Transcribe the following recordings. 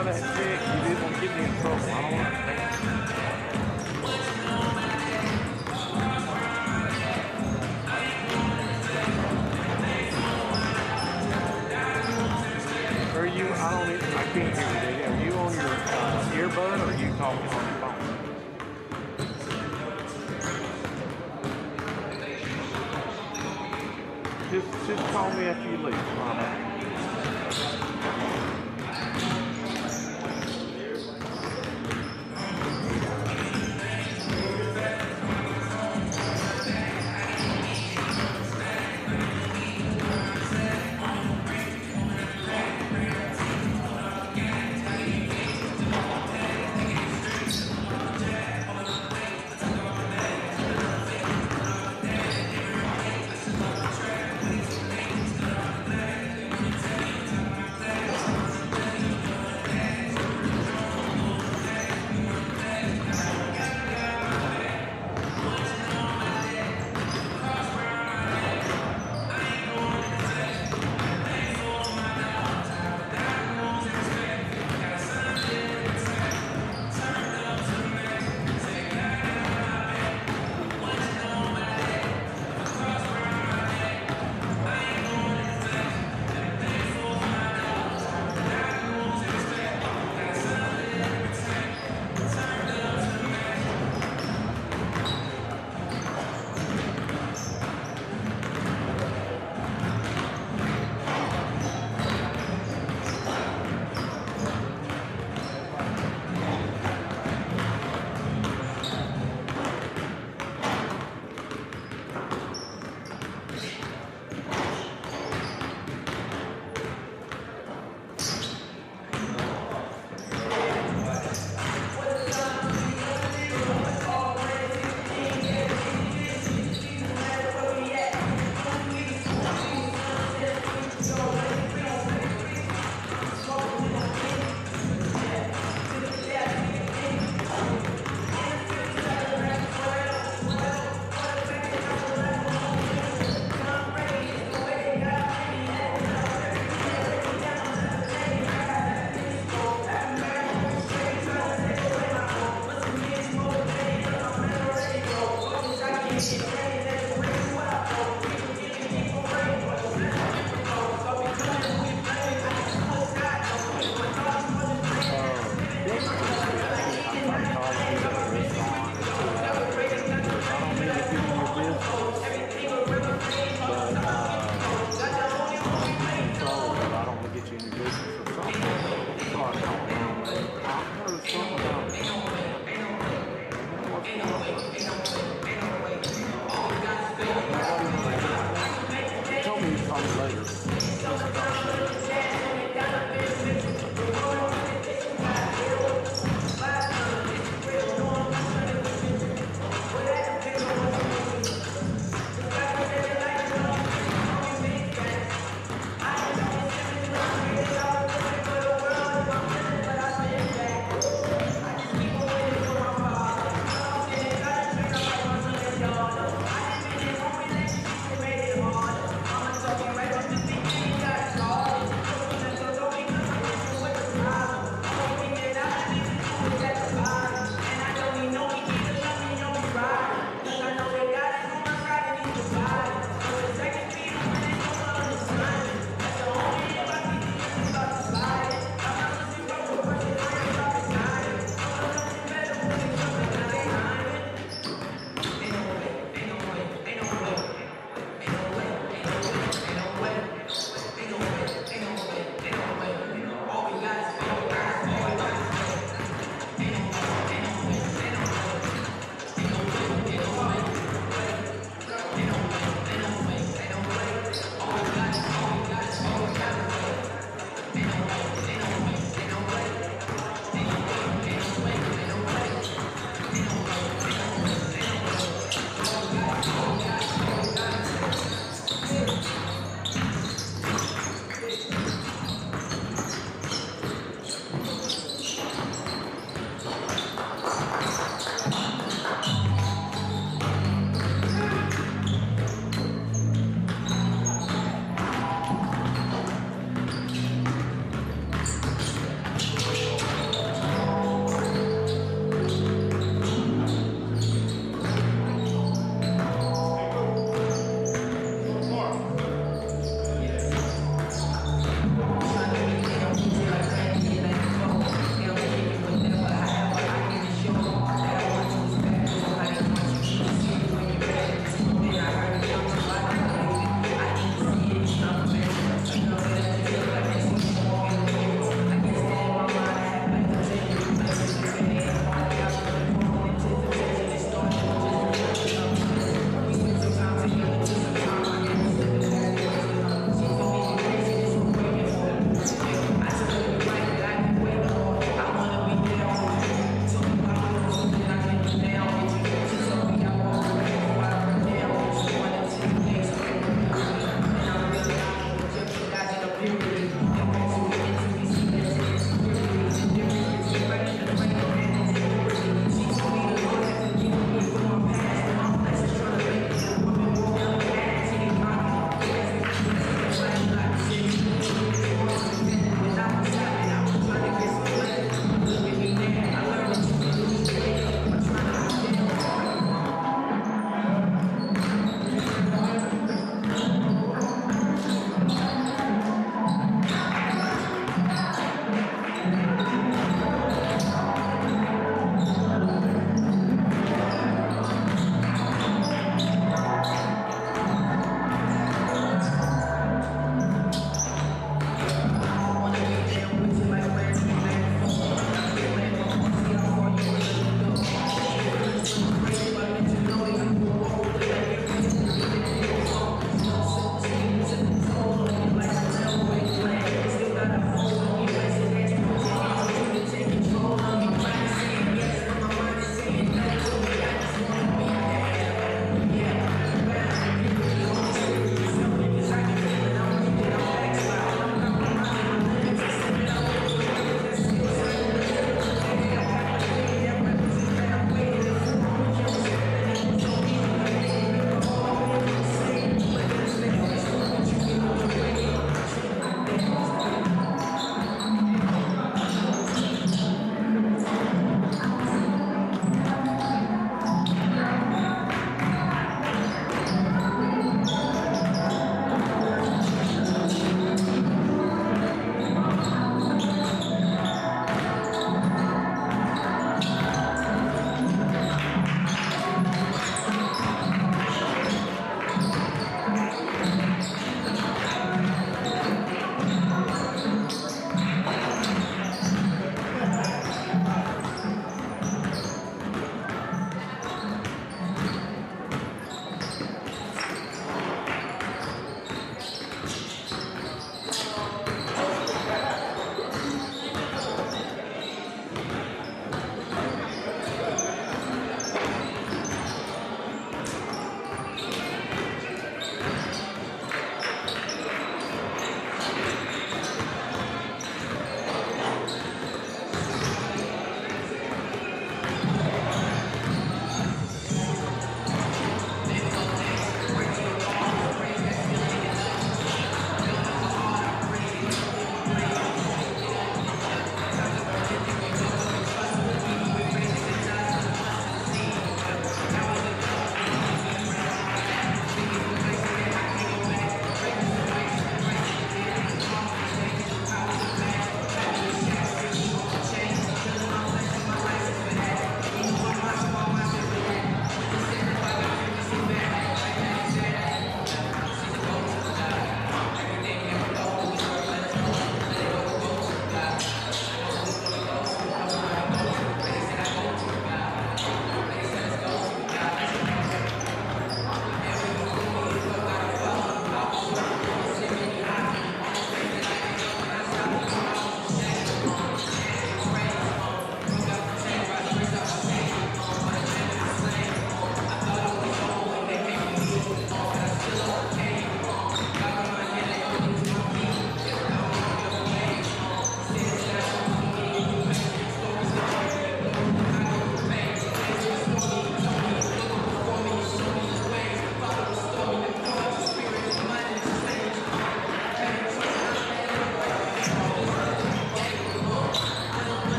about that chick, you didn't want to get me in trouble. I don't understand. Are you, I don't even, I can't hear you, dude. Are you on your earbud or are you talking on your phone? Just call me after you leave.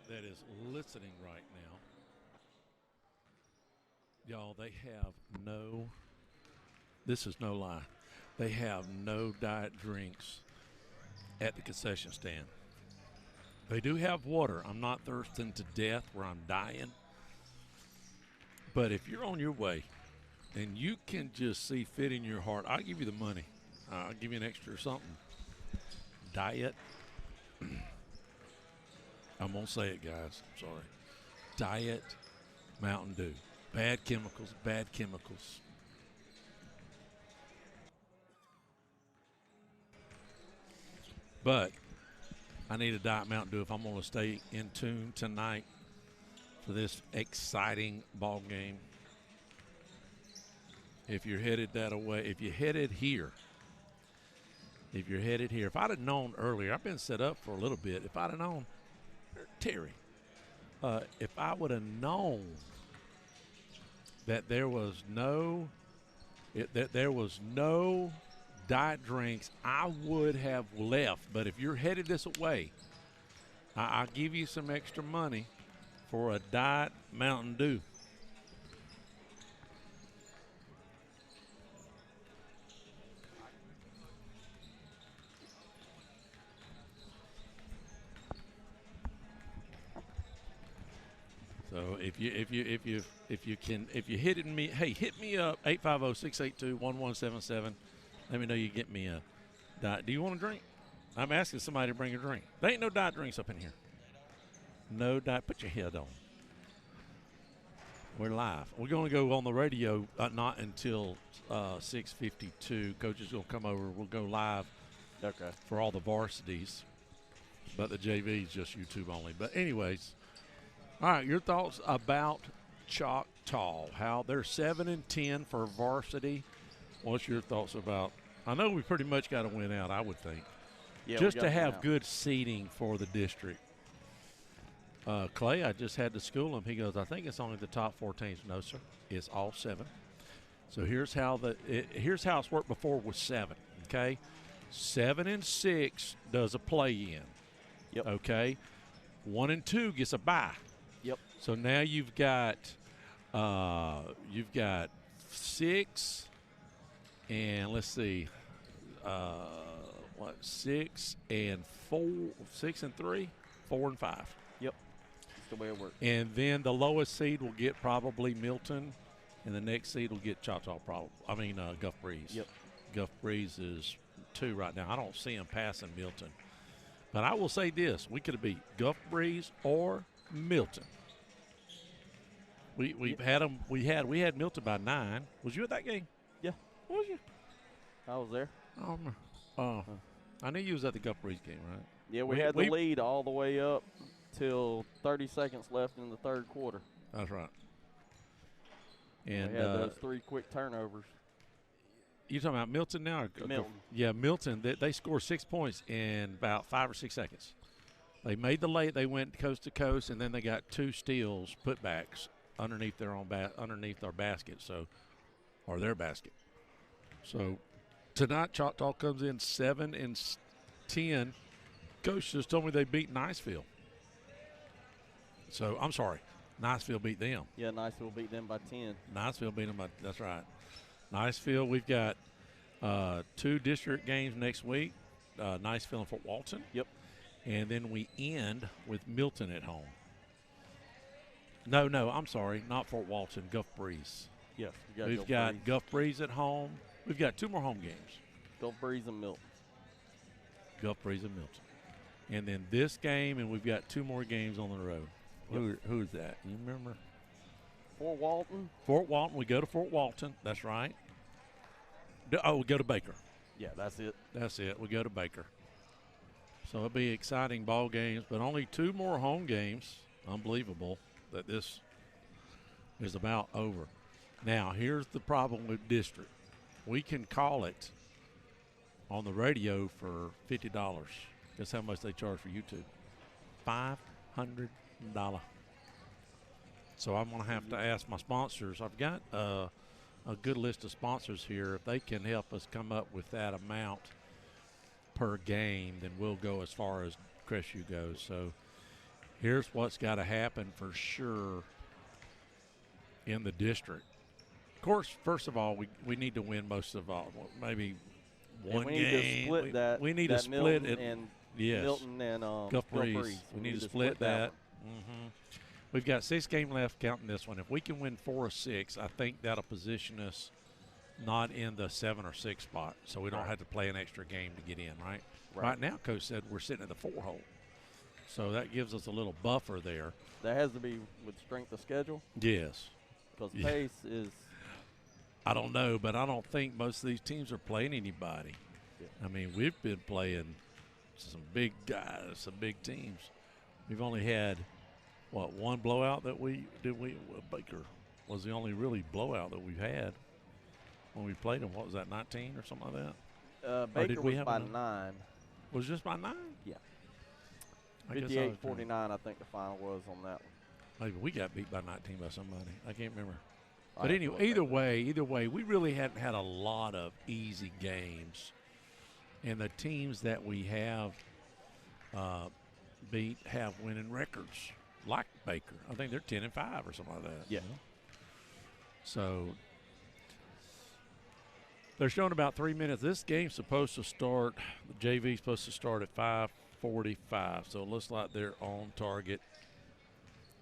that is listening right now, y'all, they have no, this is no lie, they have no diet drinks at the concession stand. They do have water. I'm not thirsting to death where I'm dying. But if you're on your way and you can just see fit in your heart, I'll give you the money. I'll give you an extra something. Diet. I'm going to say it, guys. I'm sorry. Diet Mountain Dew. Bad chemicals, bad chemicals. But I need a Diet Mountain Dew if I'm going to stay in tune tonight for this exciting ball game. If you're headed that way, if you're headed here, if I'd have known earlier, I've been set up for a little bit. If I'd have known, Terry, if I would have known that there was no diet drinks, I would have left. But if you're headed this way, I'll give you some extra money for a Diet Mountain Dew. So if you hit me, hey, hit me up 850-682-1177. Let me know you get me a diet. Do you want a drink? I'm asking somebody to bring a drink. There ain't no diet drinks up in here. No diet. Put your head on. We're live. We're going to go on the radio not until 6:52. Coach is going to come over. We'll go live. Okay. For all the varsities, but the JV is just YouTube only. But anyways, all right. Your thoughts about Choctaw? How they're 7-10 for varsity. What's your thoughts about? I know we pretty much got to win out. I would think. Yeah, just to have good seating for the district. Clay, I just had to school him. He goes, I think it's only the top 4 teams. No, sir. It's all 7. So here's how it's worked before with 7. Okay, 7 and 6 does a play-in. Yep. Okay, 1 and 2 gets a bye. Yep. So now you've got 6 and let's see, 6 and 4, 6 and 3, 4 and 5. Yep. The way it works. And then the lowest seed will get probably Milton, and the next seed will get Choctaw. Gulf Breeze. Yep. Gulf Breeze is 2 right now. I don't see them passing Milton. But I will say this: we could have beat Gulf Breeze or Milton. We've had them. We had Milton by 9. Was you at that game? Yeah. Was you? I was there. I knew you was at the Gulf Breeze game, right? Yeah, we had the lead all the way up till 30 seconds left in the third quarter. That's right. And we had those 3 quick turnovers. You talking about Milton now? Milton. Yeah, Milton. They scored 6 points in about 5 or 6 seconds. They made the late. They went coast to coast, and then they got 2 steals, putbacks underneath their own underneath our basket. Or their basket. So tonight, Choctaw comes in 7-10. Coach just told me they beat Niceville. So I'm sorry, Niceville beat them. Yeah, Niceville beat them by 10. Niceville beat them by. That's right. Niceville. We've got 2 district games next week. Niceville and Fort Walton. Yep. And then we end with Milton at home. No, I'm sorry, not Fort Walton. Gulf Breeze. Yes, we've got Gulf Breeze at home. We've got 2 more home games. Gulf Breeze and Milton. Gulf Breeze and Milton. And then this game, and we've got 2 more games on the road. Yep. Who is that? You remember? Fort Walton. Fort Walton. We go to Fort Walton. That's right. We go to Baker. Yeah, that's it. That's it. We go to Baker. So it'll be exciting ball games, but only 2 more home games. Unbelievable that this is about over. Now, here's the problem with district. We can call it on the radio for $50. Guess how much they charge for YouTube? $500. So I'm going to have to ask my sponsors. I've got a good list of sponsors here. If they can help us come up with that amount per game, then we'll go as far as Crestview goes. So Here's what's got to happen for sure in the district. Of course, first of all, we need to win most of all. Maybe one we need game. to split that. We need that to split Milton it. And Yes. Milton and Gulf Gulf Breeze. Breeze. We need to split that. We've got 6 games left counting this one. If we can win 4 or 6, I think that'll position us not in the 7 or 6 spot, so we don't have to play an extra game to get in, right? Right now, Coach said we're sitting at the 4 hole. So that gives us a little buffer there. That has to be with strength of schedule? Yes. Because pace is – I don't know, but I don't think most of these teams are playing anybody. Yeah. I mean, we've been playing some big guys, some big teams. We've only had, one blowout that Baker was the only really blowout that we've had when we played them. What was that, 19 or something like that? Baker was by 9. Was it just by 9? Yeah. I guess 58-49, I think the final was on that one. Maybe we got beat by 19 by somebody. I can't remember. But anyway, either way, we really hadn't had a lot of easy games. And the teams that we have beat have winning records, like Baker. I think they're 10-5 or something like that. Yeah. You know? So they're showing about 3 minutes. This game's supposed to start, the JV's supposed to start at 5:45. So it looks like they're on target.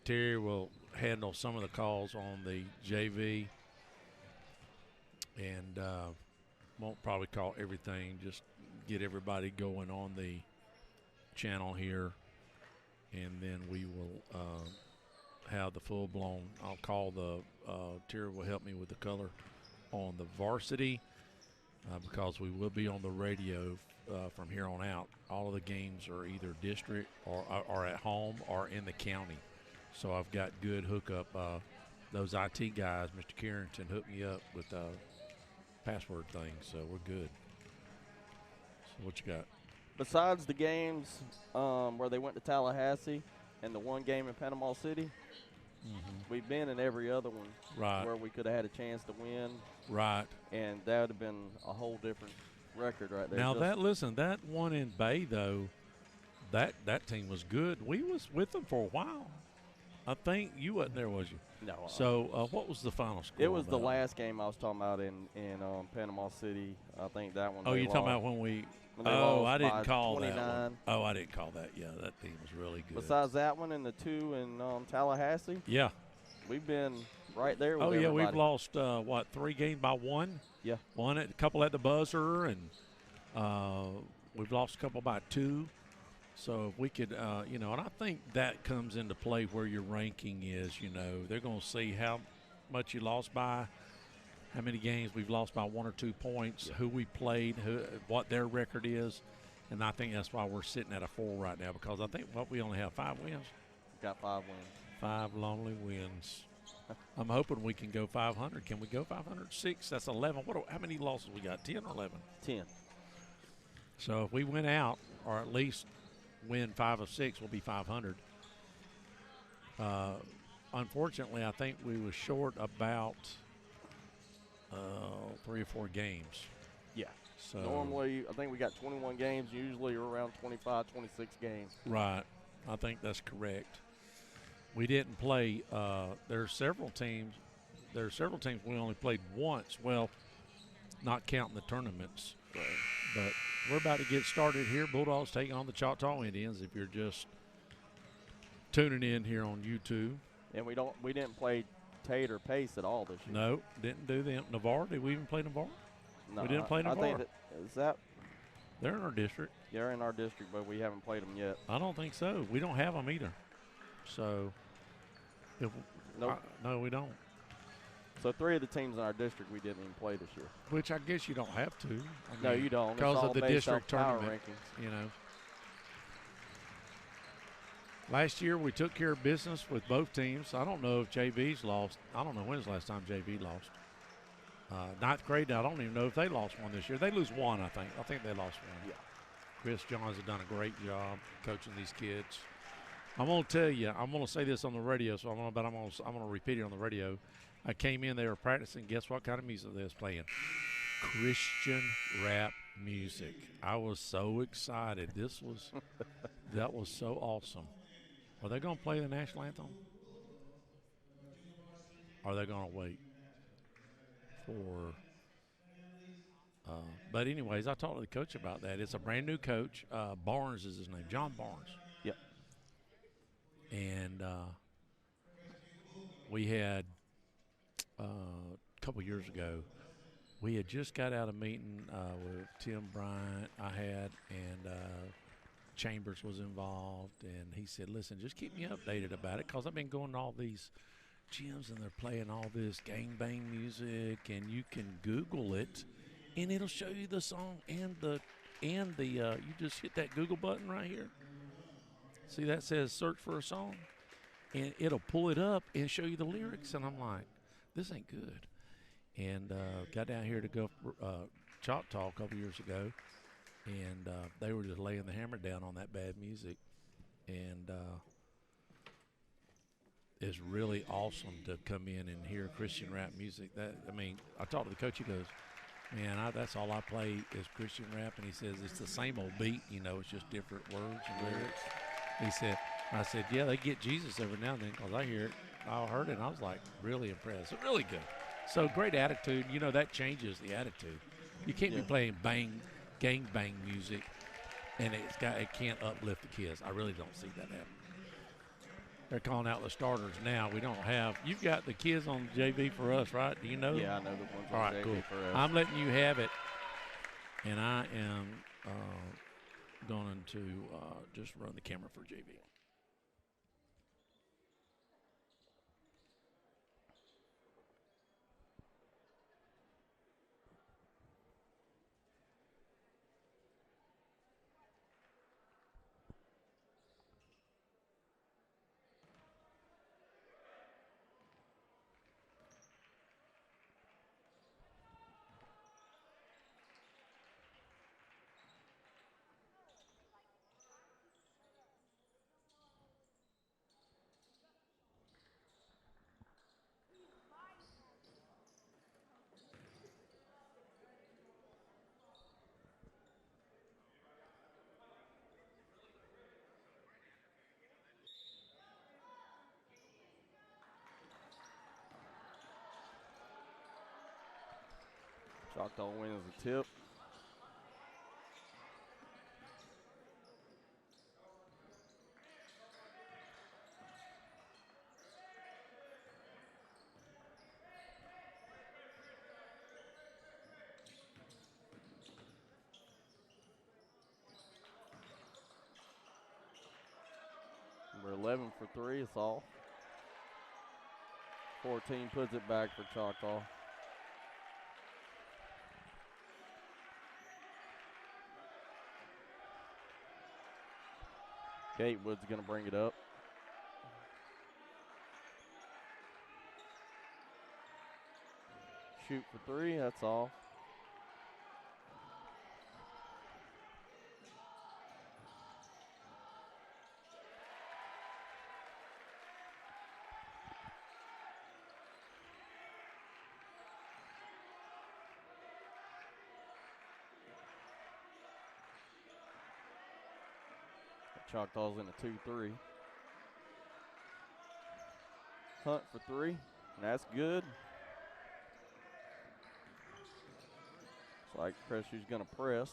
Terry will handle some of the calls on the JV and won't probably call everything, just get everybody going on the channel here, and then we will have the full-blown, I'll call the Terry will help me with the color on the varsity because we will be on the radio from here on out. All of the games are either district or at home or in the county. So I've got good hookup. Those IT guys, Mr. Carrington, hooked me up with password things, so we're good. So what you got? Besides the games where they went to Tallahassee and the one game in Panama City, we've been in every other one where we could have had a chance to win. Right. And that would have been a whole different record right there. Now, that one in Bay, though, that team was good. We was with them for a while. I think you wasn't there, was you? No. So what was the final score? It was the last game I was talking about in Panama City. I think that one. Oh, you're talking about when we – I didn't call 29. That one. Oh, I didn't call that. Yeah, that team was really good. Besides that one and the 2 in Tallahassee? Yeah. We've been right there with everybody. We've lost, 3 games by 1? Yeah. A couple at the buzzer, and we've lost a couple by 2. So if we could, and I think that comes into play where your ranking is. They're going to see how much you lost by, how many games we've lost by 1 or 2 points, who we played, what their record is. And I think that's why we're sitting at a 4 right now, because I think we only have 5 wins. We've got 5 wins. 5 lonely wins. I'm hoping we can go 500. Can we go 500? 6, that's 11. How many losses we got, 10 or 11? 10. So if we win out, or at least win 5 of 6, we'll be 500. Unfortunately, I think we were short about 3 or 4 games. Yeah. So normally, I think we got 21 games. Usually, we're around 25, 26 games. Right. I think that's correct. We didn't play. There are several teams we only played once. Well, not counting the tournaments. Right. But we're about to get started here. Bulldogs taking on the Choctaw Indians. If you're just tuning in here on YouTube, and we didn't play Tate or Pace at all this year. No, didn't do them. Navarre, did we even play Navarre? No, we didn't play Navarre. I think that they're in our district. They're in our district, but we haven't played them yet. I don't think so. We don't have them either. So, nope. No, we don't. So 3 of the teams in our district we didn't even play this year. Which I guess you don't have to. No, you don't. Because of the district tournament. Rankings. Last year we took care of business with both teams. I don't know if JV's lost. I don't know when's the last time JV lost. 9th grade, I don't even know if they lost one this year. They lose 1, I think. I think they lost 1. Yeah. Chris Johns has done a great job coaching these kids. I'm going to tell you, I'm going to say this on the radio, so I'm going to repeat it on the radio. I came in, they were practicing. Guess what kind of music they was playing? Christian rap music. I was so excited. That was so awesome. Are they going to play the national anthem? Or are they going to wait for? But anyways, I talked to the coach about that. It's a brand new coach. Barnes is his name, John Barnes. Yep. And we had a couple years ago. We had just got out of meeting with Tim Bryant. I had and Chambers was involved, and he said, "Listen, just keep me updated about it, because I've been going to all these gyms and they're playing all this gangbang music, and you can Google it, and it'll show you the song and the you just hit that Google button right here. See that says search for a song, and it'll pull it up and show you the lyrics." And I'm like, "This ain't good." And got down here to go Choctaw a couple years ago, and they were just laying the hammer down on that bad music, and it's really awesome to come in and hear Christian rap music. I talked to the coach. He goes, "Man, that's all I play is Christian rap," and he says it's the same old beat, it's just different words and lyrics. I said, "Yeah, they get Jesus every now and then, because I heard it, and I was like really impressed. It's really good." So great attitude. That changes the attitude. You can't be playing gang bang music, and it can't uplift the kids. I really don't see that happen. They're calling out the starters now. We don't have. You've got the kids on JV for us, right? Do you know? Yeah, I know the ones All on right, JV cool. for us. I'm letting you have it, and I am going to just run the camera for JV. Choctaw wins the tip. Number 11 for 3, it's off. 14 puts it back for Choctaw. Gatewood's going to bring it up. Shoot for 3, that's off. Choctaw's in a 2-3. Hunt for 3, and that's good. Looks like Crestview's going to press.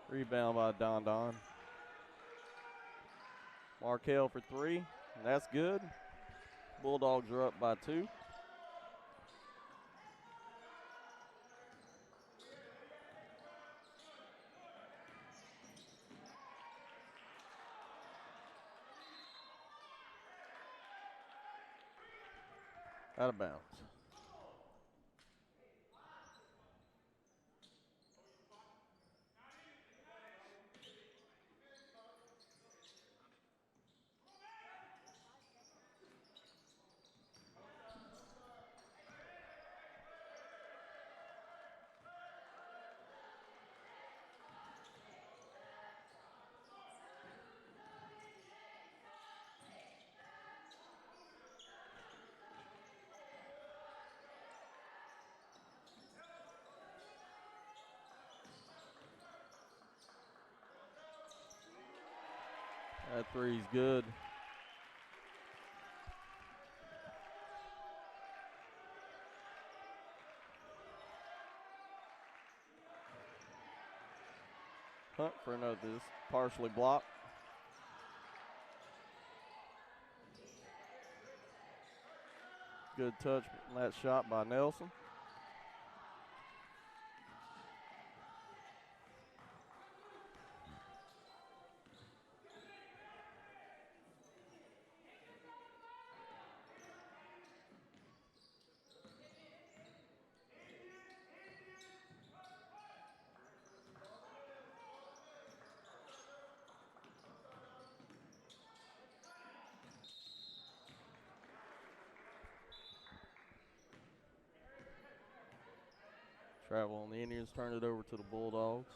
Rebound by Don. Markel for 3, and that's good. Bulldogs are up by 2. Out of bounds. That three's good. Hunt for another. This partially blocked. Good touch on that shot by Nelson. Travel on the Indians, turn it over to the Bulldogs.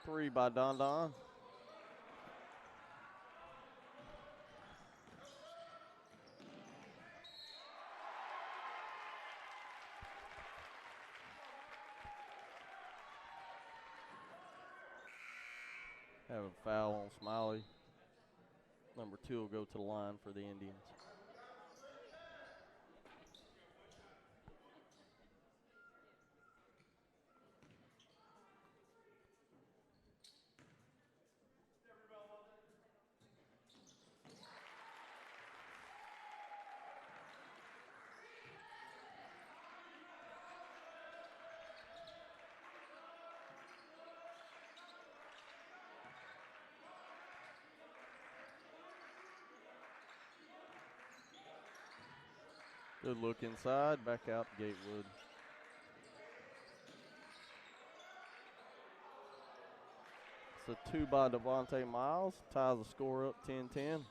Three by Don Don. Have a foul on Smiley. Number 2 will go to the line for the Indians. Good look inside, back out to Gatewood. It's a 2 by Devontae Miles, ties the score up 10-10.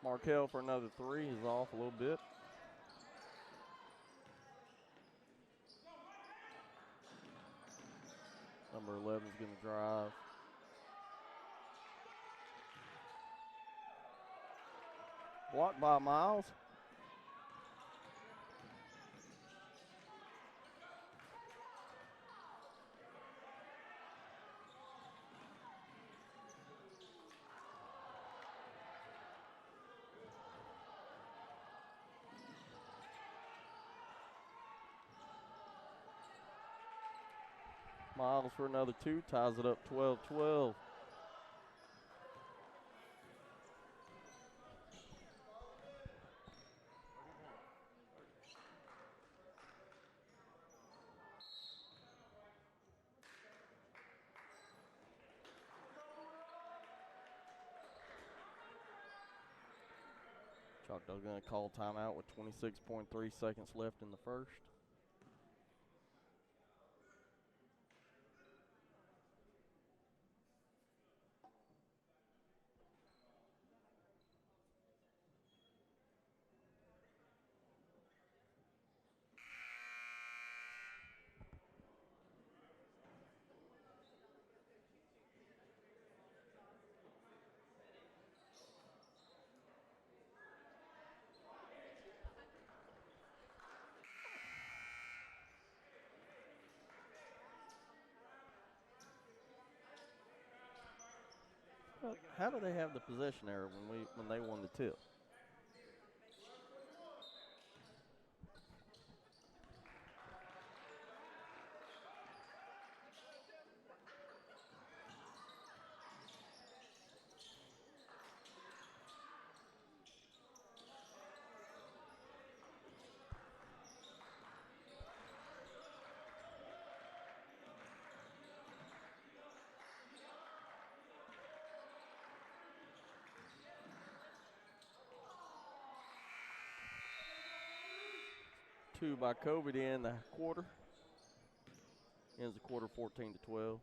Markel for another 3. He's off a little bit. Number 11 is going to drive. Blocked by Miles. Miles for another 2, ties it up 12-12. Choctaw's going to call timeout with 26.3 seconds left in the first. How do they have the possession error when they won the tip? 2 by Kobe to end the quarter. Ends the quarter 14-12.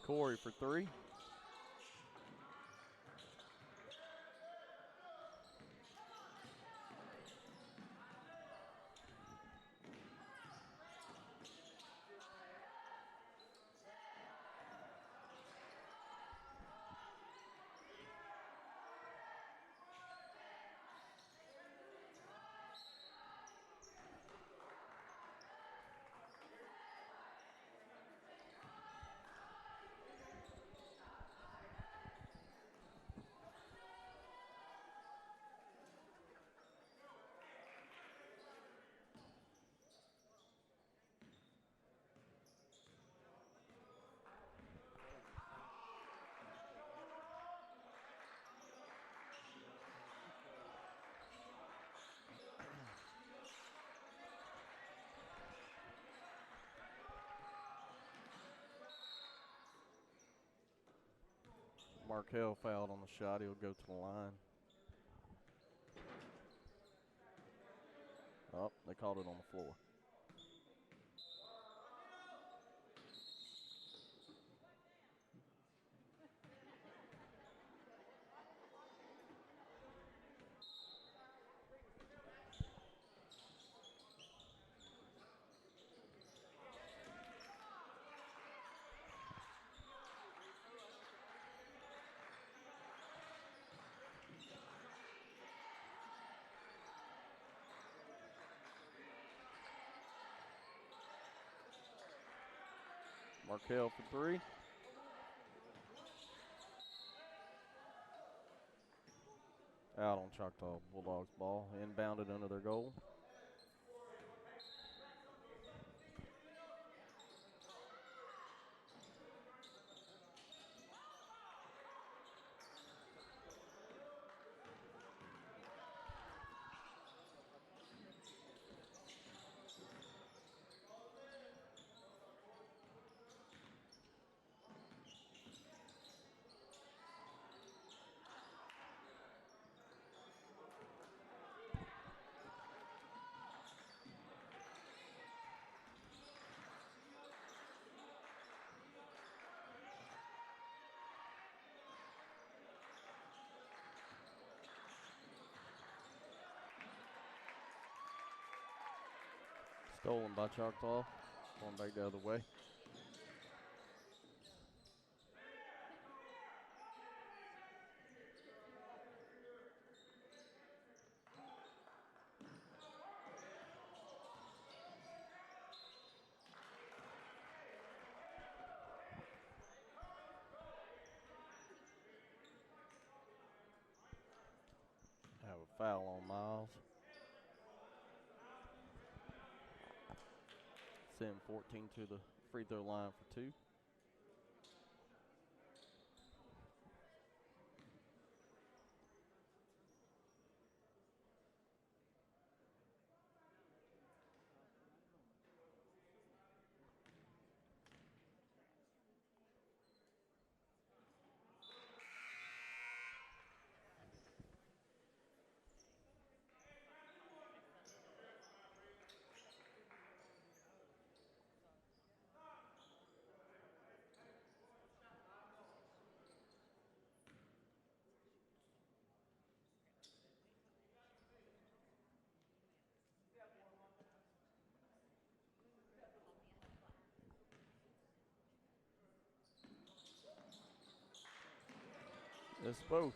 Corey for 3. Markel fouled on the shot. He'll go to the line. Oh, they called it on the floor. Markel for 3. Out on Choctaw Bulldogs ball. Inbounded under their goal. Stolen by Choctaw. Going back the other way. Have a foul on Miles. Send 14 to the free throw line for 2. It's both.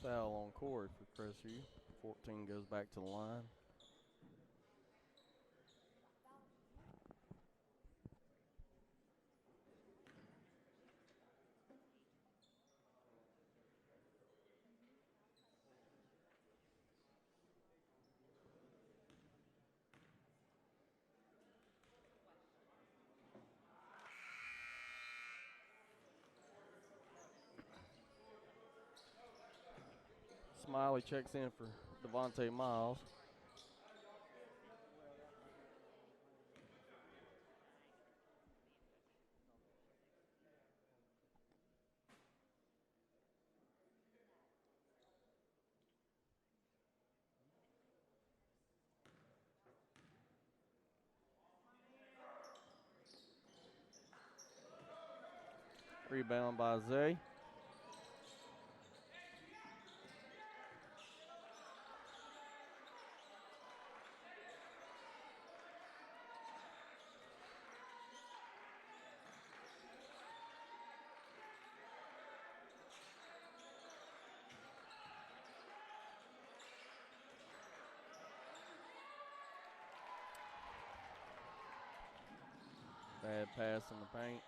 Foul on Corey for Crestview. 14 goes back to the line. Smiley checks in for Devontae Miles. Rebound by Zay. Bad pass in the paint.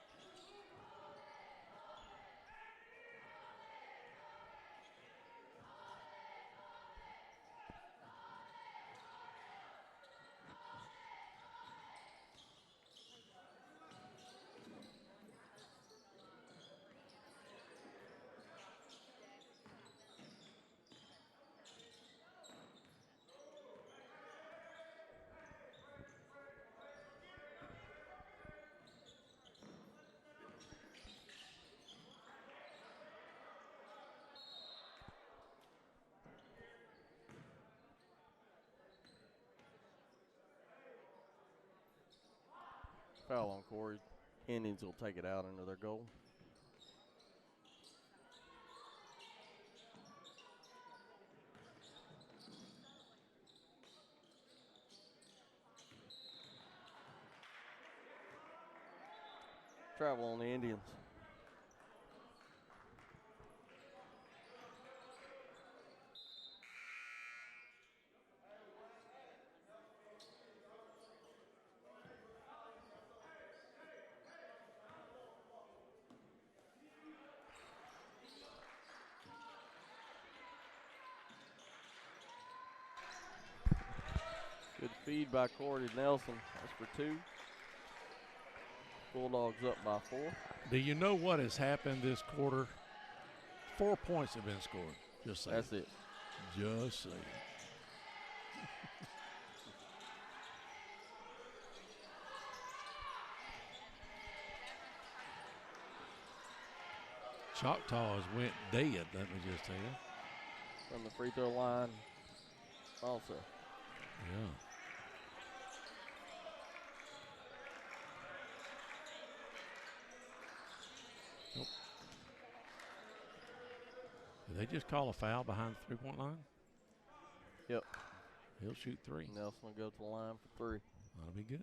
Foul on Corey. Indians will take it out under their goal. Travel on the Indians. Good feed by Corey Nelson. That's for 2. Bulldogs up by 4. Do you know what has happened this quarter? 4 points have been scored. Just saying. That's it. Just saying. Choctaw has went dead, let me just tell you. From the free throw line also. Yeah. Nope. Did they just call a foul behind the three-point line? Yep. He'll shoot 3. Nelson will go to the line for 3. That'll be good.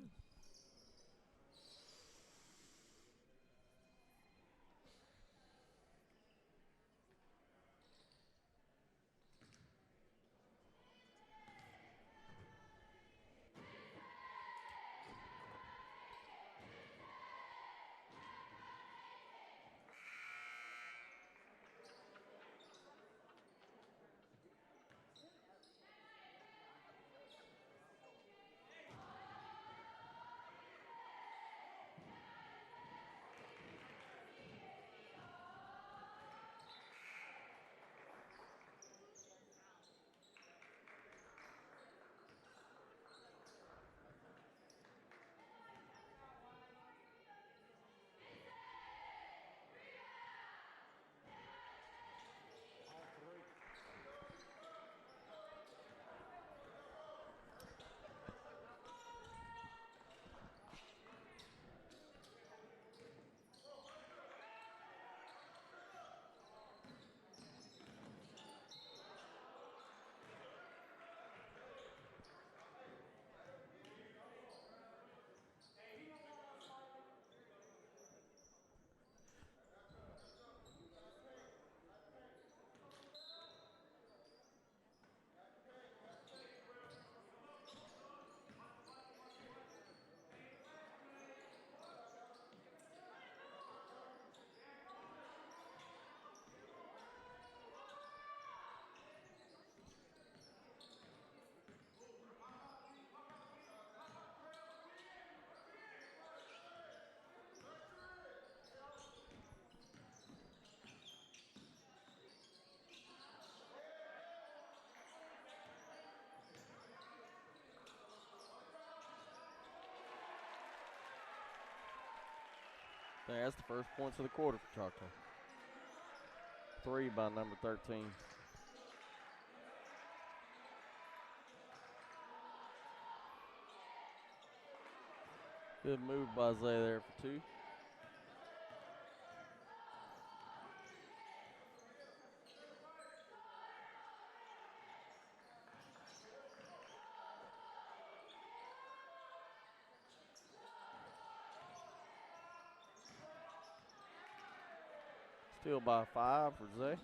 That's the first points of the quarter for Choctaw. 3 by number 13. Good move by Zay there for 2. Still by 5 for Zay.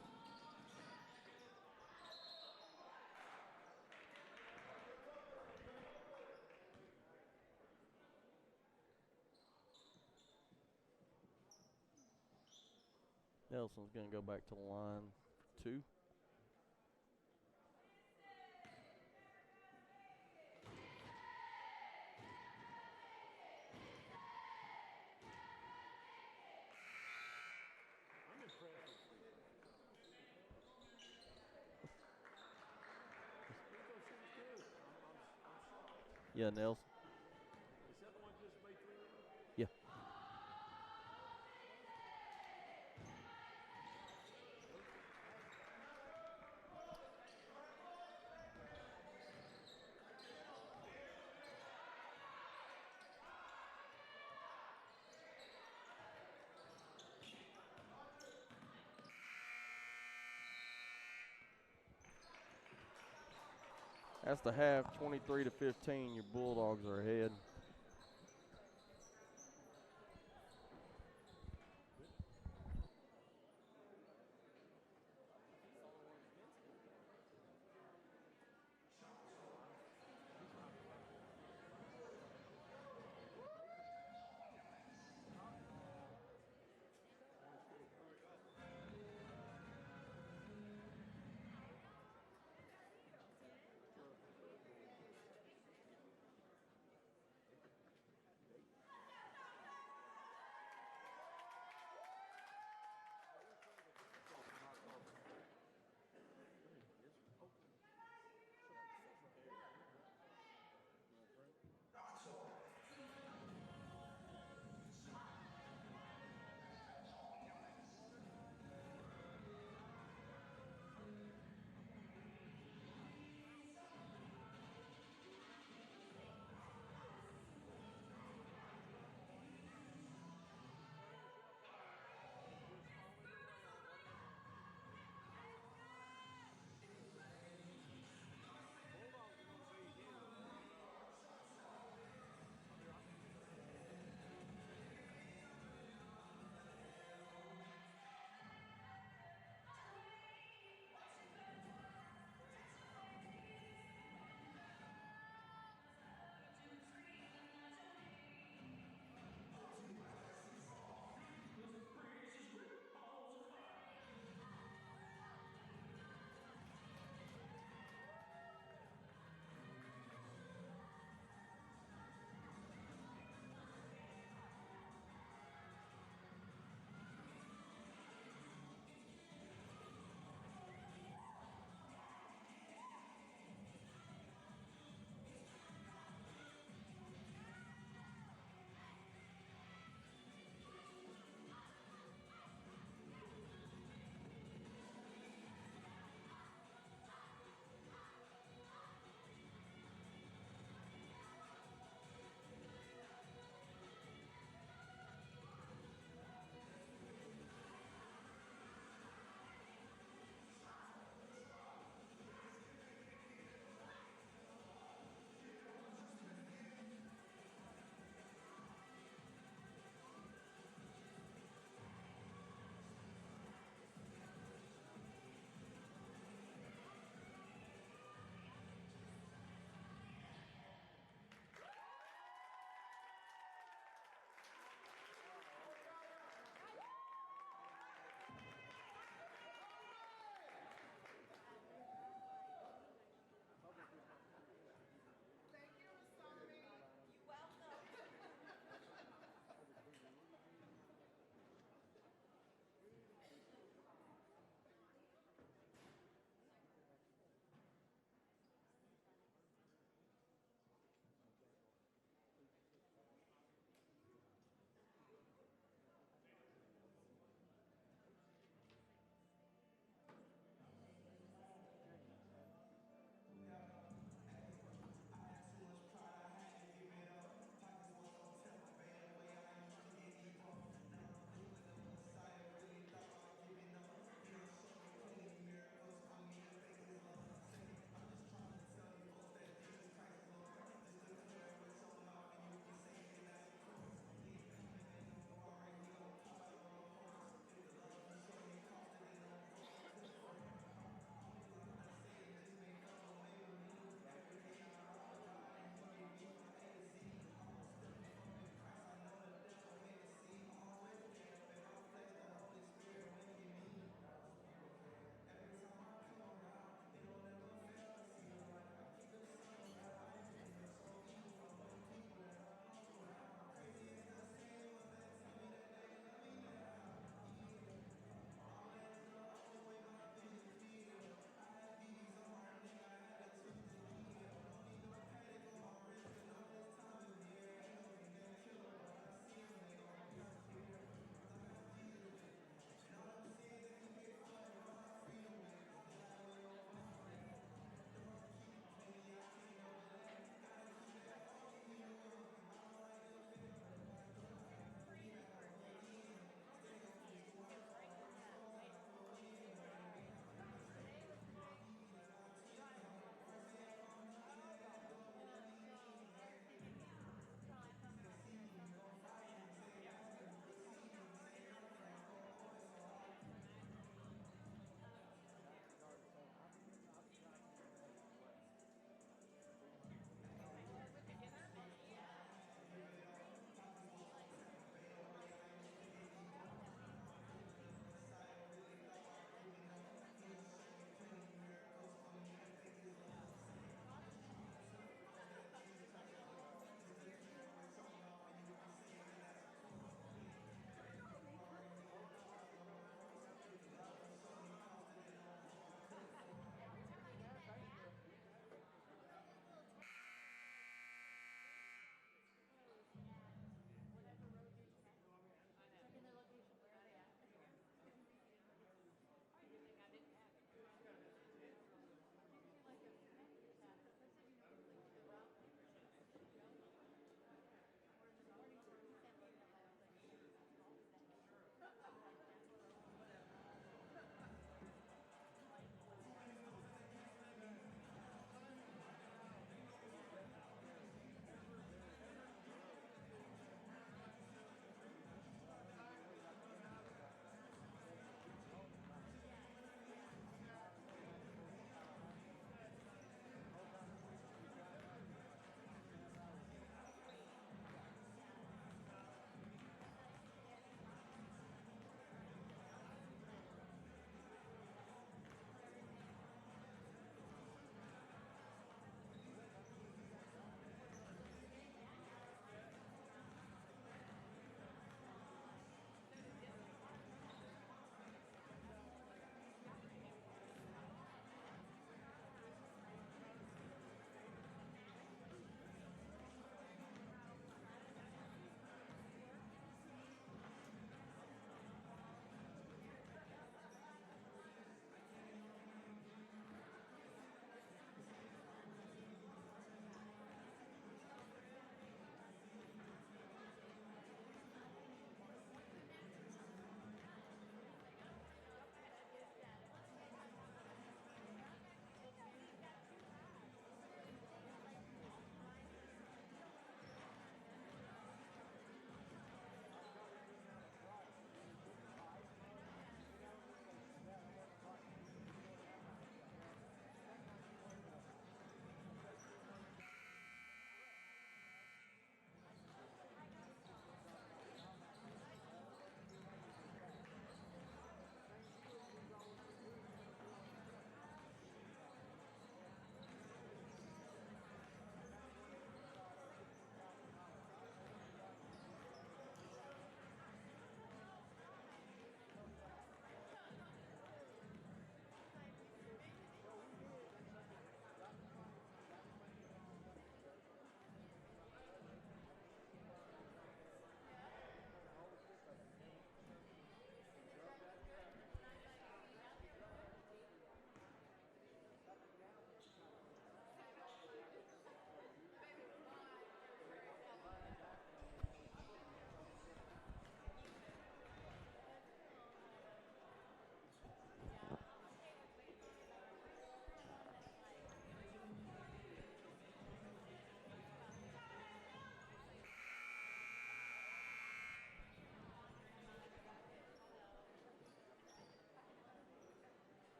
Nelson's going to go back to the line for 2. Yeah, Nelson. Yeah. That's the half, 23-15. Your Bulldogs are ahead.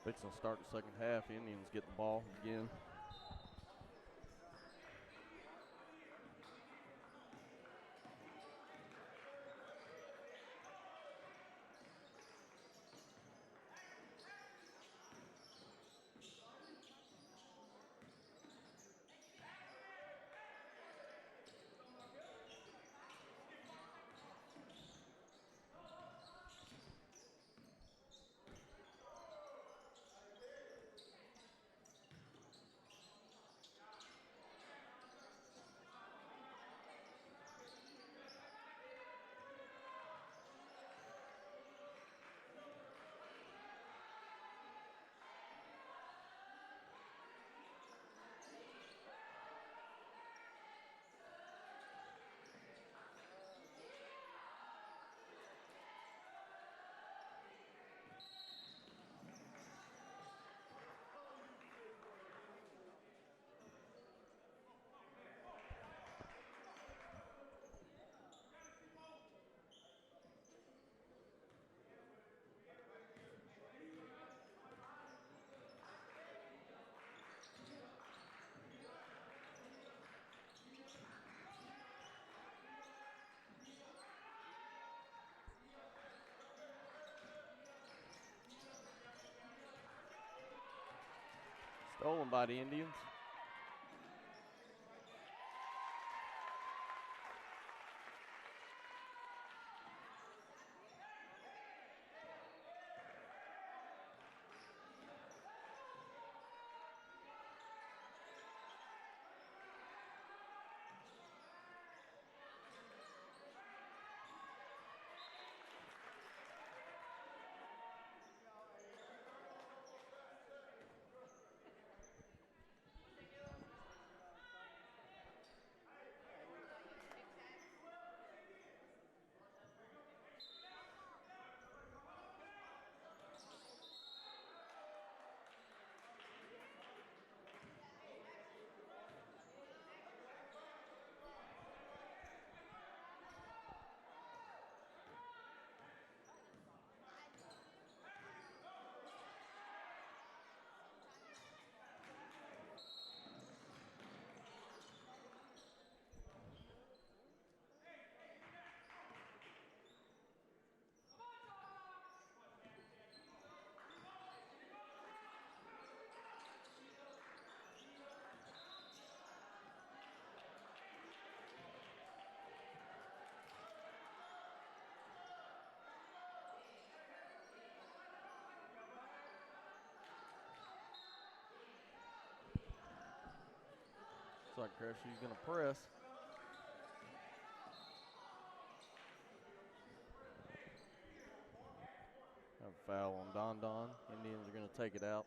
Fixing to start the second half. Indians get the ball again. Stolen by the Indians. Looks like Crestview's going to press. Have a foul on Don Don. Indians are going to take it out.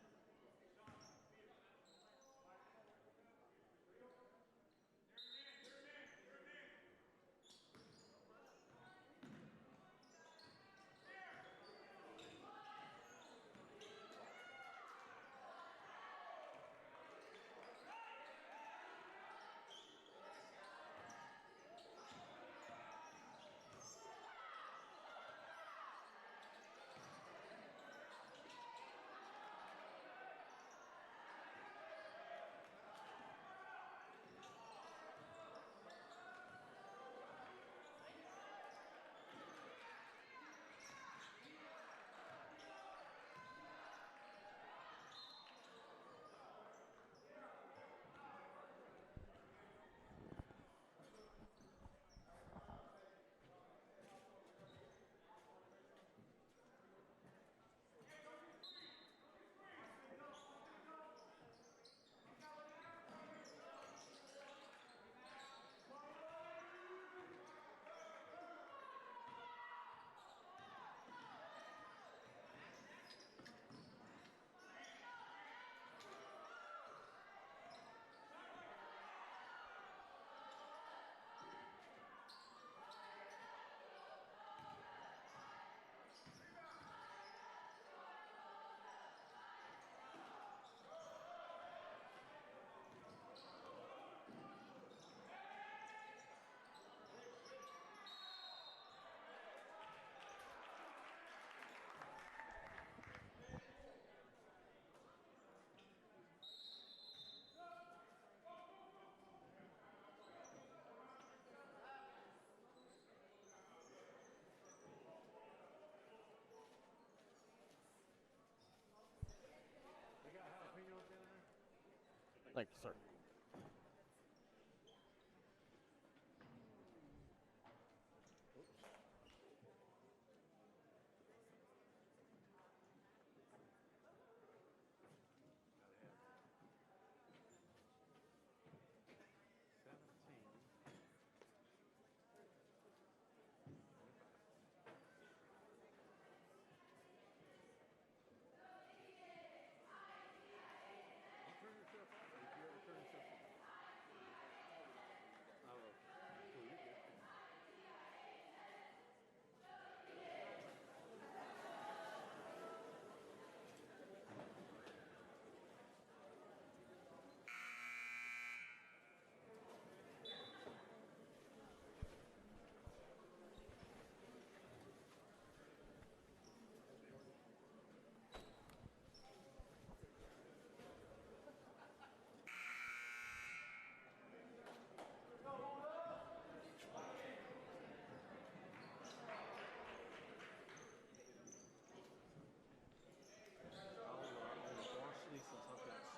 Thank you, sir.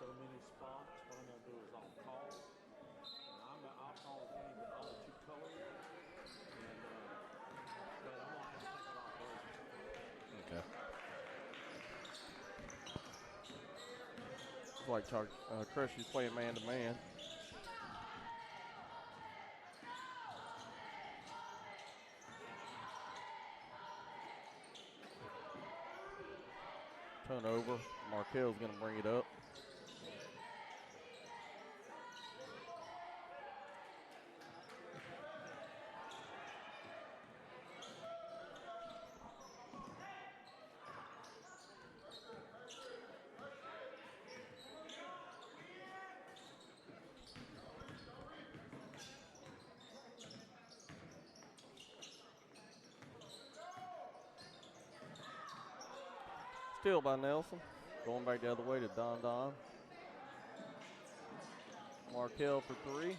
So many spots. What I'm gonna do is I'll call, and I'll call any of the other two colors, and but I'm gonna have to take it off those. Okay. It's like Crestview's playing man to man. Turnover. Markel's going to bring it up. Steal by Nelson. Going back the other way to Don. Markel for three.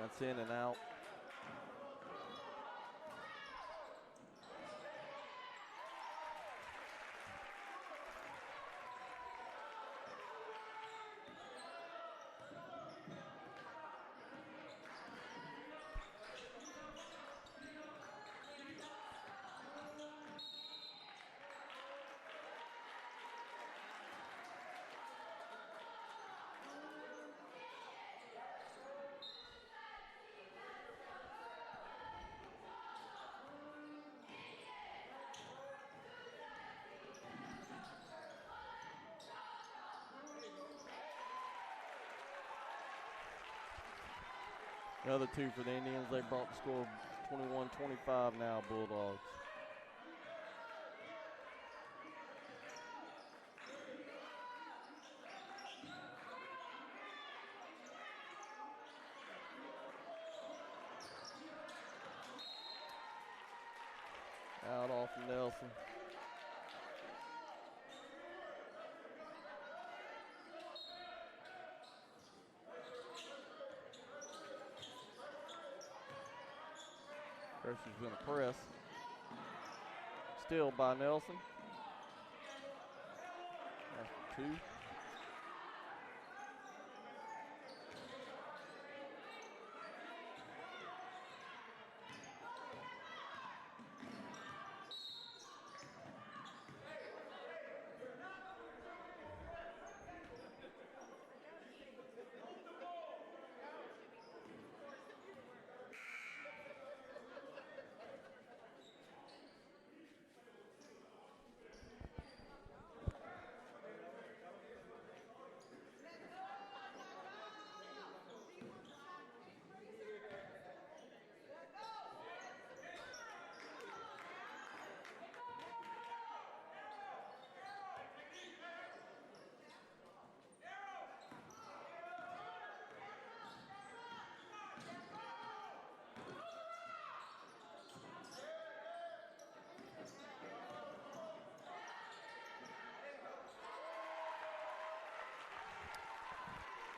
That's in and out. The other two for the Indians, they brought the score 21-25 now, Bulldogs. Out off Nelson. Christian's going to press. Steal by Nelson. That's two.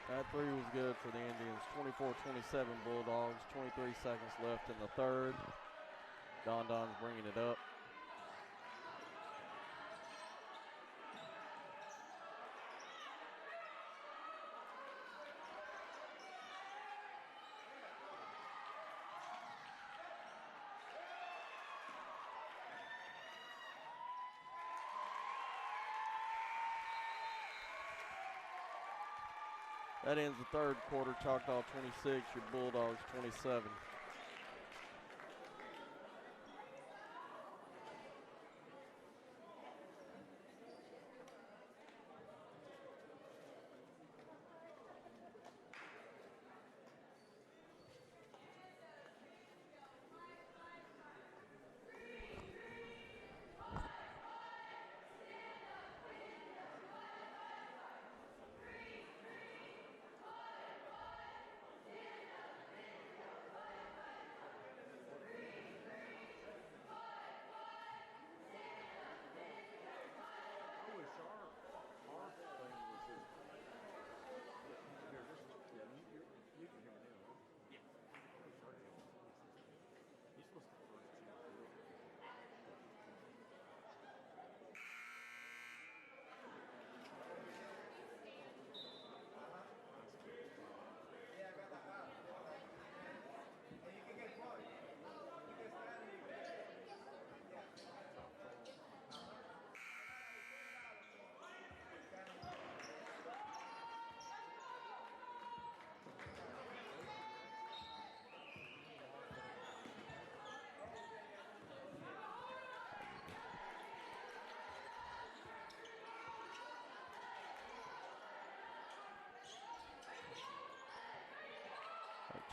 That three was good for the Indians. 24-27 Bulldogs. 23 seconds left in the third. Don's bringing it up. That ends the third quarter. Choctaw 26, your Bulldogs 27.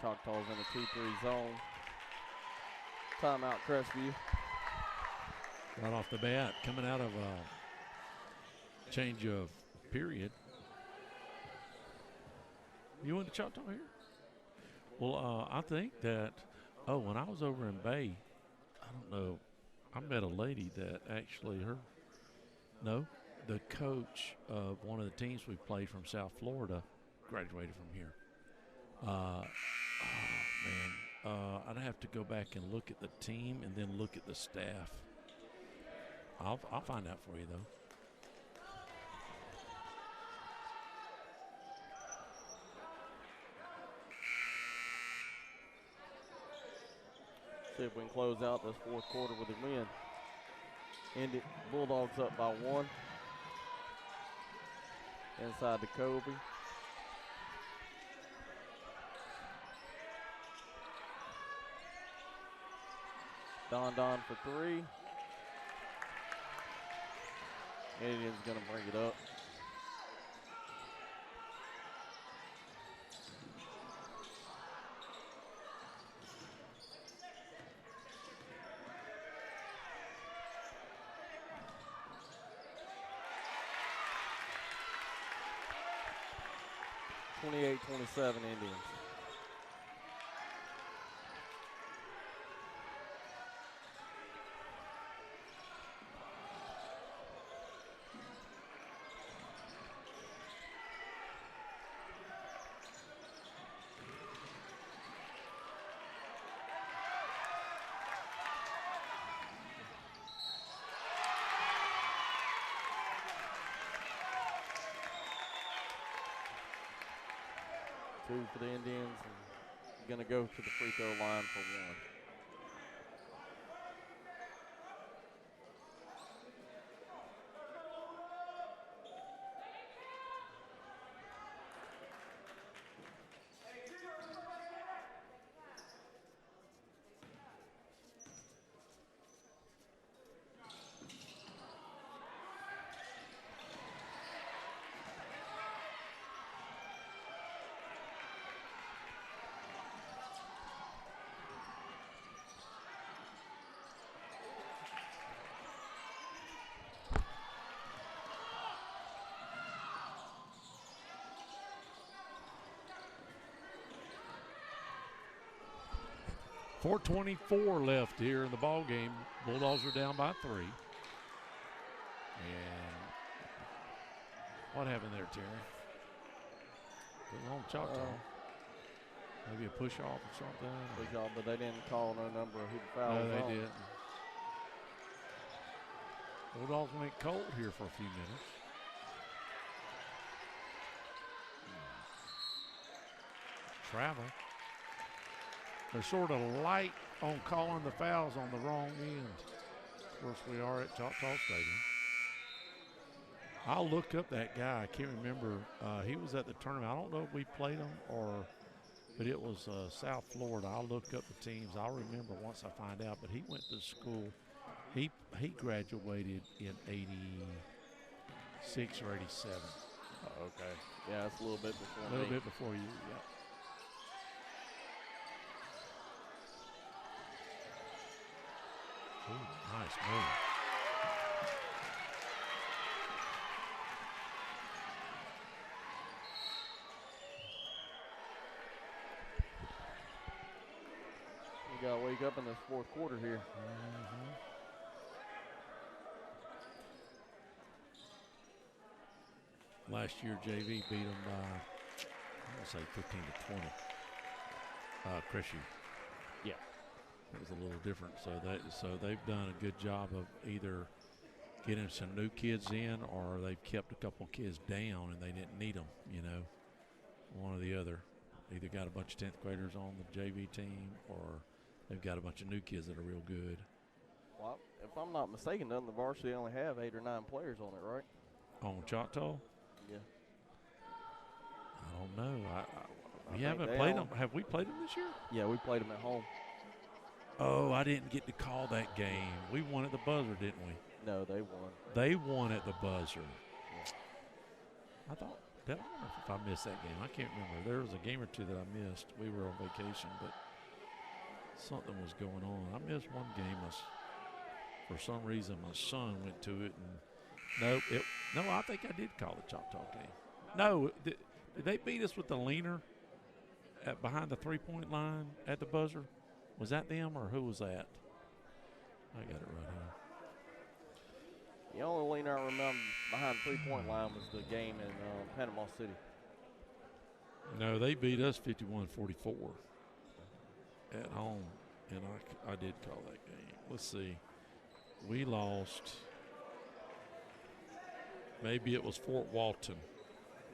Choctaw's in a 2-3 zone. Timeout, Crestview. Right off the bat, coming out of a change of period. You went to Choctaw here? Well, I think that, when I was over in Bay, I don't know, I met a lady that actually, the coach of one of the teams we played from South Florida graduated from here. I'd have to go back and look at the team and then look at the staff. I'll find out for you, though. See if we can close out this fourth quarter with a win. Bulldogs up by 1. Inside to Kobe. Don for 3. Indians going to bring it up. (28-27) Indians. Two for the Indians, and going to go to the free throw line for 1. .424 left here in the ball game. Bulldogs are down by 3. And what happened there, Terry? Good on Choctaw. Maybe a push off or something. Push off, but they didn't call no number of who fouled. No, they didn't. Bulldogs went cold here for a few minutes. Travel. They're sort of light on calling the fouls on the wrong end. Of course, we are at Choctaw Stadium. I'll look up that guy. I can't remember. He was at the tournament. I don't know if we played him but it was South Florida. I'll look up the teams. I'll remember once I find out. But he went to school. He graduated in 86 or 87. Oh, okay. Yeah, that's a little bit before me. A little bit before you, yeah. Ooh, nice move. We got to wake up in this fourth quarter here. Last year, JV beat them by, I'm going to say 15 to 20. Crestview. Yeah. It was a little different. So they've done a good job of either getting some new kids in or they've kept a couple kids down and they didn't need them, you know, one or the other. Either got a bunch of 10th graders on the JV team or they've got a bunch of new kids that are real good. Well, if I'm not mistaken, doesn't the varsity only have 8 or 9 players on it, right? On Choctaw? Yeah. I don't know. We haven't played them. Have we played them this year? Yeah, we played them at home. Oh, I didn't get to call that game. We won at the buzzer, didn't we? No, they won. They won at the buzzer. Yeah. I thought, I don't know if I missed that game. I can't remember. There was a game or two that I missed. We were on vacation, but something was going on. I missed one game. For some reason, my son went to it, and no, I think I did call the Choctaw game. No, did they beat us with the leaner behind the three-point line at the buzzer? Was that them, or who was that? I got it right here. The only leaner I remember behind the three-point line was the game in Panama City. No, they beat us 51-44 at home, and I did call that game. Let's see. We lost. Maybe it was Fort Walton,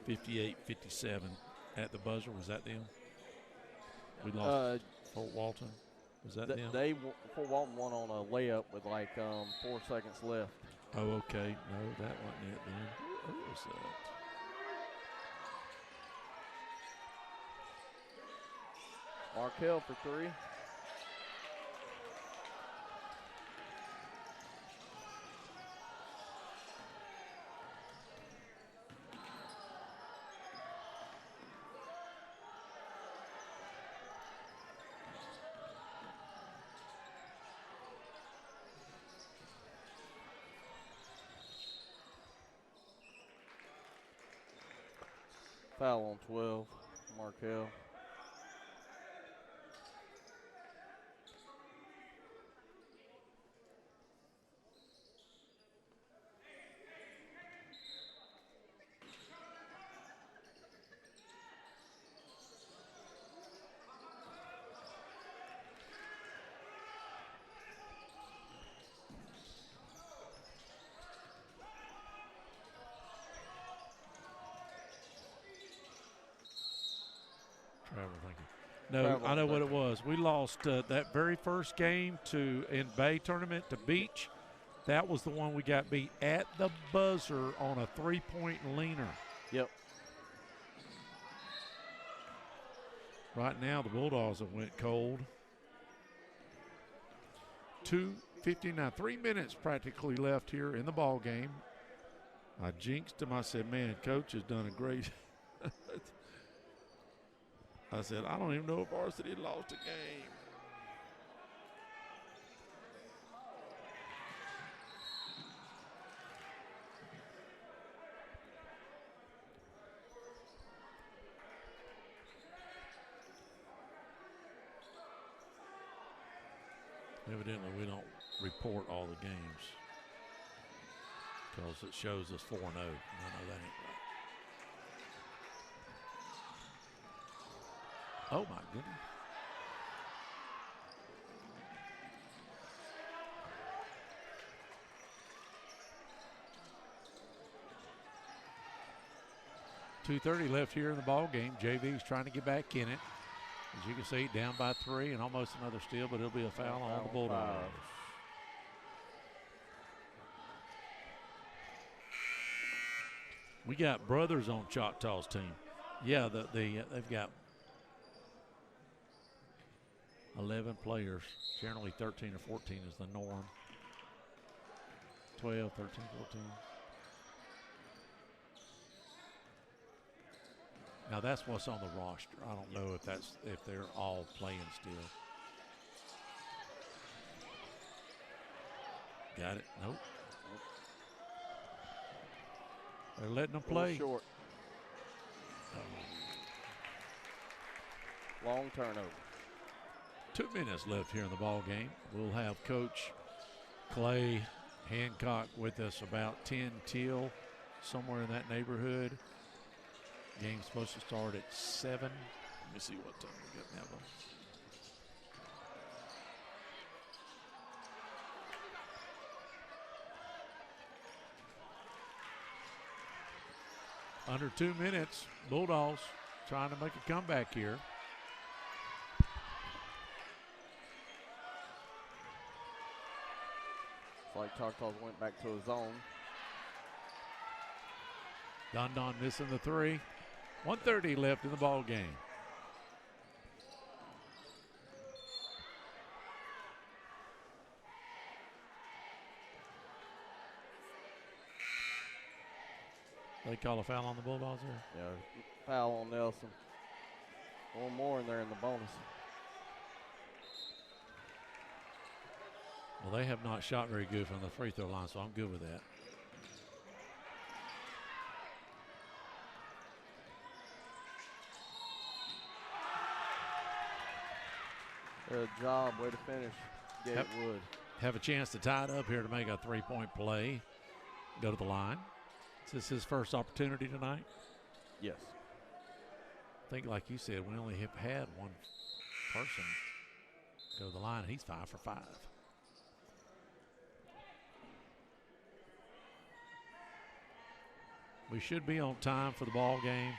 58-57 at the buzzer. Was that them? We lost Fort Walton. Was that them? Fort Walton won on a layup with like 4 seconds left. Oh, okay. No, that wasn't it then. Who was that? Markel for 3. Foul on 12, Markel. No, I know what it was. We lost that very first game in Bay tournament to Beach. That was the one we got beat at the buzzer on a three-point leaner. Yep. Right now, the Bulldogs have went cold. 2:59, 3 minutes practically left here in the ball game. I jinxed him. I said, man, Coach has done a great I said, I don't even know if varsity lost a game. Evidently, we don't report all the games because it shows us 4-0. I know that ain't right. Oh, my goodness. .230 left here in the ball game. JV's trying to get back in it. As you can see, down by 3 and almost another steal, but it'll be a foul on the Bulldogs. We got brothers on Choctaw's team. Yeah, they've got 11 players. Generally 13 or 14 is the norm. 12, 13, 14. Now that's what's on the roster. I don't know if they're all playing still. Got it? Nope. They're letting them play. Short. Long turnover. 2 minutes left here in the ball game. We'll have Coach Clay Hancock with us about 10 till, somewhere in that neighborhood. Game's supposed to start at 7. Let me see what time we got now. Under 2 minutes, Bulldogs trying to make a comeback here. It's like Choctaw went back to his zone. Don missing the 3. 1:30 left in the ball game. They call a foul on the Bulldogs here? Yeah, foul on Nelson. One more and they're in the bonus. Well, they have not shot very good from the free throw line, so I'm good with that. Good job, way to finish, Gatewood. Have a chance to tie it up here to make a 3-point play. Go to the line. Is this his first opportunity tonight? Yes. I think, like you said, we only have had one person go to the line. He's 5 for 5. We should be on time for the ball game.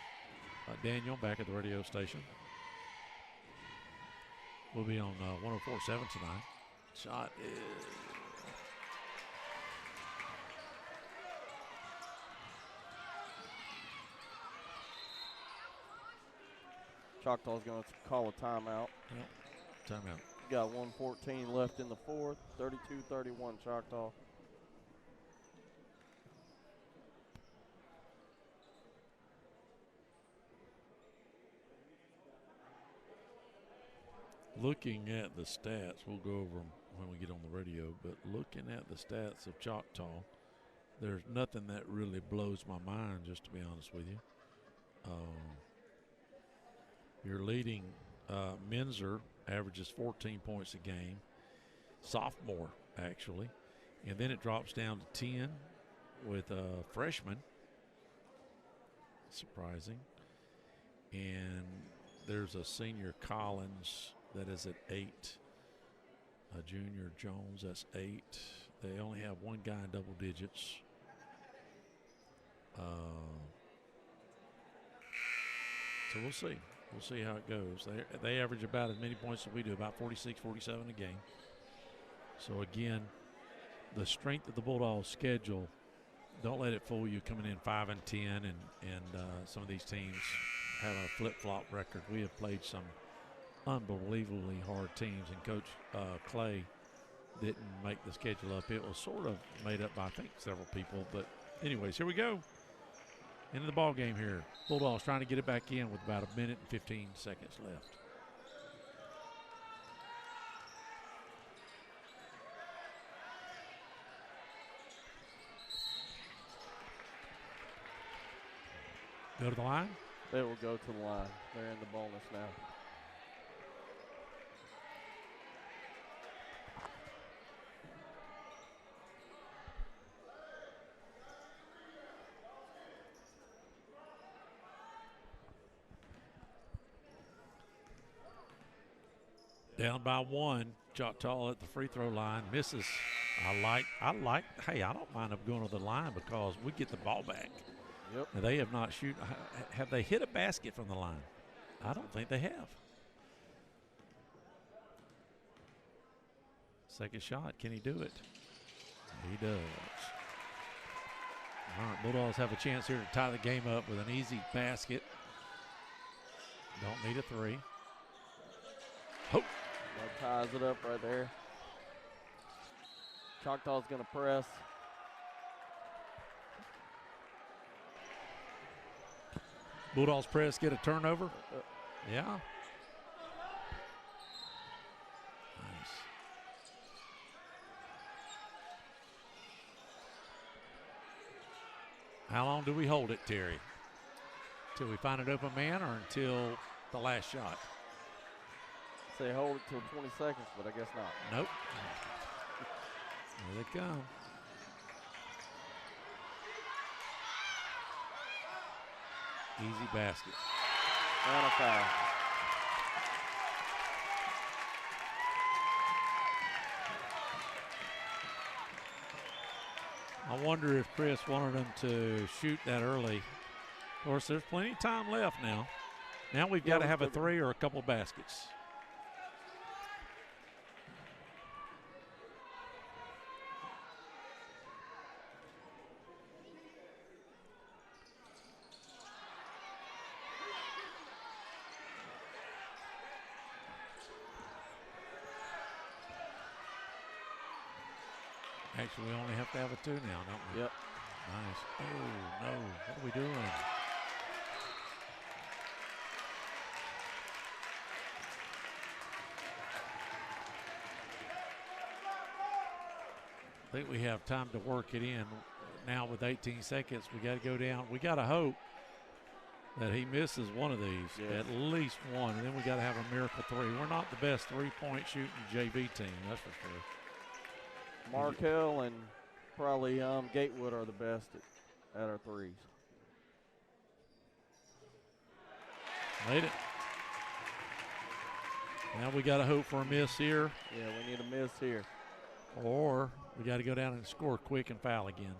Daniel, back at the radio station. We'll be on 104.7 tonight. Shot is... Choctaw's going to call a timeout. Yep, timeout. Got 1:14 left in the fourth. 32-31 Choctaw. Looking at the stats, we'll go over them when we get on the radio, but looking at the stats of Choctaw, there's nothing that really blows my mind, just to be honest with you. Your leading Menzer averages 14 points a game, sophomore actually, and then it drops down to 10 with a freshman, surprising, and there's a senior Collins that is at 8, a junior Jones, that's 8. They only have one guy in double digits. So we'll see. We'll see how it goes. They average about as many points as we do, about 46, 47 a game. So again, the strength of the Bulldogs schedule, don't let it fool you coming in 5 and 10, and some of these teams have a flip-flop record. We have played some unbelievably hard teams, and Coach Clay didn't make the schedule up. It was sort of made up by, I think, several people. But anyways, here we go. Into the ball game here. Bulldogs trying to get it back in with about 1 minute and 15 seconds left. Go to the line? They will go to the line. They're in the bonus now. Down by 1, Choctaw at the free throw line, misses. Hey, I don't mind them going to the line because we get the ball back. Yep. And they have not have they hit a basket from the line? I don't think they have. Second shot, can he do it? He does. All right, Bulldogs have a chance here to tie the game up with an easy basket. Don't need a three. Hope. That ties it up right there. Choctaw's going to press. Bulldogs press, get a turnover. Yeah. Nice. How long do we hold it, Terry? Till we find an open man or until the last shot? Say hold it till 20 seconds, but I guess not. Nope. There they come. Easy basket. And a foul. I wonder if Chris wanted them to shoot that early. Of course, there's plenty of time left now. Now we've got to have a three or a couple baskets. Actually, we only have to have a two now, don't we? Yep. Nice. Oh, no. What are we doing? I think we have time to work it in. Now with 18 seconds, we got to go down. We got to hope that he misses one of these, at least one, and then we got to have a miracle three. We're not the best three-point shooting JV team, that's for sure. Markel and probably Gatewood are the best at our threes. Made it. Now we got to hope for a miss here. Yeah, we need a miss here. Or we got to go down and score quick and foul again.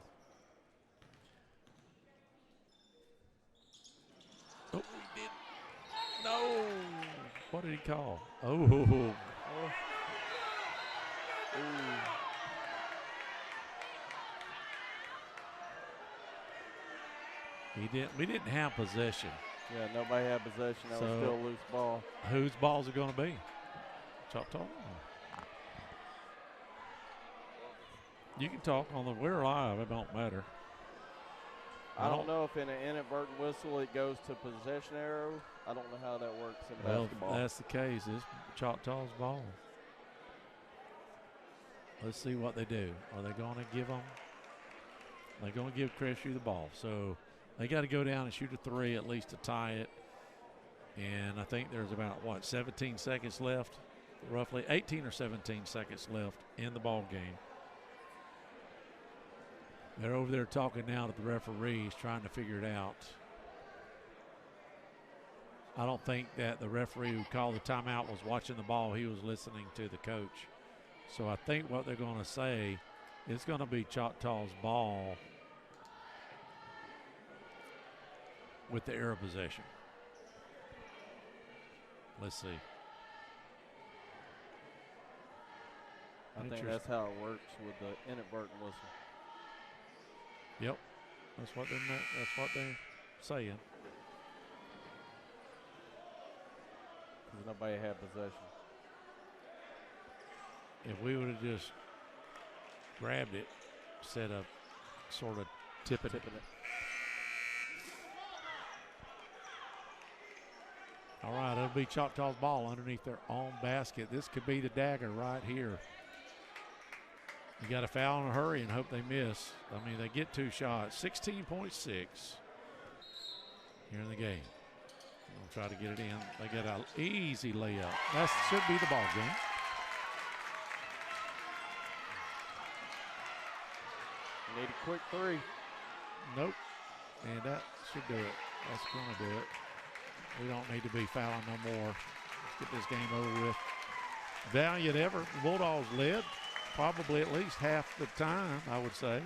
Oh, we did. No. What did he call? Oh. Ooh. We didn't have possession. Yeah, nobody had possession. That was still a loose ball. Whose balls are going to be? Choctaw? You can talk on the. We're live. It don't matter. I don't know if in an inadvertent whistle it goes to possession arrow. I don't know how that works in basketball. Well, if that's the case, it's Choctaw's ball. Let's see what they do. Are they going to give them? They're going to give Crestview the ball. So they got to go down and shoot a three at least to tie it. And I think there's about, 17 seconds left? Roughly 18 or 17 seconds left in the ball game. They're over there talking now to the referees, trying to figure it out. I don't think that the referee who called the timeout was watching the ball. He was listening to the coach. So I think what they're going to say is going to be Choctaw's ball with the arrow possession. Let's see. I think that's how it works with the inadvertent whistle. Yep, that's what they're saying. Because nobody had possession. If we would have just grabbed it instead of sort of tipping it. All right, it'll be Choctaw's ball underneath their own basket. This could be the dagger right here. You got to foul in a hurry and hope they miss. I mean, they get two shots. 16.6 here in the game. They'll try to get it in. They got an easy layup. That should be the ball game. Need a quick three. Nope. And that should do it. That's going to do it. We don't need to be fouling no more. Let's get this game over with. Valiant effort. The Bulldogs led probably at least half the time, I would say.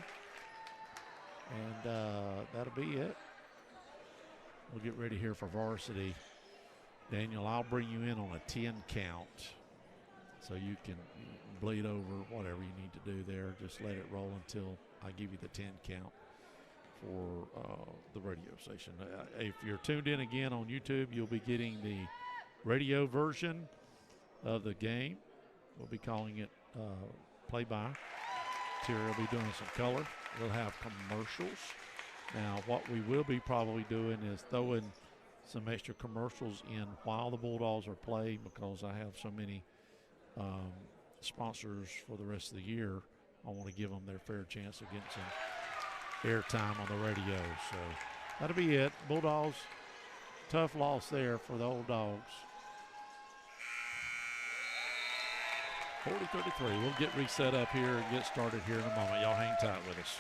And that'll be it. We'll get ready here for varsity. Daniel, I'll bring you in on a 10 count so you can bleed over whatever you need to do there. Just let it roll until I give you the 10 count. for the radio station. If you're tuned in again on YouTube, you'll be getting the radio version of the game. We'll be calling it play-by. Terry will be doing some color. We'll have commercials. Now, what we will be probably doing is throwing some extra commercials in while the Bulldogs are playing, because I have so many sponsors for the rest of the year. I want to give them their fair chance of getting some airtime on the radio. So that'll be it. Bulldogs, tough loss there for the old Dogs. 40-33. We'll get reset up here and get started here in a moment. Y'all hang tight with us.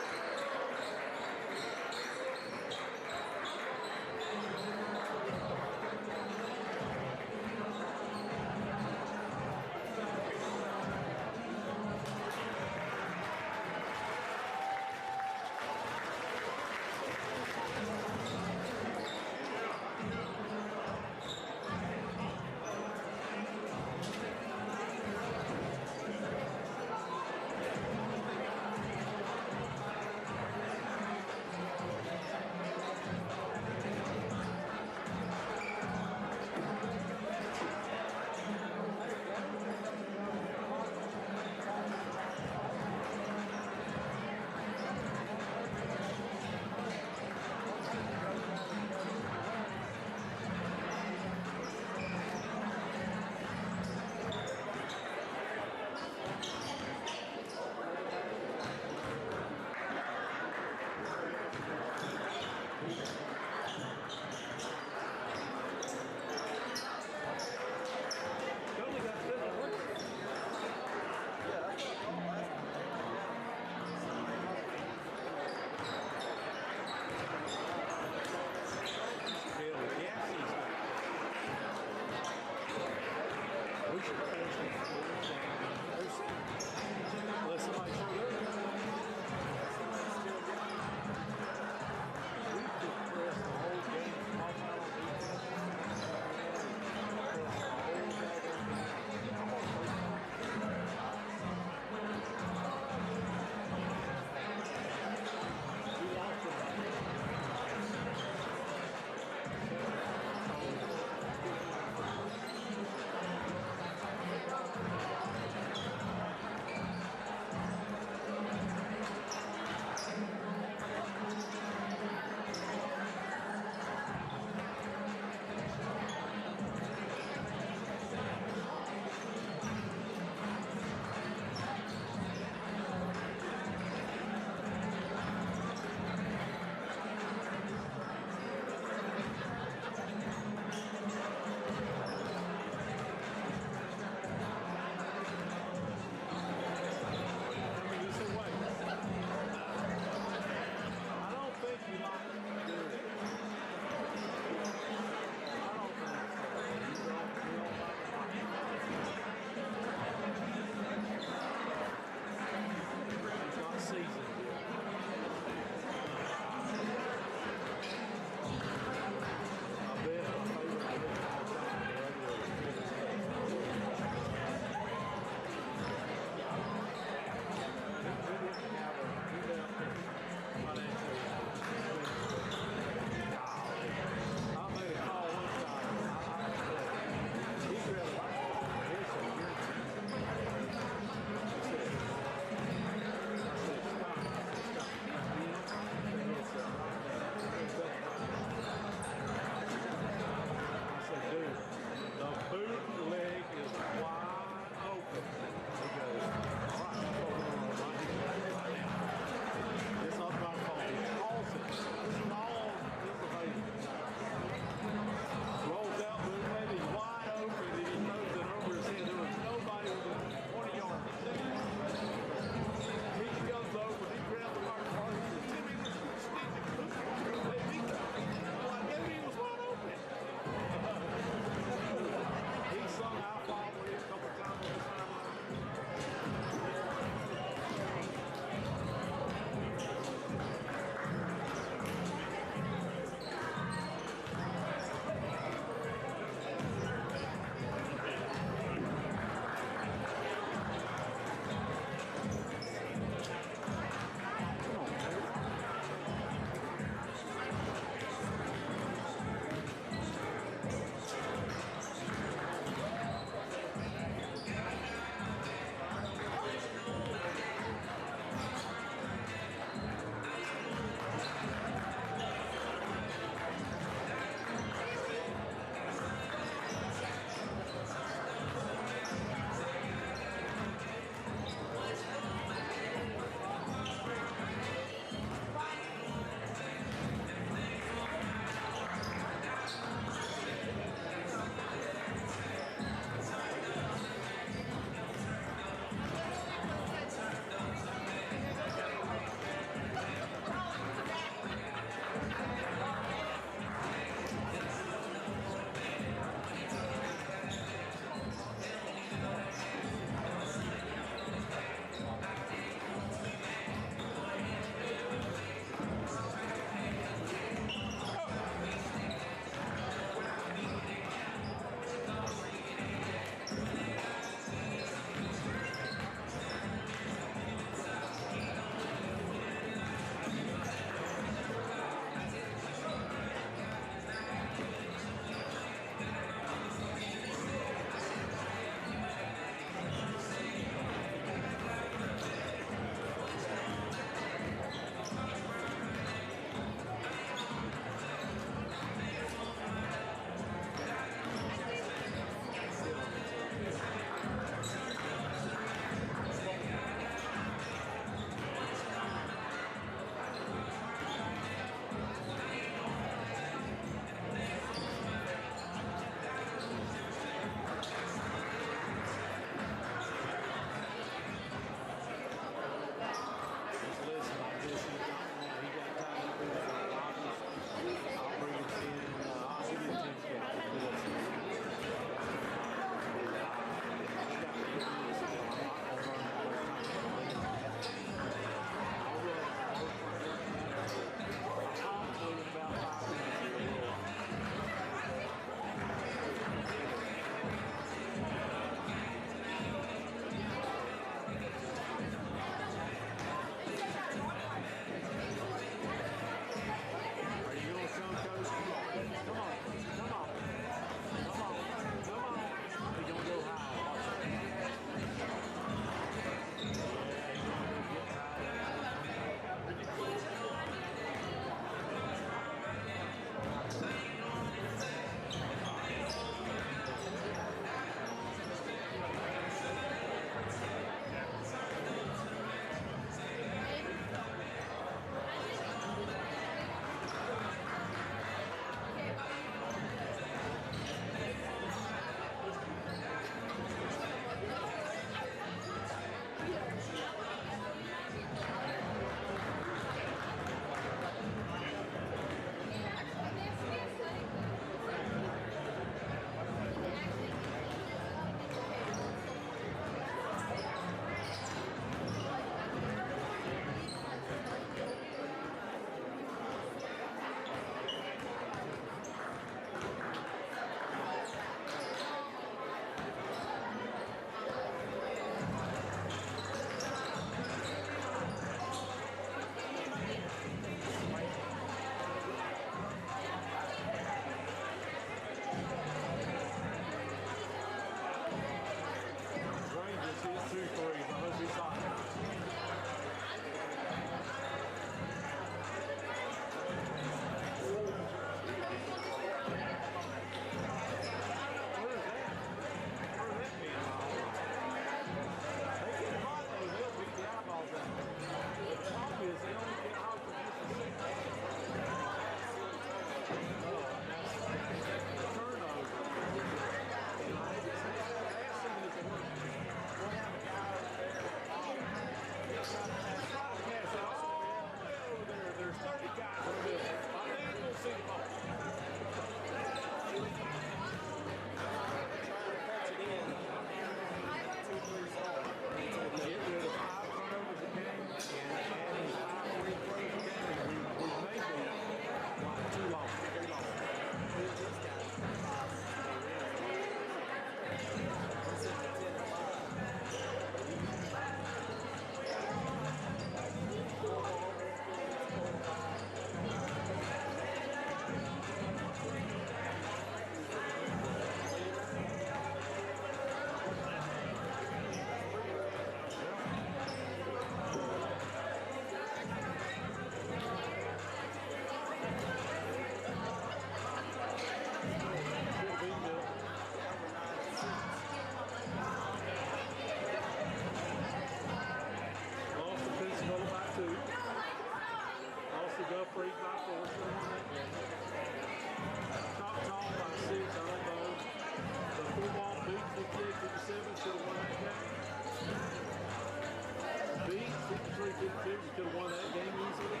52. You could have won that game easily.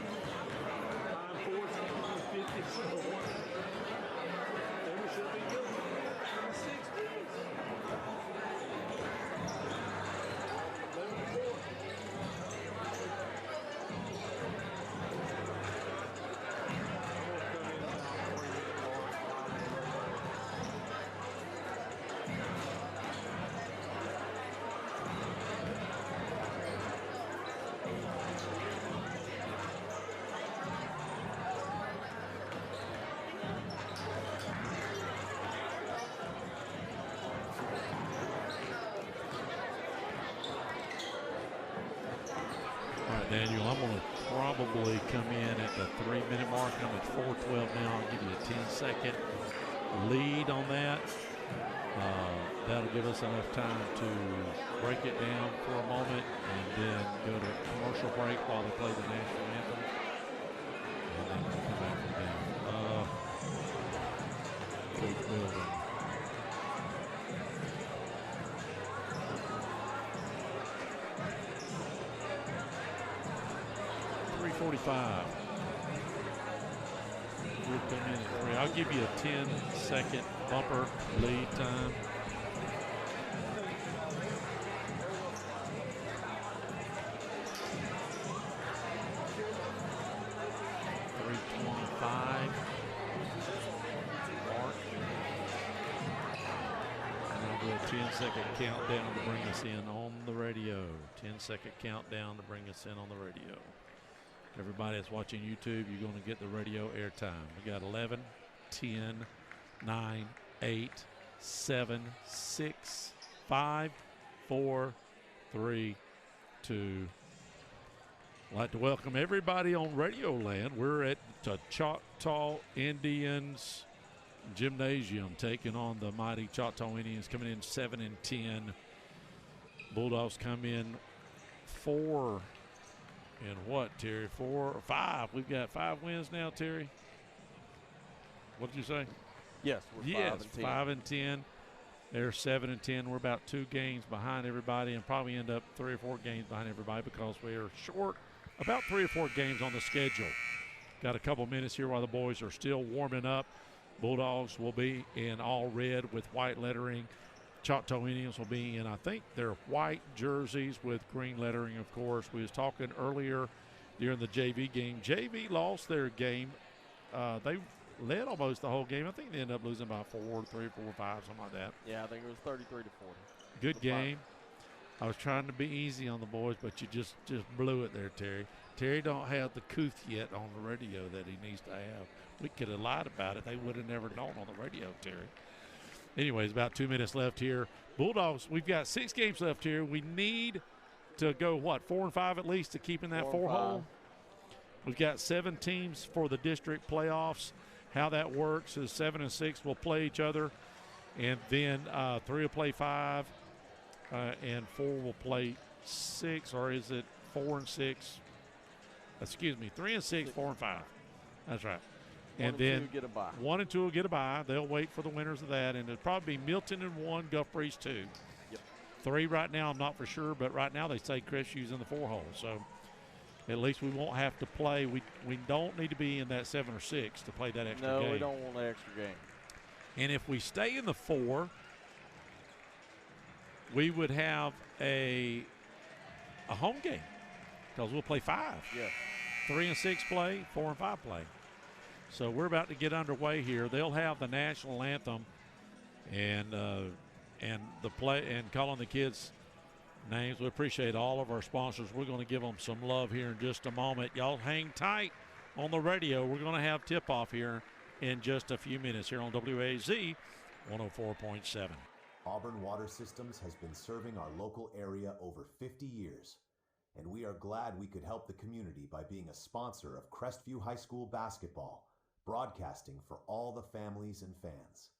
Time force 50, should have won that. Then we should have been good. 60s. 11-4. Daniel, I'm going to probably come in at the 3-minute mark. I'm at 4:12 now. I'll give you a 10-second lead on that. That'll give us enough time to break it down for a moment and then go to commercial break while they play the national anthem. And then we'll come back from there. Coach Building. 3:45. We'll come in at 3. I'll give you a 10-second bumper lead time. And I'll do a 10-second countdown to bring us in on the radio. 10-second countdown to bring us in on the radio. Everybody that's watching YouTube, you're going to get the radio airtime. We got 11, 10, 9, 8, 7, 6, 5, 4, 3, 2. I'd like to welcome everybody on Radio Land. We're at the Choctaw Indians Gymnasium taking on the mighty Choctaw Indians, coming in 7-10. Bulldogs come in 4 and what, Terry? 4 or 5? We've got 5 wins now, Terry. What did you say? Yes, we're 5-10. They're 7-10. We're about 2 games behind everybody, and probably end up 3 or 4 games behind everybody because we are short about 3 or 4 games on the schedule. Got a couple minutes here while the boys are still warming up. Bulldogs will be in all red with white lettering. Choctaw Indians will be in, I think, their white jerseys with green lettering, of course. We was talking earlier during the JV game. JV lost their game. They led almost the whole game. I think they ended up losing by 3 or 4, 5, something like that. Yeah, I think it was 33-40. Good game. I was trying to be easy on the boys, but you just blew it there, Terry. Terry don't have the couth yet on the radio that he needs to have. We could have lied about it. They would have never known on the radio, Terry. Anyways, about 2 minutes left here. Bulldogs, we've got 6 games left here. We need to go, 4 and 5 at least to keep in that 4 hole? We've got 7 teams for the district playoffs. How that works is 7 and 6 will play each other, and then 3 will play 5, and 4 will play 6, or is it 4 and 6? Excuse me, 3 and 6, 4 and 5. That's right. And then 2 get a bye. 1 and 2 will get a bye. They'll wait for the winners of that, and it'll probably be Milton in 1, Guthries 2. Yep. 3 right now, I'm not for sure, but right now they say Crestview's in the 4 hole. So at least we won't have to play. We don't need to be in that 7 or 6 to play that extra game. No, we don't want an extra game. And if we stay in the 4, we would have a home game because we'll play 5. Yeah. 3 and 6 play, 4 and 5 play. So we're about to get underway here. They'll have the national anthem and the play and calling the kids names. We appreciate all of our sponsors. We're going to give them some love here in just a moment. Y'all hang tight on the radio. We're going to have tip-off here in just a few minutes here on WAZ 104.7. Auburn Water Systems has been serving our local area over 50 years, and we are glad we could help the community by being a sponsor of Crestview High School basketball, broadcasting for all the families and fans.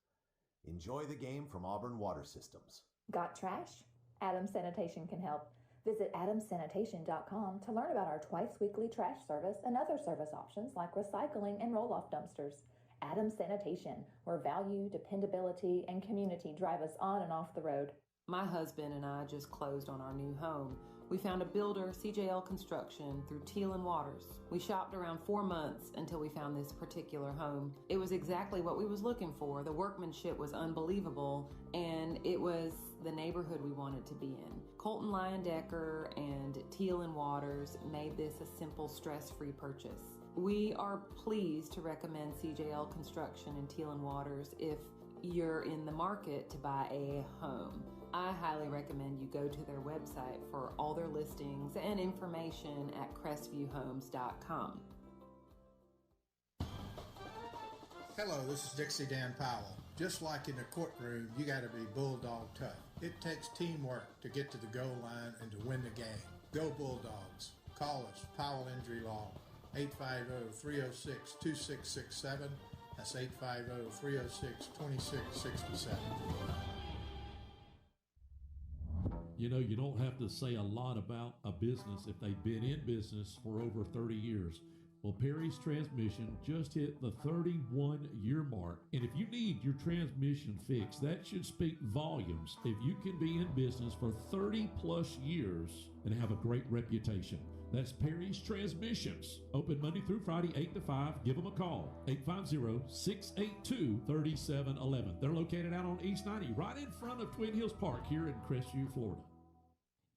Enjoy the game from Auburn Water Systems. Got trash? Adams Sanitation can help. Visit adamsanitation.com to learn about our twice-weekly trash service and other service options like recycling and roll-off dumpsters. Adams Sanitation, where value, dependability, and community drive us on and off the road. My husband and I just closed on our new home. We found a builder, CJL Construction, through Teal and Waters. We shopped around 4 months until we found this particular home. It was exactly what we was looking for. The workmanship was unbelievable, and it was the neighborhood we wanted to be in. Colton Leyendecker and Teal and Waters made this a simple, stress-free purchase. We are pleased to recommend CJL Construction and Teal and Waters if you're in the market to buy a home. I highly recommend you go to their website for all their listings and information at crestvviewhomes.com. Hello, this is Dixie Dan Powell. Just like in the courtroom, you got to be bulldog tough. It takes teamwork to get to the goal line and to win the game. Go Bulldogs. Call us, Powell Injury Law, 850-306-2667. That's 850-306-2667. You know, you don't have to say a lot about a business if they've been in business for over 30 years. Well, Perry's Transmission just hit the 31-year mark. And if you need your transmission fixed, that should speak volumes if you can be in business for 30-plus years and have a great reputation. That's Perry's Transmissions. Open Monday through Friday, 8 to 5. Give them a call, 850-682-3711. They're located out on East 90, right in front of Twin Hills Park here in Crestview, Florida.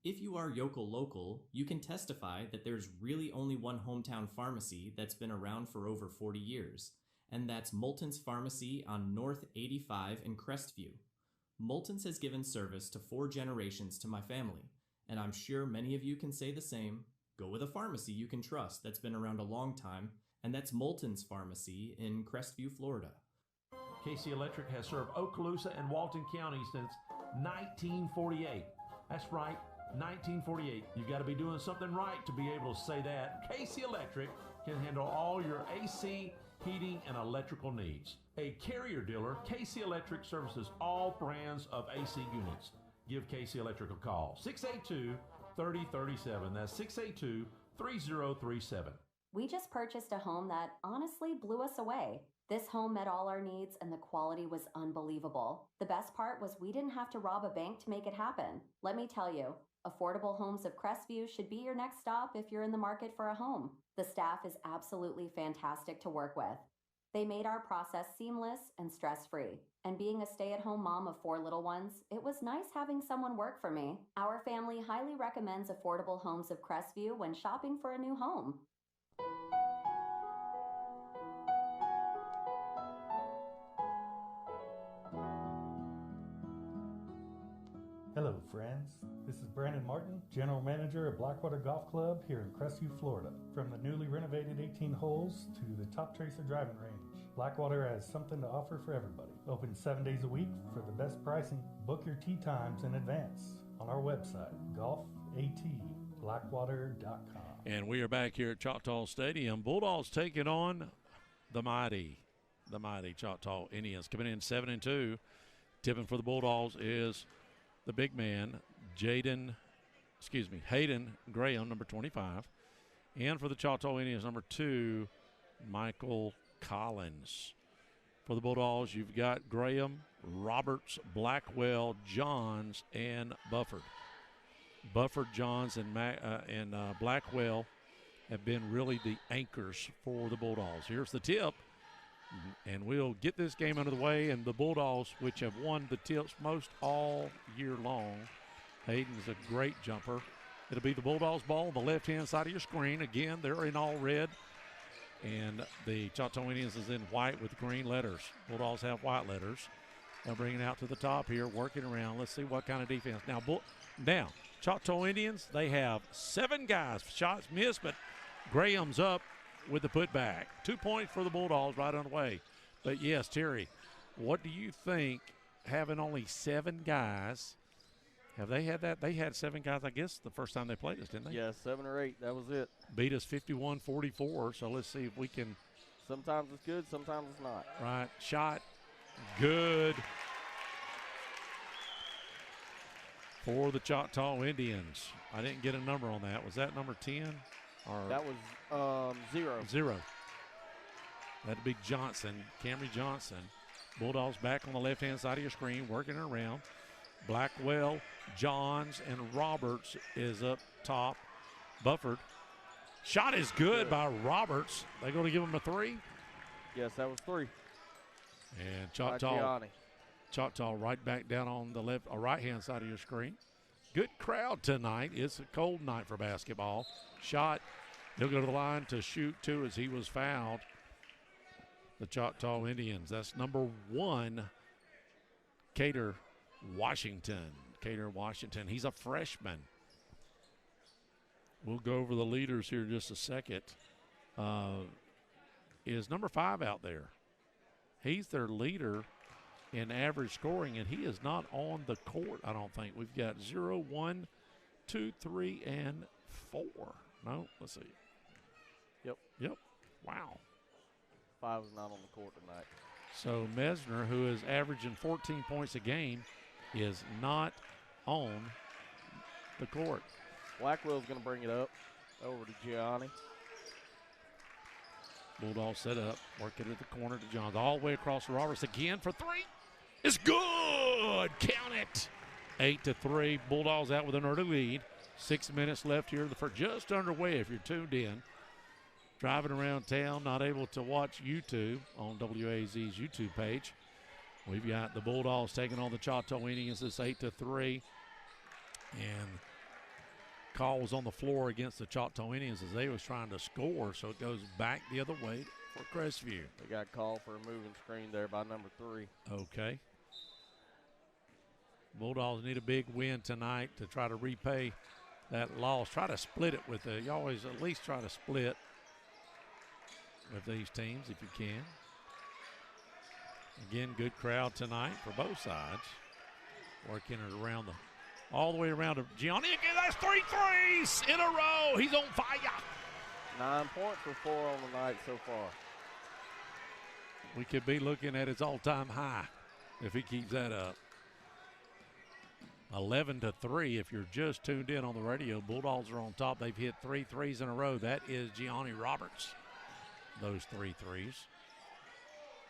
If you are yokel local, you can testify that there's really only one hometown pharmacy that's been around for over 40 years, and that's Moulton's Pharmacy on North 85 in Crestview. Moulton's has given service to 4 generations to my family, and I'm sure many of you can say the same. Go with a pharmacy you can trust that's been around a long time, and that's Moulton's Pharmacy in Crestview, Florida. KC Electric has served Okaloosa and Walton County since 1948. That's right, 1948. You've got to be doing something right to be able to say that. KC Electric can handle all your AC, heating, and electrical needs. A Carrier dealer, KC Electric services all brands of AC units. Give KC Electric a call, 682-3037. That's 682-3037. We just purchased a home that honestly blew us away. This home met all our needs and the quality was unbelievable. The best part was we didn't have to rob a bank to make it happen. Let me tell you, Affordable Homes of Crestview should be your next stop if you're in the market for a home. The staff is absolutely fantastic to work with. They made our process seamless and stress-free. And being a stay-at-home mom of 4 little ones, it was nice having someone work for me. Our family highly recommends Affordable Homes of Crestview when shopping for a new home. Hello, friends. This is Brandon Martin, General Manager of Blackwater Golf Club here in Crestview, Florida. From the newly renovated 18 holes to the Top Tracer driving range, Blackwater has something to offer for everybody. Open 7 days a week for the best pricing. Book your tee times in advance on our website, golfatblackwater.com. And we are back here at Choctaw Stadium. Bulldogs taking on the mighty Choctaw Indians, coming in 7-2. Tipping for the Bulldogs is the big man, Hayden Graham, number 25. And for the Choctaw Indians, number 2, Michael Collins. For the Bulldogs, you've got Graham, Roberts, Blackwell, Johns, and Bufford. Bufford, Johns, and Blackwell have been really the anchors for the Bulldogs. Here's the tip, and we'll get this game out of the way. And the Bulldogs, which have won the tips most all year long, Hayden's a great jumper. It'll be the Bulldogs ball on the left-hand side of your screen. Again, they're in all red, and the Choctaw Indians is in white with green letters. Bulldogs have white letters. They'll bring it out to the top here, working around. Let's see what kind of defense. Now, Choctaw Indians, they have 7 guys. Shots missed, but Graham's up with the putback. 2 points for the Bulldogs right on the way. But, yes, Terry, what do you think, having only 7 guys, have they had that? They had 7 guys, I guess, the first time they played us, didn't they? Yeah, 7 or 8. That was it. Beat us 51-44, so let's see if we can. Sometimes it's good, sometimes it's not. Right. Shot good for the Choctaw Indians. I didn't get a number on that. Was that number 10? Or that was 0. 0. That'd be Johnson, Camry Johnson. Bulldogs back on the left-hand side of your screen, working around. Blackwell, Johns, and Roberts is up top. Bufford. Shot is good by Roberts. They going to give him a 3? Yes, that was 3. And Choctaw right back down on the left or right-hand side of your screen. Good crowd tonight. It's a cold night for basketball. Shot. He'll go to the line to shoot, too, as he was fouled. The Choctaw Indians. That's number 1, Cater Washington. Cater Washington. He's a freshman. We'll go over the leaders here in just a second. Is number 5 out there? He's their leader in average scoring, and he is not on the court, I don't think. We've got 0, 1, 2, 3, and 4. No, let's see. Yep. Wow. 5 is not on the court tonight. So Mesner, who is averaging 14 points a game, is not on the court. Blackwell's going to bring it up over to Gianni. Bulldogs set up, work it at the corner to Johns. All the way across to Roberts again for 3. It's good. Count it. 8-3. Bulldogs out with an early lead. 6 minutes left here. For just underway if you're tuned in. Driving around town, not able to watch YouTube on WAZ's YouTube page. We've got the Bulldogs taking on the Choctaw Indians. It's 8-3. And call was on the floor against the Choctaw Indians as they was trying to score, so it goes back the other way for Crestview. They got called for a moving screen there by number 3. Okay. Bulldogs need a big win tonight to try to repay that loss. Try to split it with you always at least try to split with these teams if you can. Again, good crowd tonight for both sides. Working it around all the way around to Gianni. Again, that's 3 threes in a row. He's on fire. 9 points for 4 on the night so far. We could be looking at his all-time high if he keeps that up. 11-3 if you're just tuned in on the radio. Bulldogs are on top. They've hit 3 threes in a row. That is Gianni Roberts, those 3 threes.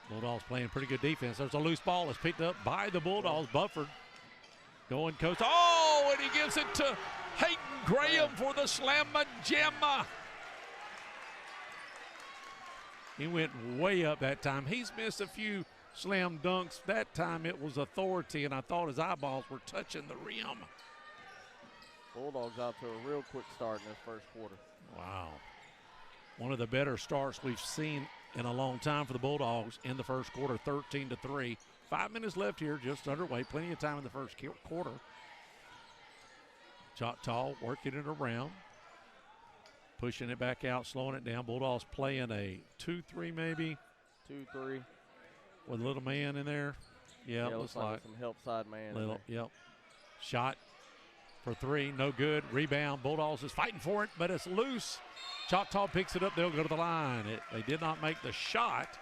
Bulldogs playing pretty good defense. There's a loose ball. It's picked up by the Bulldogs. Bufford going coast. Oh, and he gives it to Hayden Graham for the slamma jamma. He went way up that time. He's missed a few slam dunks. That time it was authority, and I thought his eyeballs were touching the rim. Bulldogs out to a real quick start in this first quarter. Wow. One of the better starts we've seen in a long time for the Bulldogs in the first quarter, 13-3. 5 minutes left here, just underway. Plenty of time in the first quarter. Choctaw working it around. Pushing it back out, slowing it down. Bulldogs playing a 2-3 maybe. 2-3. With a little man in there. Yeah, looks like some help side man. Little, yep. Shot for 3, no good. Rebound. Bulldogs is fighting for it, but it's loose. Choctaw picks it up. They'll go to the line. They did not make the shot,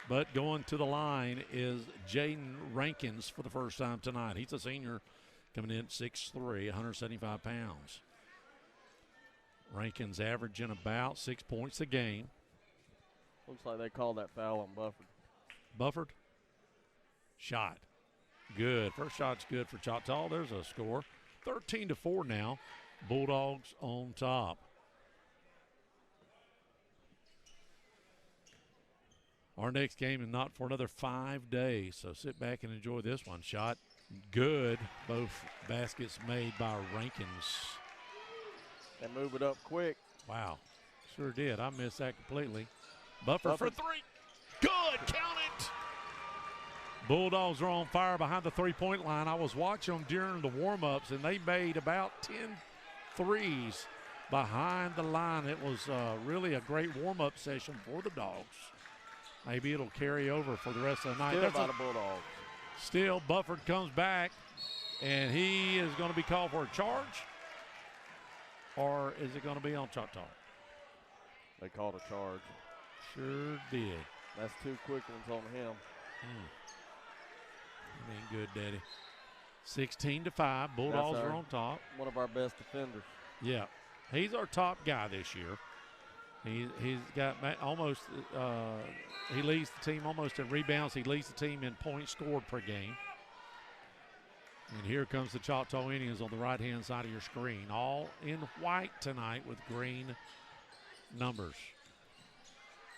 but going to the line is Jaden Rankins for the first time tonight. He's a senior coming in at 6'3", 175 pounds. Rankins averaging about 6 points a game. Looks like they called that foul on Bufford. Bufford. Shot. Good. First shot's good for Choctaw. There's a score. 13-4 now. Bulldogs on top. Our next game is not for another 5 days, so sit back and enjoy this one. Shot good. Both baskets made by Rankins. They move it up quick. Wow. Sure did. I missed that completely. Bufford for 3. Good. Count it. Bulldogs are on fire behind the three-point line. I was watching them during the warm-ups, and they made about 10 threes behind the line. It was really a great warm-up session for the Dogs. Maybe it'll carry over for the rest of the night. Still by the Bulldogs. Still, Bufford comes back, and he is going to be called for a charge, or is it going to be on Choctaw? They called a charge. Sure did. That's 2 quick ones on him. That ain't good, Daddy. 16-5. Bulldogs are on top. One of our best defenders. Yeah. He's our top guy this year. He's got almost he leads the team almost in rebounds. He leads the team in points scored per game. And here comes the Choctaw Indians on the right-hand side of your screen, all in white tonight with green numbers.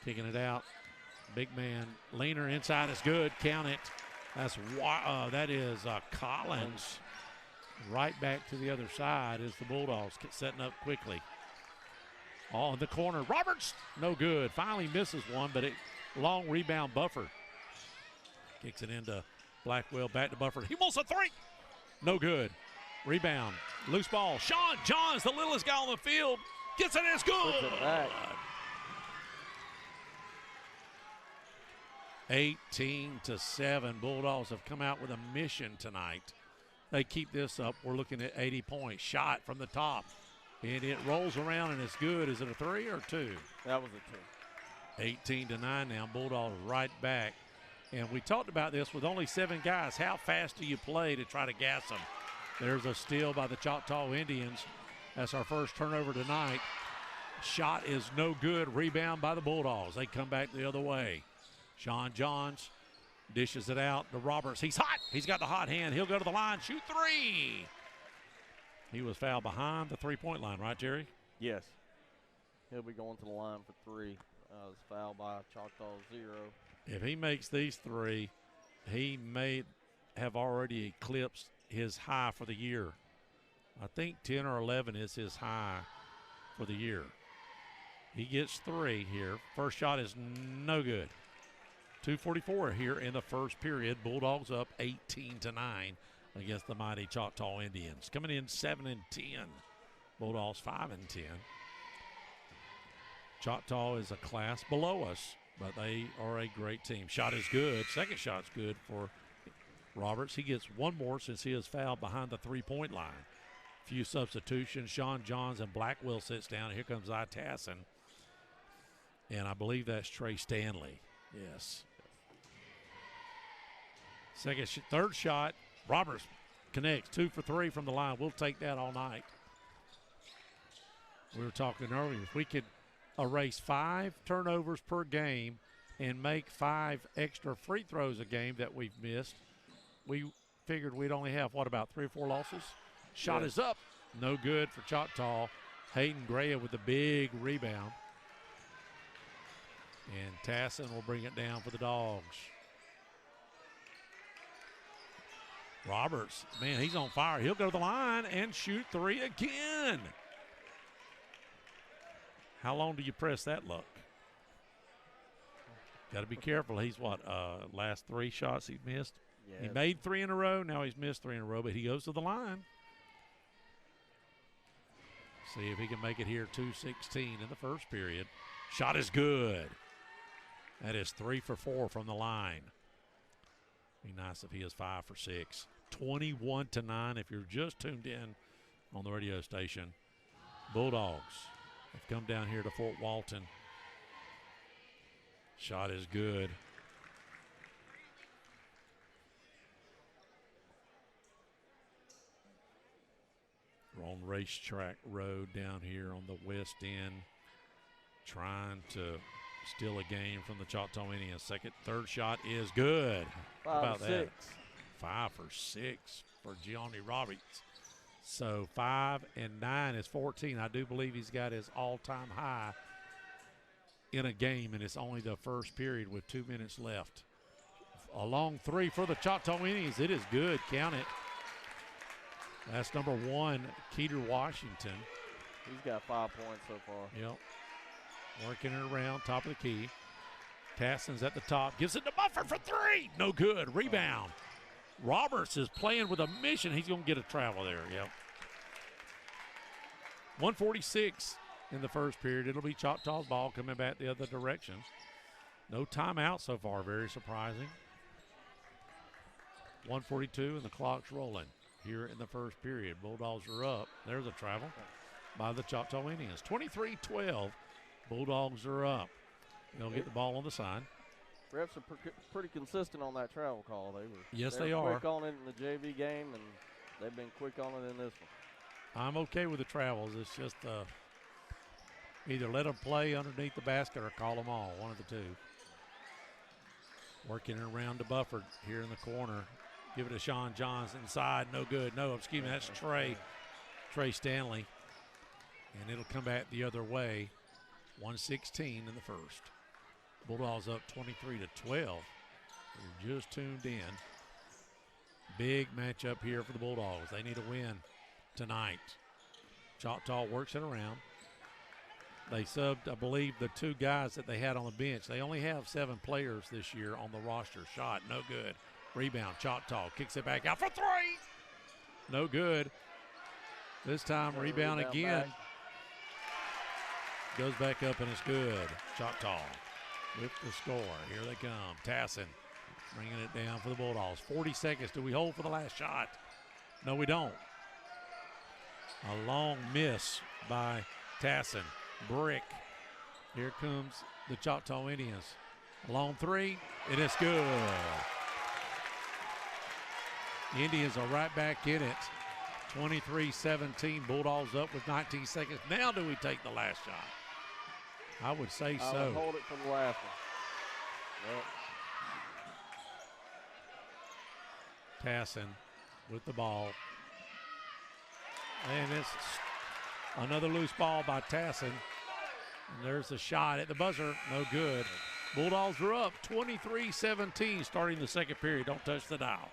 Kicking it out. Big man, leaner inside is good. Count it. That is Collins. Right back to the other side is the Bulldogs setting up quickly. All in the corner. Roberts, no good. Finally misses one, but long rebound. Bufford kicks it into Blackwell. Back to Bufford. He wants a three. No good. Rebound. Loose ball. Sean Johns, the littlest guy on the field, gets it. It's good. Puts it back. 18-7. Bulldogs have come out with a mission tonight. They keep this up. We're looking at 80 points. Shot from the top. And it rolls around and it's good. Is it a 3 or 2? That was a 2. 18-9 now. Bulldogs right back. And we talked about this with only 7 guys. How fast do you play to try to gas them? There's a steal by the Choctaw Indians. That's our first turnover tonight. Shot is no good. Rebound by the Bulldogs. They come back the other way. Sean Johns dishes it out to Roberts. He's hot. He's got the hot hand. He'll go to the line. Shoot 3. He was fouled behind the three-point line, right, Jerry? Yes. He'll be going to the line for 3. Was fouled by Choctaw 0. If he makes these 3, he may have already eclipsed his high for the year. I think 10 or 11 is his high for the year. He gets 3 here. First shot is no good. 2:44 here in the first period. Bulldogs up 18-9 against the mighty Choctaw Indians. Coming in 7-10. Bulldogs 5-10. Choctaw is a class below us, but they are a great team. Shot is good. Second shot's good for Roberts. He gets one more since he is fouled behind the three-point line. Few substitutions. Sean Johns and Blackwell sits down. Here comes Itassin. And I believe that's Trey Stanley. Yes. Third shot. Roberts connects. 2 for 3 from the line. We'll take that all night. We were talking earlier. If we could erase 5 turnovers per game and make 5 extra free throws a game that we've missed, we figured we'd only have, about 3 or 4 losses? Shot is up. No good for Choctaw. Hayden Gray with a big rebound. And Tassin will bring it down for the Dogs. Roberts, man, he's on fire. He'll go to the line and shoot 3 again. How long do you press that luck? Got to be careful. He's last 3 shots he missed? Yes. He made 3 in a row. Now he's missed 3 in a row, but he goes to the line. See if he can make it here. 2:16 in the first period. Shot is good. That is 3 for 4 from the line. Be nice if he is 5 for 6. 21-9 if you're just tuned in on the radio station. Bulldogs have come down here to Fort Walton. Shot is good. We're on Racetrack Road down here on the west end, trying to steal a game from the Choctaw Indians. Third shot is good. How about that? 5 for 6 for Gianni Roberts. So 5 and 9 is 14. I do believe he's got his all-time high in a game, and it's only the first period with 2 minutes left. A long 3 for the Choctaw Indians. It is good. Count it. That's number 1, Keeter Washington. He's got 5 points so far. Yep. Working it around, top of the key. Tassin's at the top. Gives it to Bufford for 3. No good. Rebound. Roberts is playing with a mission. He's going to get a travel there. Yep. 1:46 in the first period. It'll be Choctaw's ball coming back the other direction. No timeout so far. Very surprising. 1:42 and the clock's rolling here in the first period. Bulldogs are up. There's a travel by the Choctaw Indians. 23-12. Bulldogs are up. They'll get the ball on the side. Refs are pretty consistent on that travel call. They are. Quick on it in the JV game, and they've been quick on it in this one. I'm okay with the travels. It's just either let them play underneath the basket or call them all, one of the two. Working it around to Bufford here in the corner. Give it to Sean Johns inside. No good. No, excuse me, that's Trey Stanley. And it'll come back the other way. 1:16 in the first. Bulldogs up 23-12. You're just tuned in. Big matchup here for the Bulldogs. They need a win tonight. Choctaw works it around. They subbed, I believe, the 2 guys that they had on the bench. They only have 7 players this year on the roster. Shot, no good. Rebound, Choctaw kicks it back out for 3. No good. This time, rebound again. Back. Goes back up and it's good. Choctaw with the score. Here they come. Tassin bringing it down for the Bulldogs. 40 seconds. Do we hold for the last shot? No, we don't. A long miss by Tassin. Brick. Here comes the Choctaw Indians. A long 3. It is good. The Indians are right back in it. 23-17. Bulldogs up with 19 seconds. Now do we take the last shot? I would say so. I would hold it for the last one. Yep. Tassin with the ball. And it's another loose ball by Tassin. And there's the shot at the buzzer. No good. Bulldogs are up 23-17 starting the second period. Don't touch the dial.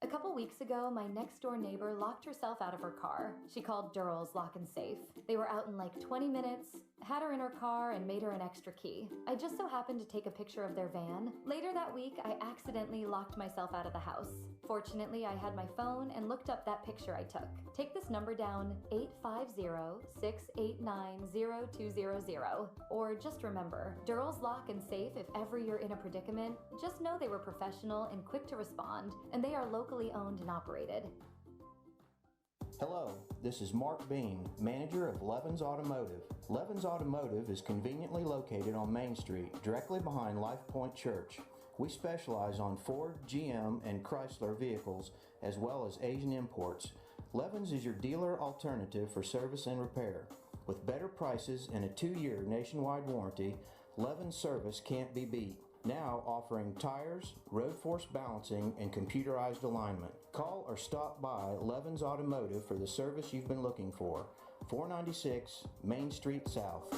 A couple weeks ago, my next-door neighbor locked herself out of her car. She called Durrell's Lock and Safe. They were out in like 20 minutes, had her in her car, and made her an extra key. I just so happened to take a picture of their van. Later that week, I accidentally locked myself out of the house. Fortunately, I had my phone and looked up that picture I took. Take this number down, 850-689-0200. Or just remember, Durrell's Lock and Safe, if ever you're in a predicament, just know they were professional and quick to respond, and they are locally owned and operated. Hello, this is Mark Bean, manager of Levens Automotive. Levens Automotive is conveniently located on Main Street, directly behind Life Point Church. We specialize on Ford, GM, and Chrysler vehicles, as well as Asian imports. Levens is your dealer alternative for service and repair. With better prices and a 2-year nationwide warranty, Levens service can't be beat. Now offering tires, road force balancing, and computerized alignment. Call or stop by Levens Automotive for the service you've been looking for. 496 Main Street South.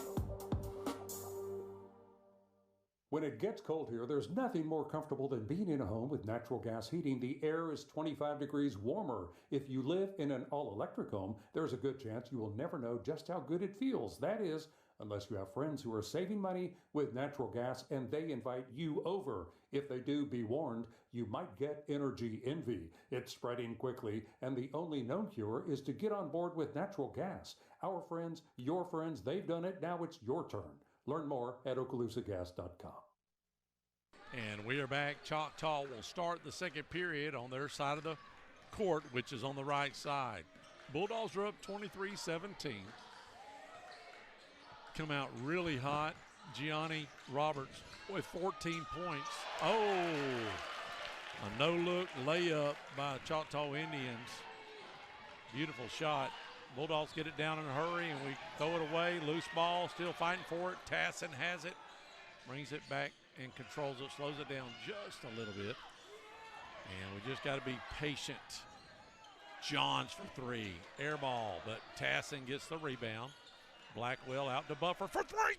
When it gets cold here, there's nothing more comfortable than being in a home with natural gas heating. The air is 25 degrees warmer. If you live in an all-electric home, there's a good chance you will never know just how good it feels. That is, unless you have friends who are saving money with natural gas and they invite you over. If they do, be warned, you might get energy envy. It's spreading quickly, and the only known cure is to get on board with natural gas. Our friends, your friends, they've done it. Now it's your turn. Learn more at okaloosagas.com. And we are back. Choctaw will start the second period on their side of the court, which is on the right side. Bulldogs are up 23-17. Come out really hot. Gianni Roberts with 14 points. Oh, a no-look layup by Choctaw Indians. Beautiful shot. Bulldogs get it down in a hurry, and we throw it away. Loose ball, still fighting for it. Tassin has it, brings it back and controls it, slows it down just a little bit. And we just got to be patient. Johns for 3. Air ball, but Tassin gets the rebound. Blackwell out to Buffer for 3.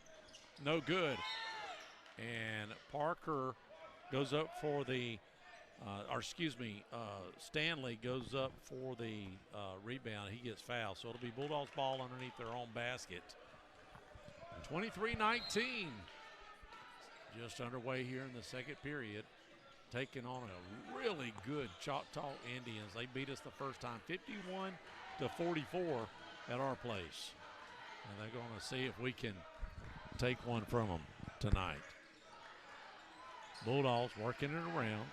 No good. And Parker goes up for the, Stanley goes up for the rebound. He gets fouled. So it'll be Bulldogs ball underneath their own basket. 23-19. Just underway here in the second period. Taking on a really good Choctaw Indians. They beat us the first time, 51-44 at our place. And they're going to see if we can take one from them tonight. Bulldogs working it around.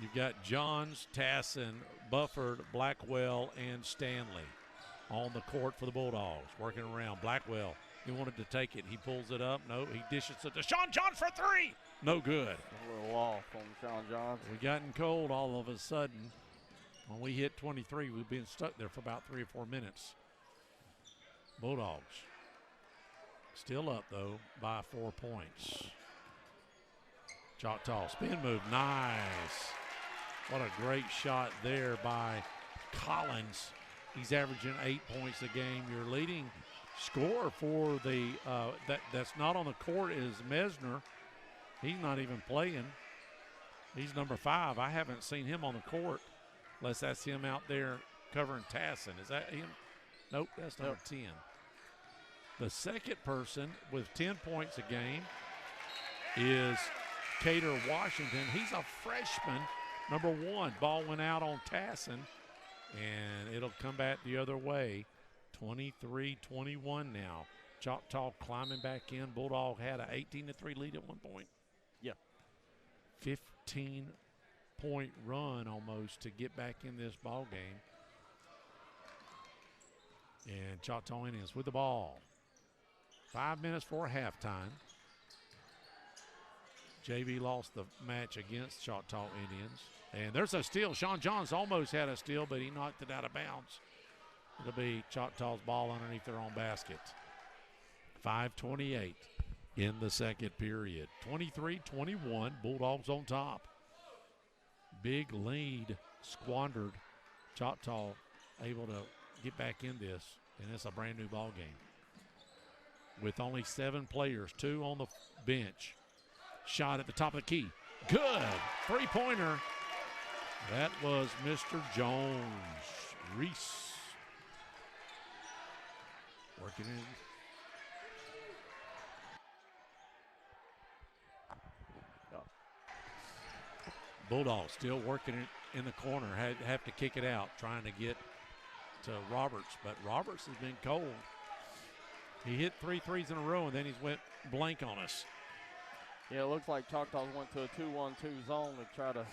You've got Johns, Tassin, Bufford, Blackwell, and Stanley on the court for the Bulldogs. Working around. Blackwell, he wanted to take it. He pulls it up. No, he dishes it to Sean Johns for 3. No good. A little off on Sean Johns. We gotten cold all of a sudden. When we hit 23, we've been stuck there for about 3 or 4 minutes. Bulldogs still up, though, by 4 points. Choctaw spin move, nice. What a great shot there by Collins. He's averaging 8 points a game. Your leading scorer for the that's not on the court is Mesner. He's not even playing. He's number 5. I haven't seen him on the court unless that's him out there covering Tassin. Is that him? Nope, that's number 10. The second person with 10 points a game is Cater Washington. He's a freshman, number 1. Ball went out on Tassin, and it'll come back the other way. 23-21 now. Choctaw climbing back in. Bulldog had an 18-3 lead at one point. Yeah. 15-point run almost to get back in this ball game. And Choctaw Indians with the ball. 5 minutes for halftime. JV lost the match against Choctaw Indians. And there's a steal. Sean Johns almost had a steal, but he knocked it out of bounds. It'll be Choctaw's ball underneath their own basket. 5:28 in the second period. 23-21, Bulldogs on top. Big lead squandered. Choctaw able to get back in this, and it's a brand new ball game. With only 7 players, 2 on the bench. Shot at the top of the key. Good. 3-pointer. That was Mr. Jones. Reese. Working in. Bulldogs still working it in the corner. Have to kick it out, trying to get to Roberts, but Roberts has been cold. He hit 3 threes in a row, and then he's went blank on us. Yeah, it looks like Choctaw went to a 2-1-2 zone to try to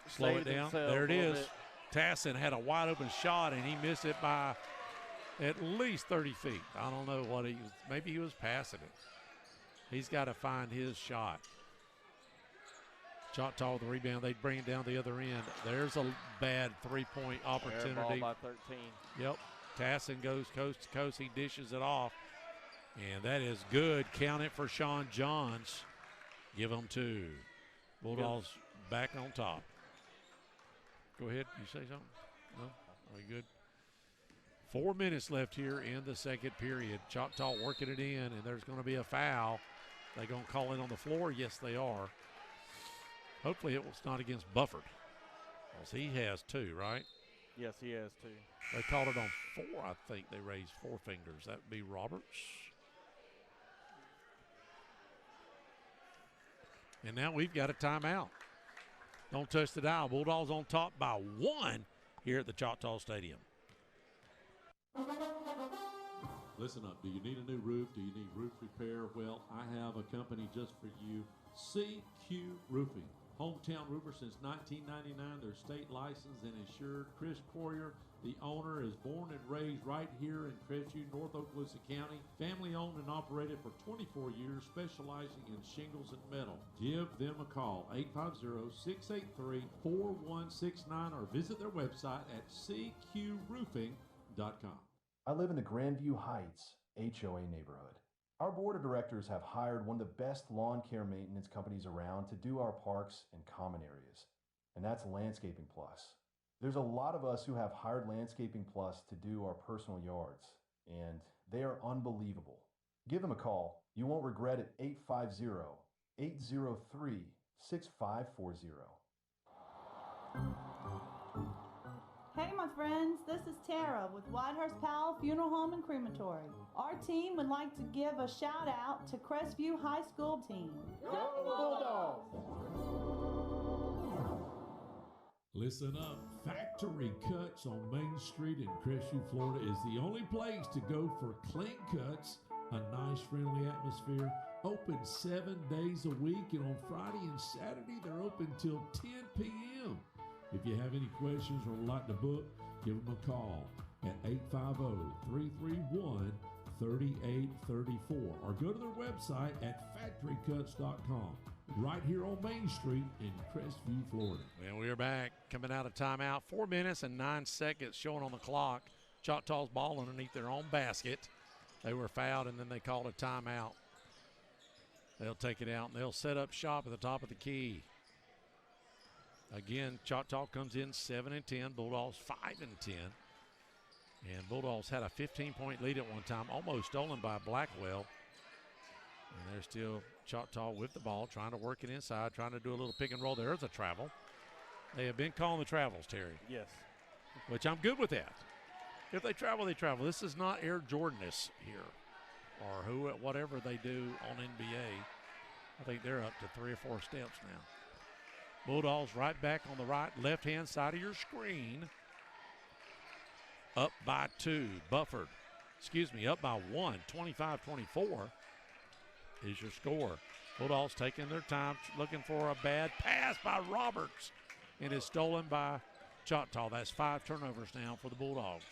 slow it down. There it is. Tassin had a wide open shot, and he missed it by at least 30 feet. I don't know what he was. Maybe he was passing it. He's got to find his shot. Choctaw with the rebound. They bring it down the other end. There's a bad 3-point opportunity. Air ball by 13. Yep. Tassin goes coast to coast. He dishes it off. And that is good. Count it for Sean Johns. Give them 2. Bulldogs back on top. Go ahead. You say something? No? Are we good? 4 minutes left here in the second period. Choctaw working it in, and there's going to be a foul. They going to call it on the floor? Yes, they are. Hopefully it was not against Bufford. Because he has 2, right? Yes, he has 2. They called it on 4, I think. They raised 4 fingers. That would be Roberts. And now we've got a timeout. Don't touch the dial. Bulldogs on top by 1 here at the Choctaw Stadium. Listen up. Do you need a new roof? Do you need roof repair? Well, I have a company just for you, CQ Roofing. Hometown roofer since 1999. They're state licensed and insured. Chris Poirier, the owner, is born and raised right here in Crestview, North Okaloosa County. Family owned and operated for 24 years, specializing in shingles and metal. Give them a call, 850-683-4169, or visit their website at cqroofing.com. I live in the Grandview Heights HOA neighborhood. Our board of directors have hired one of the best lawn care maintenance companies around to do our parks and common areas, and that's Landscaping Plus. There's a lot of us who have hired Landscaping Plus to do our personal yards, and they are unbelievable. Give them a call. You won't regret it. 850-803-6540. Hey my friends, this is Tara with Whitehurst Powell Funeral Home and Crematory. Our team would like to give a shout out to Crestview High School team. Go Bulldogs! Listen up. Factory Cuts on Main Street in Crestview, Florida is the only place to go for clean cuts, a nice friendly atmosphere, open 7 days a week, and on Friday and Saturday they're open till 10 p.m. If you have any questions or would like to book, give them a call at 850-331-3834 or go to their website at factorycuts.com. Right here on Main Street in Crestview, Florida. And we are back, coming out of timeout. 4 minutes and 9 seconds showing on the clock. Choctaw's ball underneath their own basket. They were fouled, and then they called a timeout. They'll take it out, and they'll set up shop at the top of the key. Again, Choctaw comes in 7-10, Bulldogs 5-10. And Bulldogs had a 15-point lead at one time, almost stolen by Blackwell. And they're still Choctaw with the ball, trying to work it inside, trying to do a little pick and roll. There's a travel. They have been calling the travels, Terry. Yes. Which I'm good with that. If they travel, they travel. This is not Air Jordanness here or whatever they do on NBA. I think they're up to 3 or 4 steps now. Bulldogs right back on the left-hand side of your screen. Up by 2. Up by 1. 25-24 is your score. Bulldogs taking their time, looking for a bad pass by Roberts. And it's stolen by Choctaw. That's 5 turnovers now for the Bulldogs.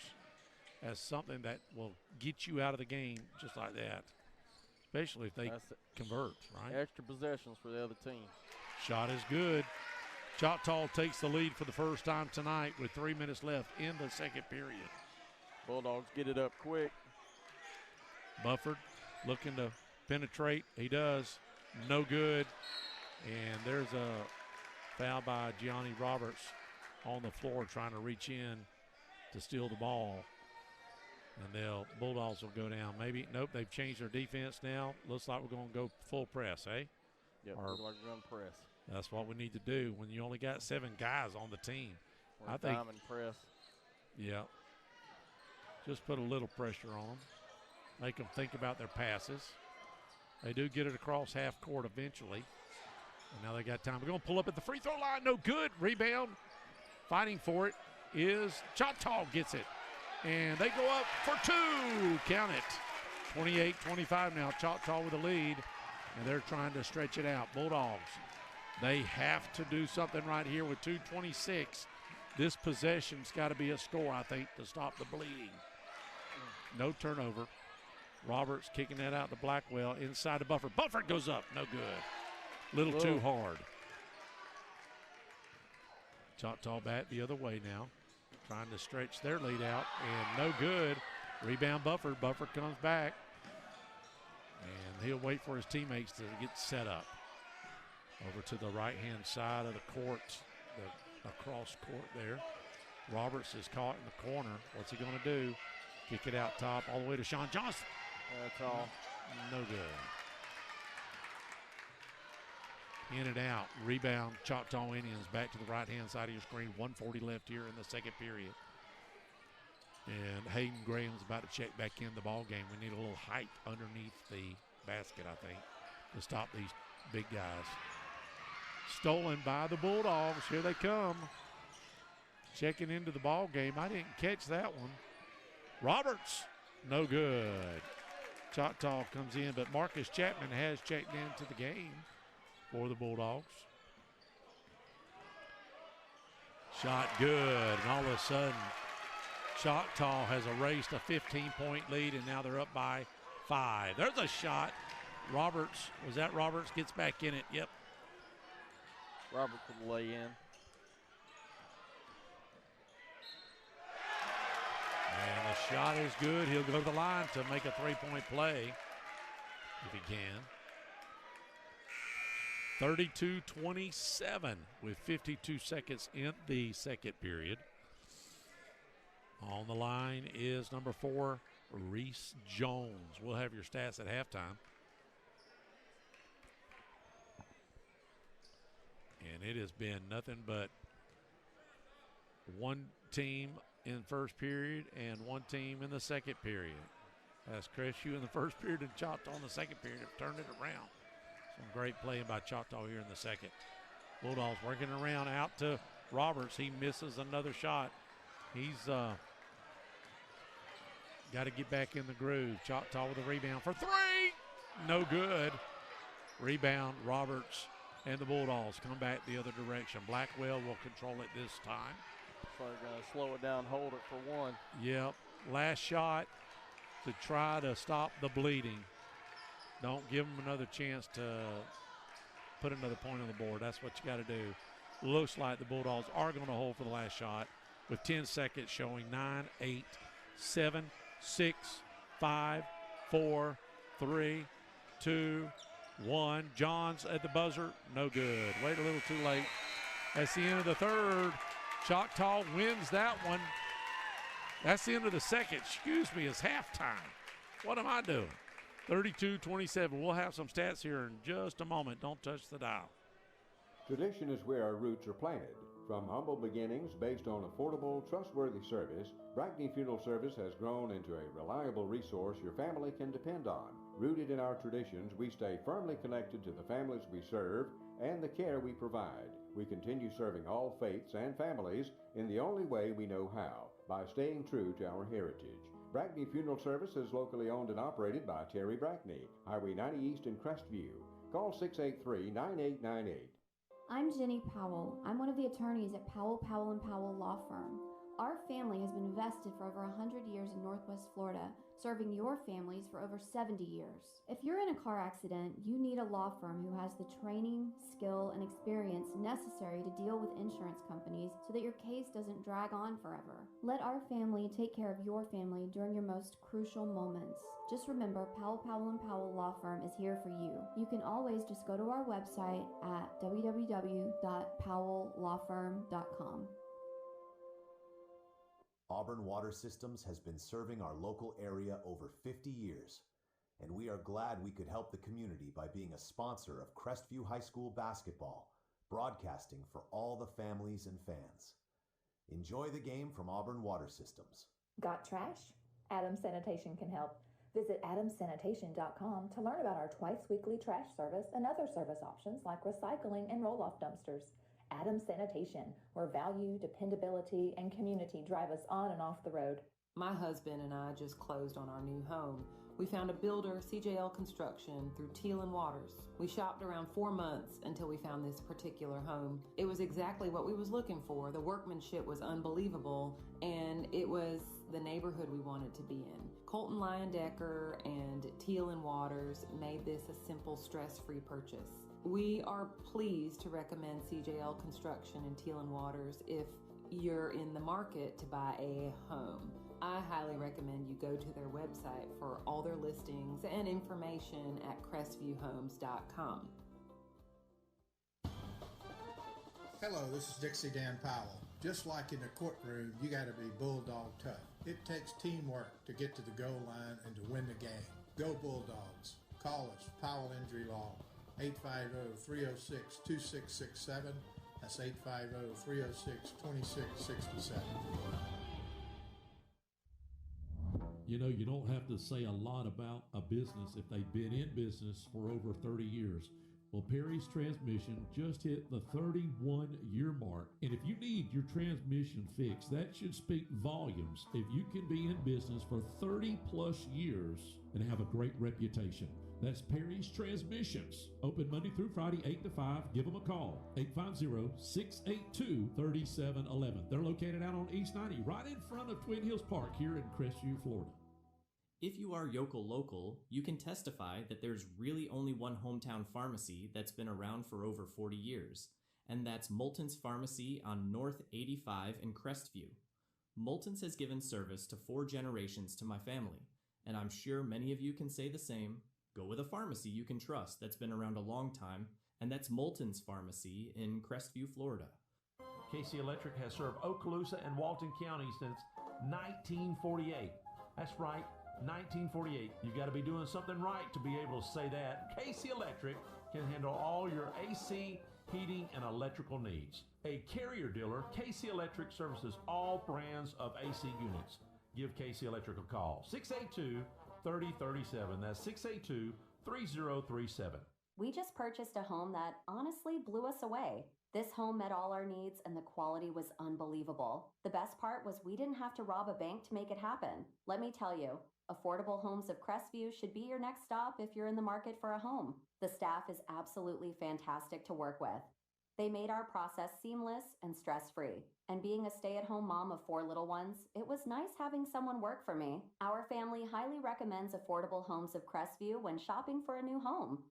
That's something that will get you out of the game just like that, especially if they convert, right? Extra possessions for the other team. Shot is good. Choctaw takes the lead for the first time tonight with 3 minutes left in the second period. Bulldogs get it up quick. Bufford looking to penetrate. He does. No good. And there's a foul by Gianni Roberts on the floor trying to reach in to steal the ball. And Bulldogs will go down. Nope, they've changed their defense now. Looks like we're going to go full press, eh? Yep, we're going to run press. That's what we need to do when you only got 7 guys on the team. I think diamond press. Yeah. Just put a little pressure on them. Make them think about their passes. They do get it across half court eventually. And now they got time. We're going to pull up at the free throw line. No good. Rebound. Fighting for it is Choctaw gets it. And they go up for 2. Count it. 28-25 now. Choctaw with the lead. And they're trying to stretch it out. Bulldogs. They have to do something right here with 2:26. This possession's got to be a score, I think, to stop the bleeding. No turnover. Roberts kicking that out to Blackwell inside to Bufford. Bufford goes up. No good. Little too hard. Choctaw back the other way now. Trying to stretch their lead out. And no good. Rebound Bufford. Bufford comes back. And he'll wait for his teammates to get set up. Over to the right-hand side of the court, across court there. Roberts is caught in the corner. What's he going to do? Kick it out top all the way to Sean Johnson. That's all. No good. In and out. Rebound. Choctaw Indians back to the right-hand side of your screen. 1:40 left here in the second period. And Hayden Graham's about to check back in the ball game. We need a little height underneath the basket, I think, to stop these big guys. Stolen by the Bulldogs. Here they come. Checking into the ball game. I didn't catch that one. Roberts, no good. Choctaw comes in, but Marcus Chapman has checked into the game for the Bulldogs. Shot good, and all of a sudden, Choctaw has erased a 15-point lead, and now they're up by 5. There's a shot. Roberts, was that Roberts? Gets back in it. Yep. Roberts will lay in. And the shot is good. He'll go to the line to make a 3-point play if he can. 32-27 with 52 seconds in the second period. On the line is number 4, Reese Jones. We'll have your stats at halftime. And it has been nothing but one team in first period and one team in the second period. That's Crestview in the first period and Choctaw in the second period have turned it around. Some great playing by Choctaw here in the second. Bulldogs working around out to Roberts. He misses another shot. He's got to get back in the groove. Choctaw with a rebound for 3. No good. Rebound, Roberts, and the Bulldogs come back the other direction. Blackwell will control it this time. So they're going to slow it down, hold it for 1. Yep. Last shot to try to stop the bleeding. Don't give them another chance to put another point on the board. That's what you got to do. Looks like the Bulldogs are going to hold for the last shot with 10 seconds showing 9, 8, 7, 6, 5, 4, 3, 2, one. Johns at the buzzer, no good. Wait a little too late. That's the end of the third. Choctaw wins that one. That's the end of the second. Excuse me, it's halftime. What am I doing? 32-27. We'll have some stats here in just a moment. Don't touch the dial. Tradition is where our roots are planted. From humble beginnings based on affordable, trustworthy service, Brackney Funeral Service has grown into a reliable resource your family can depend on. Rooted in our traditions, we stay firmly connected to the families we serve and the care we provide. We continue serving all faiths and families in the only way we know how, by staying true to our heritage. Brackney Funeral Service is locally owned and operated by Terry Brackney, Highway 90 East in Crestview. Call 683-9898. I'm Jenny Powell. I'm one of the attorneys at Powell & Powell Law Firm. Our family has been vested for over 100 years in Northwest Florida, serving your families for over 70 years. If you're in a car accident, you need a law firm who has the training, skill, and experience necessary to deal with insurance companies so that your case doesn't drag on forever. Let our family take care of your family during your most crucial moments. Just remember, Powell & Powell Law Firm is here for you. You can always just go to our website at www.powelllawfirm.com. Auburn Water Systems has been serving our local area over 50 years, and we are glad we could help the community by being a sponsor of Crestview High School basketball, broadcasting for all the families and fans. Enjoy the game from Auburn Water Systems. Got trash? Adams Sanitation can help. Visit adamsanitation.com to learn about our twice-weekly trash service and other service options like recycling and roll-off dumpsters. Adams Sanitation, where value, dependability, and community drive us on and off the road. My husband and I just closed on our new home. We found a builder, CJL Construction, through Teal and Waters. We shopped around 4 months until we found this particular home. It was exactly what we was looking for. The workmanship was unbelievable, and it was the neighborhood we wanted to be in. Colton Leyendecker and Teal and Waters made this a simple, stress-free purchase. We are pleased to recommend CJL Construction and Teal and Waters if you're in the market to buy a home. I highly recommend you go to their website for all their listings and information at crestvviewhomes.com. Hello, this is Dixie Dan Powell. Just like in the courtroom, you got to be bulldog tough. It takes teamwork to get to the goal line and to win the game. Go Bulldogs. Call us, Powell Injury Law, 850-306-2667. That's 850-306-2667. You know, you don't have to say a lot about a business if they've been in business for over 30 years. Well, Perry's Transmission just hit the 31-year mark. And if you need your transmission fixed, that should speak volumes. If you can be in business for 30-plus years and have a great reputation. That's Perry's Transmissions. Open Monday through Friday, 8 to 5. Give them a call, 850-682-3711. They're located out on East 90, right in front of Twin Hills Park here in Crestview, Florida. If you are yokel local, you can testify that there's really only one hometown pharmacy that's been around for over 40 years, and that's Moulton's Pharmacy on North 85 in Crestview. Moulton's has given service to 4 generations to my family, and I'm sure many of you can say the same. Go with a pharmacy you can trust that's been around a long time, and that's Moulton's Pharmacy in Crestview, Florida. KC Electric has served Okaloosa and Walton County since 1948. That's right, 1948. You've got to be doing something right to be able to say that. KC Electric can handle all your AC, heating, and electrical needs. A Carrier dealer, KC Electric services all brands of AC units. Give KC Electric a call, 682-3037. That's 682-3037. We just purchased a home that honestly blew us away. This home met all our needs and the quality was unbelievable. The best part was we didn't have to rob a bank to make it happen. Let me tell you, Affordable Homes of Crestview should be your next stop if you're in the market for a home. The staff is absolutely fantastic to work with. They made our process seamless and stress-free. And being a stay-at-home mom of 4 little ones, it was nice having someone work for me. Our family highly recommends Affordable Homes of Crestview when shopping for a new home.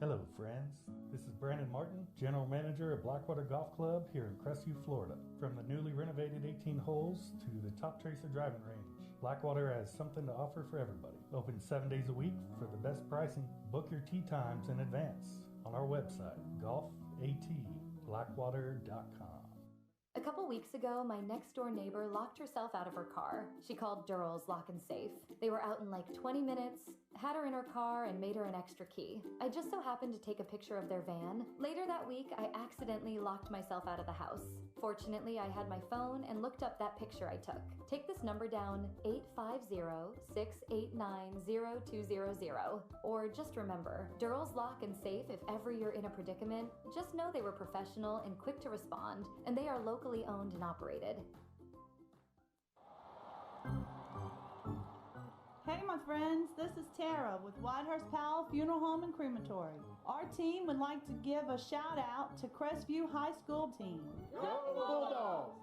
Hello, friends. This is Brandon Martin, General Manager of Blackwater Golf Club here in Crestview, Florida. From the newly renovated 18 holes to the Top Tracer driving range, Blackwater has something to offer for everybody. Open 7 days a week for the best pricing. Book your tee times in advance on our website, golfatblackwater.com. A couple weeks ago, my next door neighbor locked herself out of her car. She called Durrell's Lock and Safe. They were out in like 20 minutes, had her in her car, and made her an extra key. I just so happened to take a picture of their van. Later that week, I accidentally locked myself out of the house. Fortunately, I had my phone and looked up that picture I took. Take this number down, 850-689-0200. Or just remember, Durrell's Lock and Safe, if ever you're in a predicament, just know they were professional and quick to respond, and they are locally owned and operated. Hey my friends, this is Tara with Whitehurst Powell Funeral Home and Crematory. Our team would like to give a shout out to Crestview High School team. Go Bulldogs!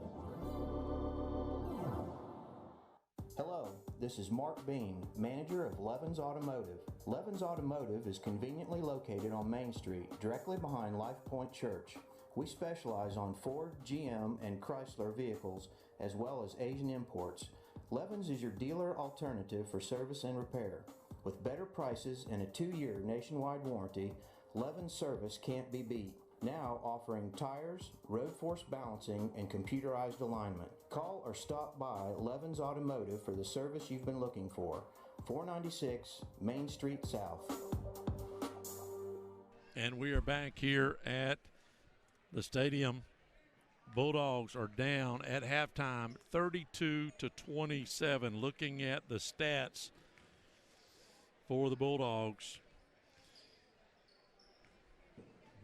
Hello, this is Mark Bean, manager of Levens Automotive. Levens Automotive is conveniently located on Main Street, directly behind Life Point Church. We specialize on Ford, GM, and Chrysler vehicles, as well as Asian imports. Levens is your dealer alternative for service and repair. With better prices and a 2-year nationwide warranty, Levens service can't be beat. Now offering tires, road force balancing, and computerized alignment. Call or stop by Levens Automotive for the service you've been looking for. 496 Main Street South. And we are back here at the stadium. Bulldogs are down at halftime 32-27. Looking at the stats for the Bulldogs.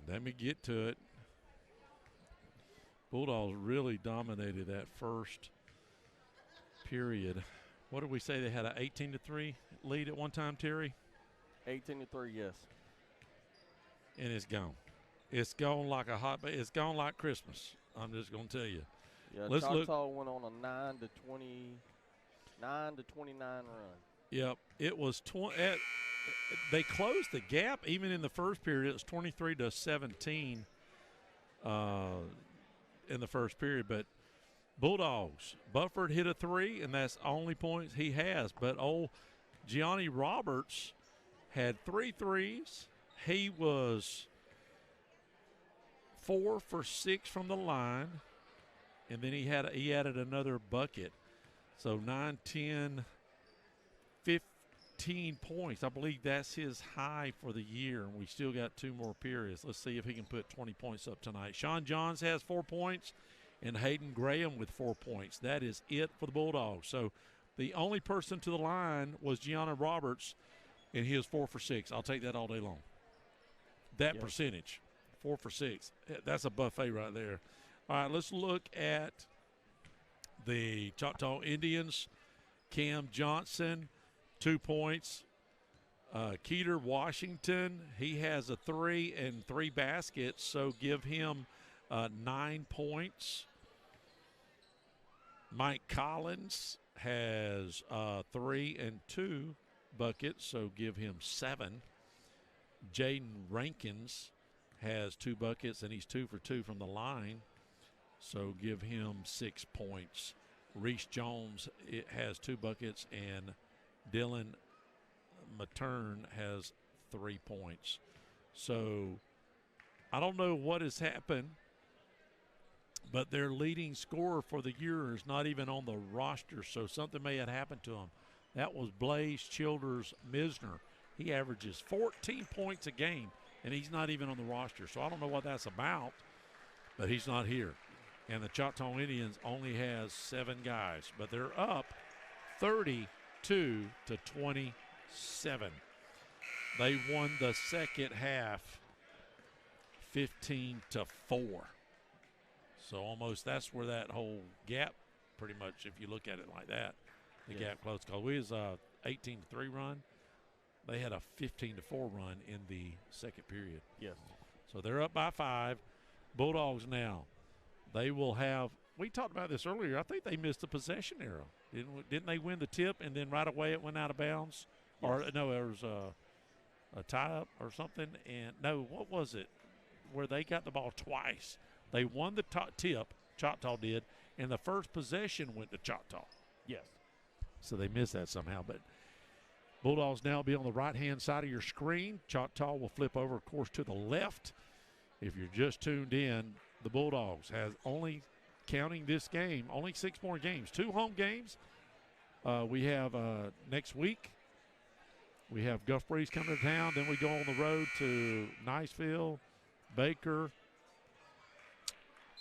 Let me get to it. Bulldogs really dominated that first period. What did we say? They had an 18-3 lead at one time, Terry? 18-3, yes. And it's gone. It's gone like a hot. It's gone like Christmas. I'm just going to tell you. Yeah, Let's Choctaw look. went on a 9-29 run. Yep, it was they closed the gap even in the first period. It was 23-17 in the first period. But Bulldogs, Bufford hit a 3, and that's the only points he has. But old Gianni Roberts had 3 threes. He was 4 for 6 from the line, and then he added another bucket. So 9, 10, 15 points. I believe that's his high for the year, and we still got 2 more periods. Let's see if he can put 20 points up tonight. Sean Johns has 4 points, and Hayden Graham with 4 points. That is it for the Bulldogs. So the only person to the line was Gianna Roberts, and he is 4 for 6. I'll take that all day long. That percentage, 4 for 6. That's a buffet right there. All right, let's look at the Choctaw Indians. Cam Johnson, 2 points. Keeter Washington, he has a 3 and 3 baskets, so give him 9 points. Mike Collins has 3 and 2 buckets, so give him 7. Jaden Rankins has 2 buckets, and he's 2 for 2 from the line, so give him 6 points. Reese Jones has 2 buckets, and Dylan Matern has 3 points. So I don't know what has happened, but their leading scorer for the year is not even on the roster, so something may have happened to him. That was Blaze Childers Misner. He averages 14 points a game, and he's not even on the roster. So I don't know what that's about, but he's not here. And the Choctaw Indians only has 7 guys, but they're up 32-27. They won the second half 15-4. So almost that's where that whole gap, pretty much, if you look at it like that, the gap closed. Because we was a 18-3 run. They had a 15-4 run in the second period. Yes. So they're up by 5. Bulldogs now, they will have, we talked about this earlier, I think they missed a possession arrow. Didn't they win the tip and then right away it went out of bounds? Yes. Or no, it was a tie-up or something. And, no, what was it, where they got the ball twice? They won the tip, Choctaw did, and the first possession went to Choctaw. Yes. So they missed that somehow. But Bulldogs now be on the right-hand side of your screen. Choctaw will flip over, of course, to the left. If you're just tuned in, the Bulldogs has only, counting this game, only 6 more games. 2 home games. We have next week, we have Gulf Breeze coming to town. Then we go on the road to Niceville, Baker,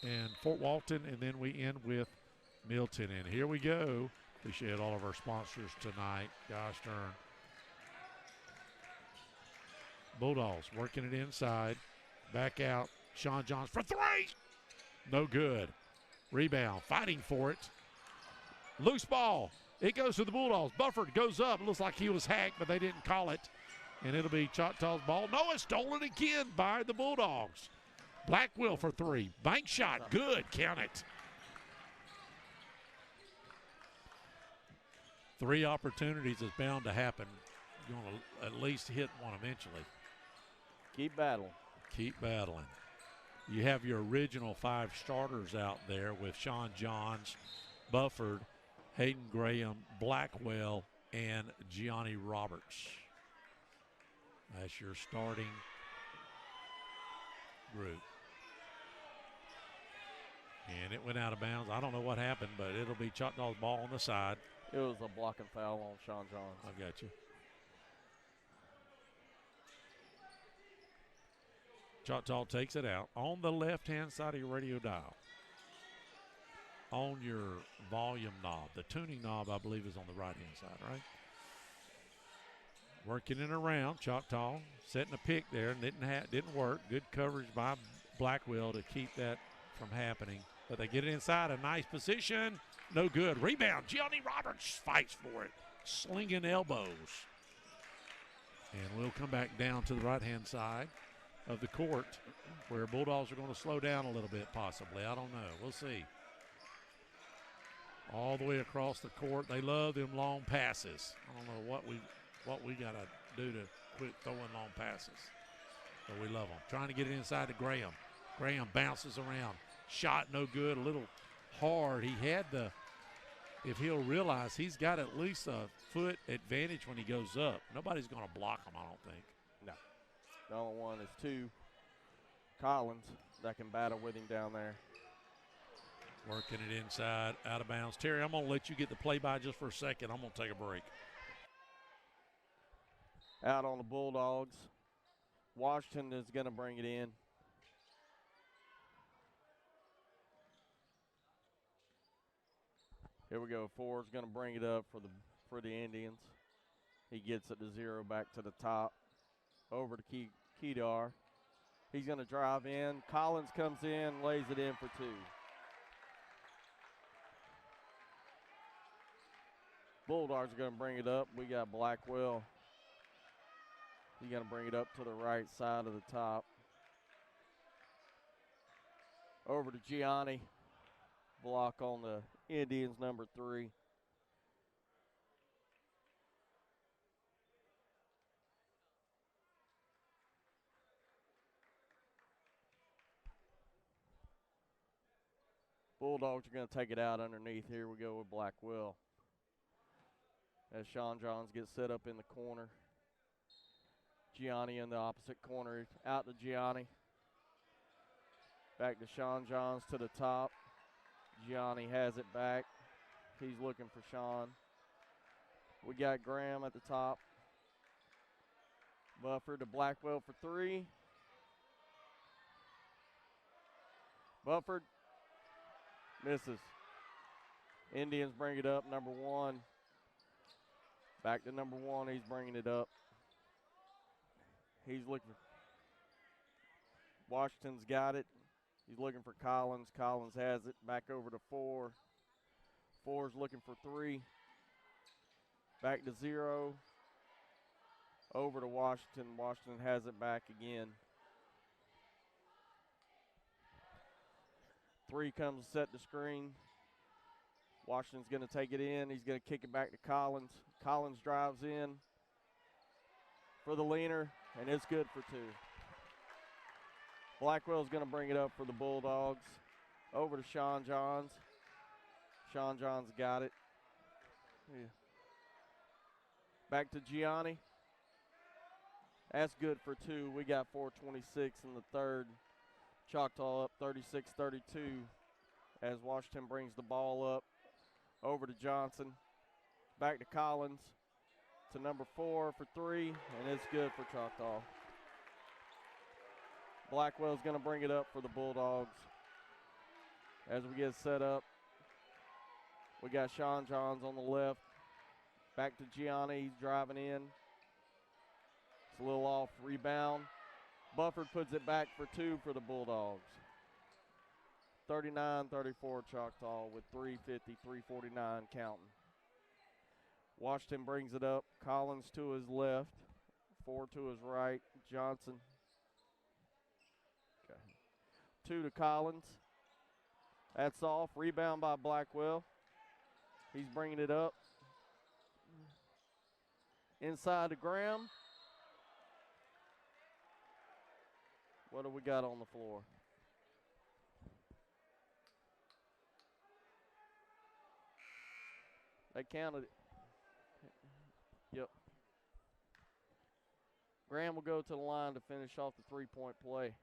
and Fort Walton, and then we end with Milton. And here we go. Appreciate all of our sponsors tonight. Gosh darn. Bulldogs working it inside. Back out. Sean Johns for 3. No good. Rebound. Fighting for it. Loose ball. It goes to the Bulldogs. Bufford goes up. Looks like he was hacked, but they didn't call it. And it'll be Choctaw's ball. No, it's stolen again by the Bulldogs. Blackwell for 3. Bank shot. Good. Count it. 3 opportunities is bound to happen. You're going to at least hit one eventually. Keep battling. Keep battling. You have your original 5 starters out there with Sean Johns, Bufford, Hayden Graham, Blackwell, and Gianni Roberts. That's your starting group. And it went out of bounds. I don't know what happened, but it'll be Choctaw's ball on the side. It was a blocking foul on Sean Johns. I got you. Choctaw takes it out on the left-hand side of your radio dial. On your volume knob. The tuning knob, I believe, is on the right-hand side, right? Working it around. Choctaw setting a pick there. Didn't work. Good coverage by Blackwell to keep that from happening. But they get it inside. A nice position. No good. Rebound. Gianni Roberts fights for it. Slinging elbows. And we'll come back down to the right-hand side of the court where Bulldogs are going to slow down a little bit possibly. I don't know. We'll see. All the way across the court. They love them long passes. I don't know what we got to do to quit throwing long passes. But we love them. Trying to get it inside to Graham. Graham bounces around. Shot no good. A little hard. He had if he'll realize he's got at least a foot advantage when he goes up. Nobody's going to block him, I don't think. No. The only one is 2 Collins that can battle with him down there. Working it inside, out of bounds. Terry, I'm going to let you get the play-by just for a second. I'm going to take a break. Out on the Bulldogs. Washington is going to bring it in. Here we go. Ford's going to bring it up for the Indians. He gets it to 0 back to the top. Over to Kedar. He's going to drive in. Collins comes in, lays it in for 2. Bulldogs are going to bring it up. We got Blackwell. He's going to bring it up to the right side of the top. Over to Gianni. Block on the Indians, number 3. Bulldogs are going to take it out underneath. Here we go with Blackwell. As Sean Johns gets set up in the corner. Gianni in the opposite corner. Out to Gianni. Back to Sean Johns to the top. Gianni has it back. He's looking for Sean. We got Graham at the top. Bufford to Blackwell for 3. Bufford misses. Indians bring it up, number 1. Back to number 1, he's bringing it up. He's looking. Washington's got it. He's looking for Collins. Collins has it. Back over to 4. 4's looking for 3. Back to 0. Over to Washington. Washington has it back again. 3 comes to set the screen. Washington's going to take it in. He's going to kick it back to Collins. Collins drives in. for the leaner, and it's good for 2. Blackwell's going to bring it up for the Bulldogs. Over to Sean Johns. Sean Johns got it. Yeah. Back to Gianni. That's good for 2. We got 4:26 in the third. Choctaw up 36-32 as Washington brings the ball up. Over to Johnson. Back to Collins. To number 4 for 3, and it's good for Choctaw. Blackwell's going to bring it up for the Bulldogs. As we get set up, we got Sean Johns on the left. Back to Gianni. He's driving in. It's a little off rebound. Bufford puts it back for 2 for the Bulldogs. 39-34 Choctaw with 3:50, 3:49 counting. Washington brings it up. Collins to his left. 4 to his right. Johnson. Okay. 2 to Collins. That's off. Rebound by Blackwell. He's bringing it up. Inside to Graham. What do we got on the floor? They counted it. Yep. Graham will go to the line to finish off the 3-point play.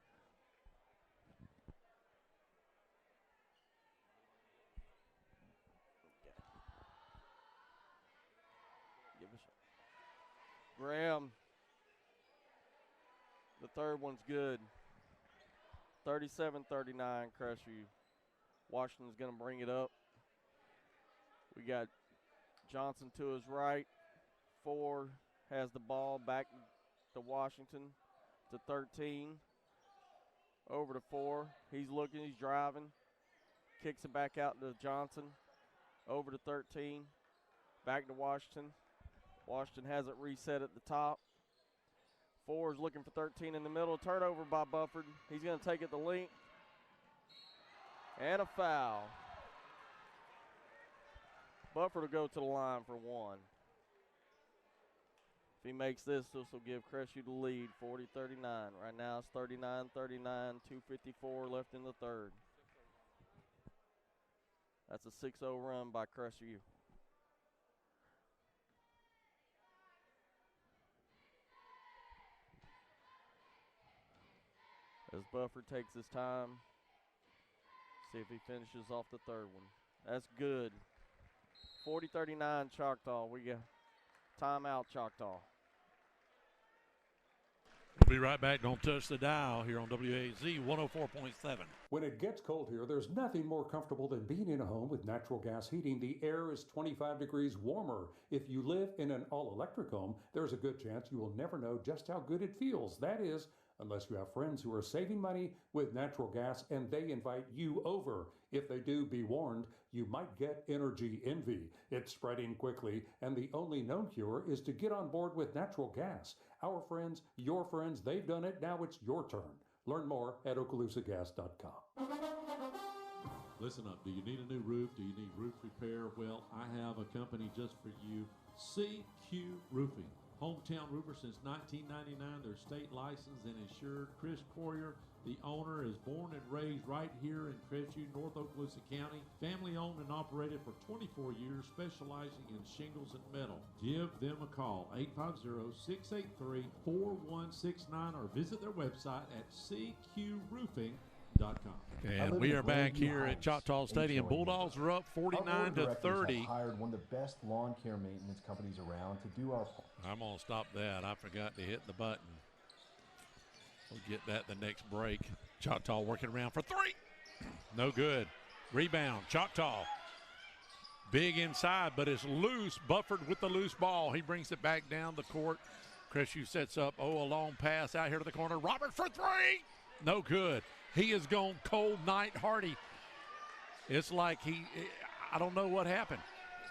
Give us Graham. The third one's good. 37-39 Crestview. Washington's going to bring it up. We got Johnson to his right. 4 has the ball back to Washington to 13. Over to 4. He's looking, he's driving. Kicks it back out to Johnson. Over to 13. Back to Washington. Washington has it reset at the top. 4 is looking for 13 in the middle. Turnover by Bufford. He's going to take it to length. And a foul. Bufford will go to the line for 1. If he makes this will give Crestview the lead, 40-39. Right now it's 39-39, 2:54 left in the third. That's a 6-0 run by Crestview. As Bufford takes his time, see if he finishes off the third one. That's good. 40-39 Choctaw. We got timeout Choctaw. We'll be right back. Don't touch the dial here on WAZ 104.7. When it gets cold here, there's nothing more comfortable than being in a home with natural gas heating. The air is 25 degrees warmer. If you live in an all-electric home, there's a good chance you will never know just how good it feels. That is, unless you have friends who are saving money with natural gas and they invite you over. If they do, be warned, you might get energy envy. It's spreading quickly, and the only known cure is to get on board with natural gas. Our friends, your friends, they've done it. Now it's your turn. Learn more at okaloosagas.com. Listen up. Do you need a new roof? Do you need roof repair? Well, I have a company just for you, CQ Roofing. Hometown roofer since 1999. They're state licensed and insured. Chris Poirier, the owner, is born and raised right here in Crestview, North Okaloosa County. Family owned and operated for 24 years, specializing in shingles and metal. Give them a call, 850-683-4169, or visit their website at cqroofing.com. And we are back here at Choctaw Stadium. Bulldogs are up 49-30. Hired one of the best lawn care maintenance companies around to do our part. I'm going to stop that. I forgot to hit the button. We'll get that the next break. Choctaw working around for 3. No good. Rebound. Choctaw. Big inside, but it's loose. Bufford with the loose ball. He brings it back down the court. Crestview sets up. A long pass out here to the corner. Robert for 3. No good. He has gone cold night Hardy. It's like I don't know what happened.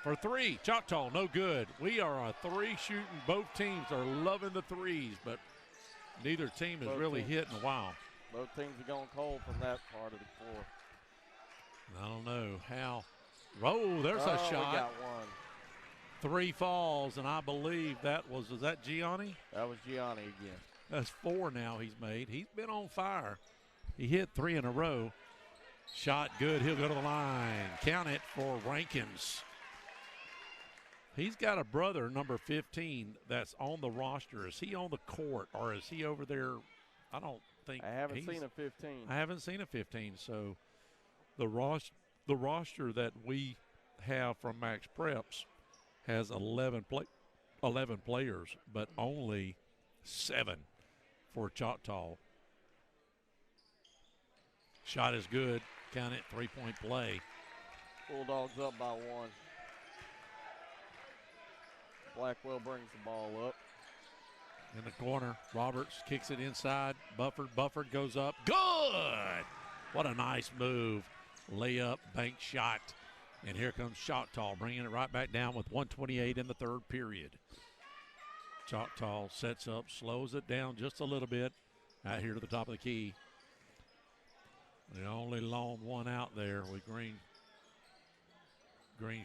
For 3, Choctaw, no good. We are a 3 shooting. Both teams are loving the threes, but neither team is really hitting a while. Both teams are going cold from that part of the floor. I don't know how. Oh, there's a shot. We got one. 3 falls, and I believe was that Gianni? That was Gianni again. That's 4 now he's made. He's been on fire. He hit 3 in a row. Shot good. He'll go to the line. Count it for Rankins. He's got a brother, number 15, that's on the roster. Is he on the court, or is he over there? I don't think. I haven't seen a 15. I haven't seen a 15. So the roster that we have from Max Preps has 11 players, but only 7 for Choctaw. Shot is good. Count it, 3-point play. Bulldogs up by 1. Blackwell brings the ball up. In the corner, Roberts kicks it inside. Bufford goes up. Good! What a nice move. Layup, bank shot. And here comes Choctaw, bringing it right back down with 1:28 in the third period. Choctaw sets up, slows it down just a little bit. Out here to the top of the key. The only lone one out there with green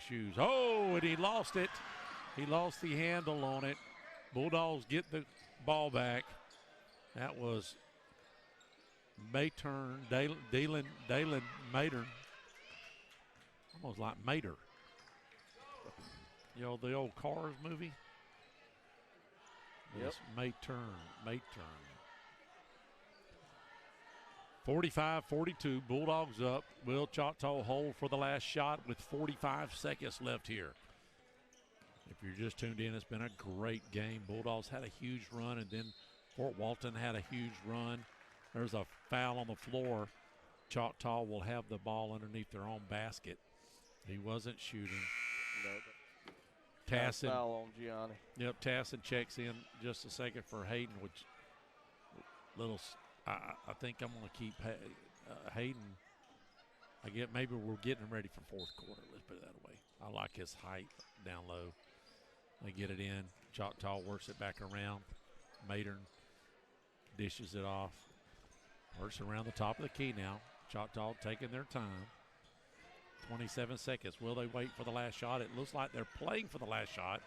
shoes. Oh, and he lost it. He lost the handle on it. Bulldogs get the ball back. That was Dalen Matern. Almost like Mater. You know, the old Cars movie? Yep. Yes, Matern. 45-42, Bulldogs up. Will Choctaw hold for the last shot with 45 seconds left here? If you're just tuned in, it's been a great game. Bulldogs had a huge run, and then Fort Walton had a huge run. There's a foul on the floor. Choctaw will have the ball underneath their own basket. He wasn't shooting. No. Tassin. Foul on Gianni. Yep, Tassin checks in just a second for Hayden, which I think I'm going to keep Hayden. Maybe we're getting him ready for fourth quarter. Let's put it that way. I like his height down low. They get it in. Choctaw works it back around. Matern dishes it off. Works around the top of the key now. Choctaw taking their time. 27 seconds. Will they wait for the last shot? It looks like they're playing for the last shot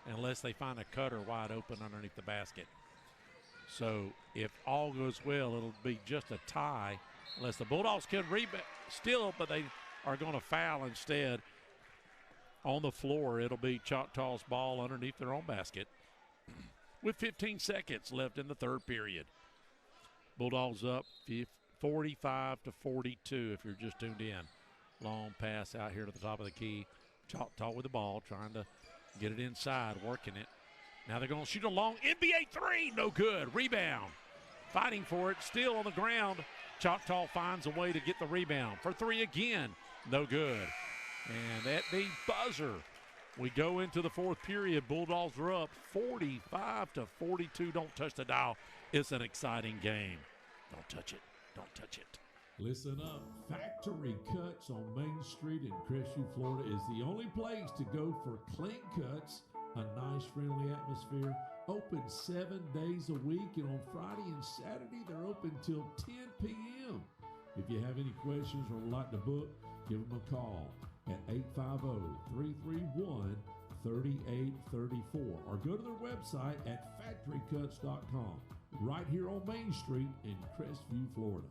unless they find a cutter wide open underneath the basket. So if all goes well, it'll be just a tie unless the Bulldogs can rebound still, but they are going to foul instead. On the floor, it'll be Choctaw's ball underneath their own basket with 15 seconds left in the third period. Bulldogs up 45-42 if you're just tuned in. Long pass out here to the top of the key. Choctaw with the ball, trying to get it inside, working it. Now they're going to shoot a long NBA three. No good. Rebound. Fighting for it. Still on the ground. Choctaw finds a way to get the rebound. For 3 again. No good. And at the buzzer, we go into the fourth period. Bulldogs are up 45-42. Don't touch the dial. It's an exciting game. Don't touch it. Don't touch it. Listen up. Factory Cuts on Main Street in Crestview, Florida is the only place to go for clean cuts, a nice friendly atmosphere, open 7 days a week, and on Friday and Saturday they're open till 10 p.m. If you have any questions or would like to book, give them a call at 850-331-3834 or go to their website at factorycuts.com right here on Main Street in Crestview, Florida.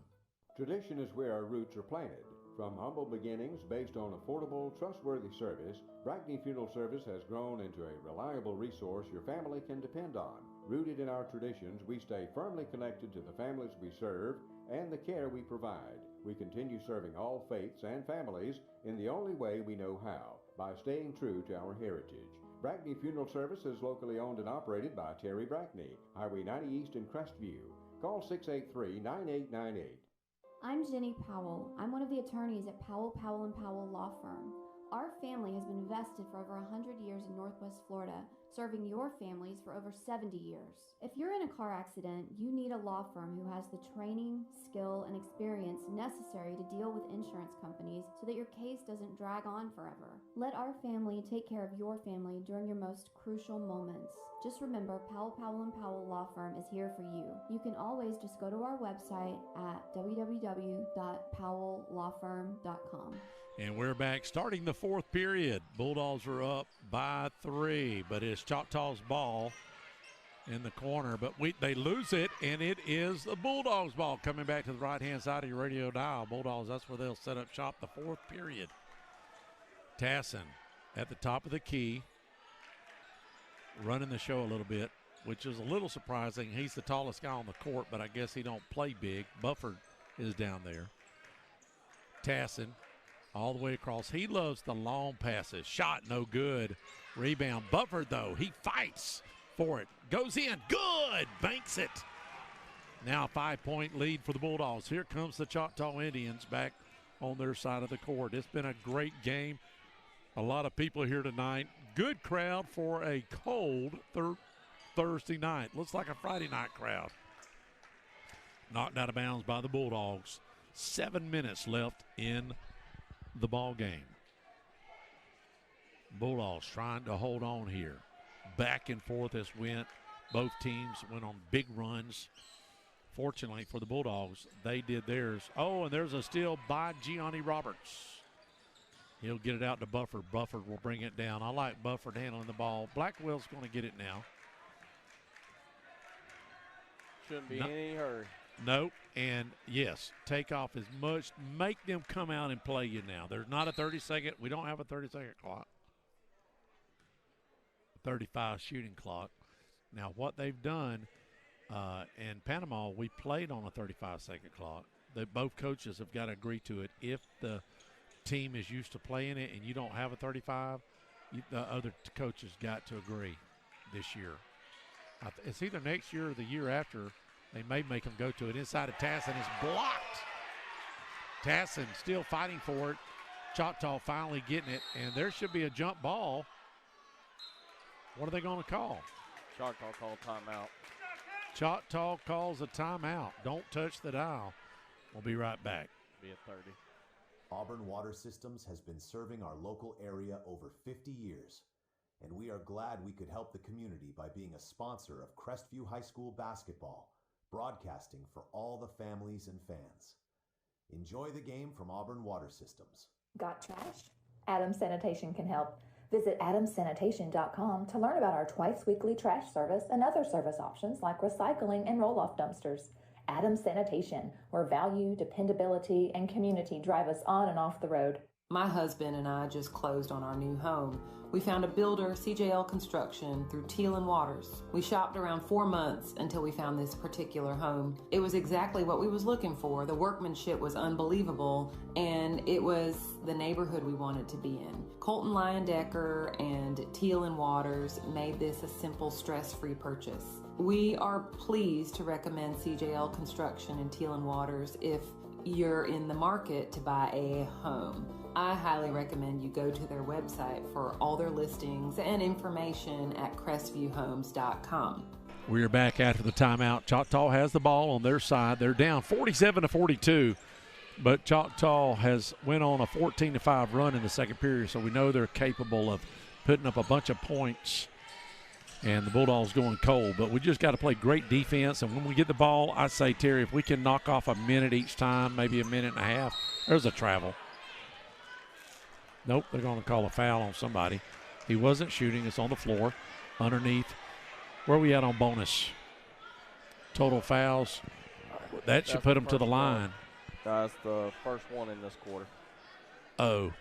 Tradition is where our roots are planted. From humble beginnings based on affordable, trustworthy service, Brackney Funeral Service has grown into a reliable resource your family can depend on. Rooted in our traditions, we stay firmly connected to the families we serve and the care we provide. We continue serving all faiths and families in the only way we know how, by staying true to our heritage. Brackney Funeral Service is locally owned and operated by Terry Brackney, Highway 90 East in Crestview. Call 683-9898. I'm Jenny Powell. I'm one of the attorneys at Powell & Powell Law Firm. Our family has been vested for over 100 years in Northwest Florida, serving your families for over 70 years. If you're in a car accident, you need a law firm who has the training, skill, and experience necessary to deal with insurance companies so that your case doesn't drag on forever. Let our family take care of your family during your most crucial moments. Just remember, Powell & Powell Law Firm is here for you. You can always just go to our website at www.powelllawfirm.com. And we're back starting the fourth period. Bulldogs are up by 3, but it's Choctaw's ball in the corner. But they lose it, and it is the Bulldogs' ball coming back to the right-hand side of your radio dial. Bulldogs, that's where they'll set up shop the fourth period. Tassin at the top of the key, running the show a little bit, which is a little surprising. He's the tallest guy on the court, but I guess he don't play big. Bufford is down there. Tassin all the way across. He loves the long passes. Shot no good. Rebound. Bufford, though, he fights for it. Goes in. Good. Banks it. Now a 5-point lead for the Bulldogs. Here comes the Choctaw Indians back on their side of the court. It's been a great game. A lot of people here tonight. Good crowd for a cold Thursday night. Looks like a Friday night crowd. Knocked out of bounds by the Bulldogs. 7 minutes left in the ball game. Bulldogs trying to hold on here. Back and forth as went. Both teams went on big runs. Fortunately for the Bulldogs, they did theirs. Oh, and there's a steal by Gianni Roberts. He'll get it out to Bufford. Bufford will bring it down. I like Bufford handling the ball. Blackwell's going to get it now. Shouldn't be any hurry. Nope. And, yes, take off as much. Make them come out and play you now. There's not a 30-second. We don't have a 30-second clock. 35 shooting clock. Now, what they've done in Panama, we played on a 35-second clock. Both coaches have got to agree to it. If the team is used to playing it and you don't have a 35, the other coaches got to agree this year. It's either next year or the year after. They may make them go to it. Inside of Tassin is blocked. Tassin still fighting for it. Choctaw finally getting it, and there should be a jump ball. What are they going to call? Choctaw called timeout. Choctaw calls a timeout. Don't touch the dial. We'll be right back. Be at 30. Auburn Water Systems has been serving our local area over 50 years, and we are glad we could help the community by being a sponsor of Crestview High School basketball, broadcasting for all the families and fans. Enjoy the game from Auburn Water Systems. Got trash? Adams Sanitation can help. Visit adamsanitation.com to learn about our twice-weekly trash service and other service options like recycling and roll-off dumpsters. Adams Sanitation, where value, dependability, and community drive us on and off the road. My husband and I just closed on our new home. We found a builder, CJL Construction, through Teal and Waters. We shopped around 4 months until we found this particular home. It was exactly what we was looking for. The workmanship was unbelievable, and it was the neighborhood we wanted to be in. Colton Leyendecker and Teal and Waters made this a simple, stress-free purchase. We are pleased to recommend CJL Construction and Teal and Waters if you're in the market to buy a home. I highly recommend you go to their website for all their listings and information at crestvviewhomes.com. We are back after the timeout. Choctaw has the ball on their side. They're down 47-42, but Choctaw has went on a 14-5 run in the second period, so we know they're capable of putting up a bunch of points, and the Bulldogs going cold. But we just got to play great defense, and when we get the ball, I say, Terry, if we can knock off a minute each time, maybe a minute and a half, there's a travel. Nope, they're going to call a foul on somebody. He wasn't shooting. It's on the floor underneath. Where are we at on bonus? Total fouls. That should put them to the line. That's the first one in this quarter. Oh,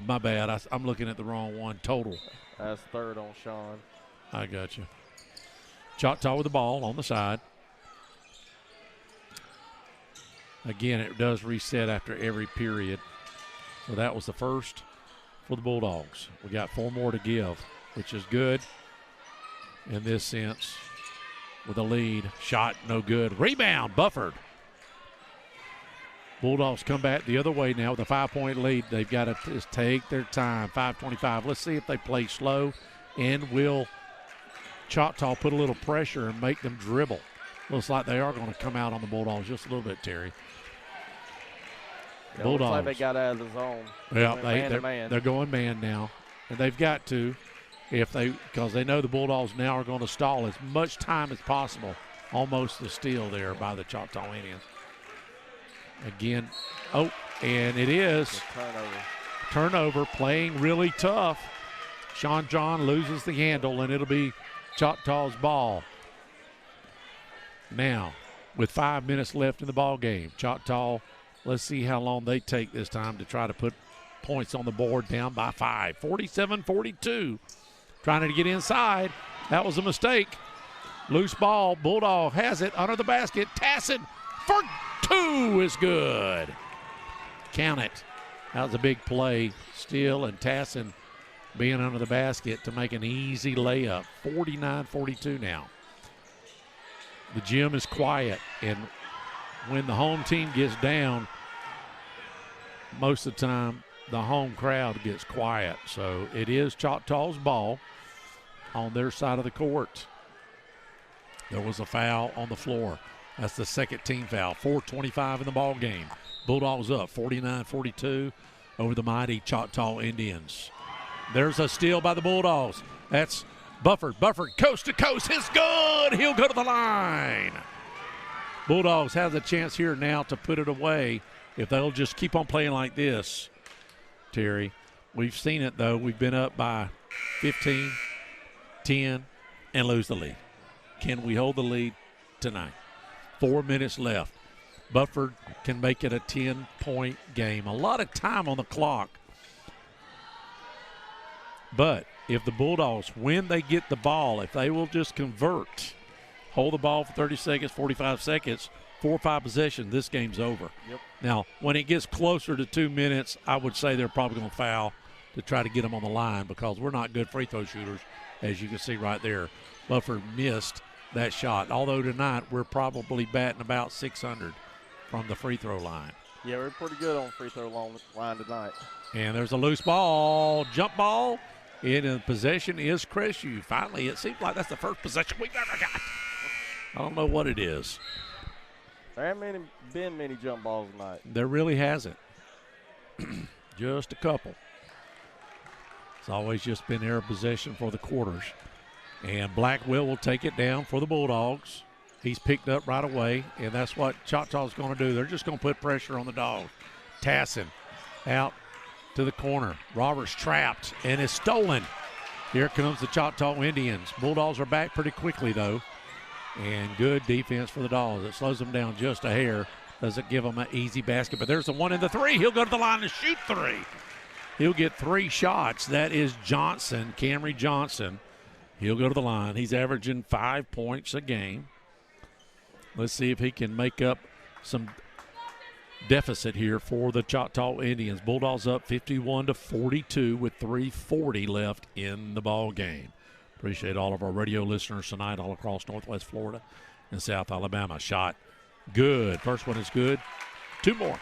my bad. I'm looking at the wrong one. Total. That's third on Sean. I got you. Choctaw with the ball on the side. Again, it does reset after every period. So that was the first for the Bulldogs. We got 4 more to give, which is good in this sense with a lead. Shot no good. Rebound, Bufford. Bulldogs come back the other way now with a 5-point lead. They've got to just take their time. 5:25. Let's see if they play slow, and will Choctaw put a little pressure and make them dribble. Looks like they are going to come out on the Bulldogs just a little bit, Terry. Yeah, looks like they got out of the zone. Yeah, they're going man now, and they've got to, because they know the Bulldogs now are going to stall as much time as possible. Almost a steal there by the Choctaw Indians. Again, and it is Turnover. Playing really tough. Sean John loses the handle, and it'll be Choctaw's ball. Now, with 5 minutes left in the ball game, Choctaw, let's see how long they take this time to try to put points on the board, down by 5. 47-42. Trying to get inside. That was a mistake. Loose ball. Bulldog has it under the basket. Tassin for 2 is good. Count it. That was a big play. Steele and Tassin being under the basket to make an easy layup. 49-42 now. The gym is quiet, and when the home team gets down, most of the time the home crowd gets quiet. So it is Choctaw's ball on their side of the court. There was a foul on the floor. That's the second team foul. 4:25 in the ball game. Bulldogs up 49-42 over the mighty Choctaw Indians. There's a steal by the Bulldogs. That's Bufford. Bufford coast to coast. It's good. He'll go to the line. Bulldogs have the chance here now to put it away if they'll just keep on playing like this, Terry. We've seen it, though. We've been up by 15, 10, and lose the lead. Can we hold the lead tonight? 4 minutes left. Bufford can make it a 10-point game. A lot of time on the clock. But if the Bulldogs, when they get the ball, if they will just convert, hold the ball for 30 seconds, 45 seconds, 4 or 5 possessions, this game's over. Yep. Now, when it gets closer to 2 minutes, I would say they're probably going to foul to try to get them on the line because we're not good free throw shooters, as you can see right there. Bufford missed that shot, although tonight we're probably batting about 600 from the free throw line. Yeah, we're pretty good on free throw line tonight. And there's a loose ball, jump ball. In possession is Crestview. Finally, it seems like that's the first possession we've ever got. I don't know what it is. There haven't been many jump balls tonight. There really hasn't. Just a couple. It's always just been air possession for the quarters. And Blackwell will take it down for the Bulldogs. He's picked up right away, and that's what Choctaw's going to do. They're just going to put pressure on the Dogs. Tassin out to the corner. Roberts trapped and is stolen. Here comes the Choctaw Indians. Bulldogs are back pretty quickly, though. And good defense for the Dogs. It slows them down just a hair. Doesn't give them an easy basket. But there's the 1 and the 3. He'll go to the line and shoot 3. He'll get 3 shots. That is Johnson, Camry Johnson. He'll go to the line. He's averaging 5 points a game. Let's see if he can make up some deficit here for the Choctaw Indians. Bulldogs up 51-42 with 3:40 left in the ball game. Appreciate all of our radio listeners tonight all across Northwest Florida and South Alabama. Shot good. First one is good. 2 more.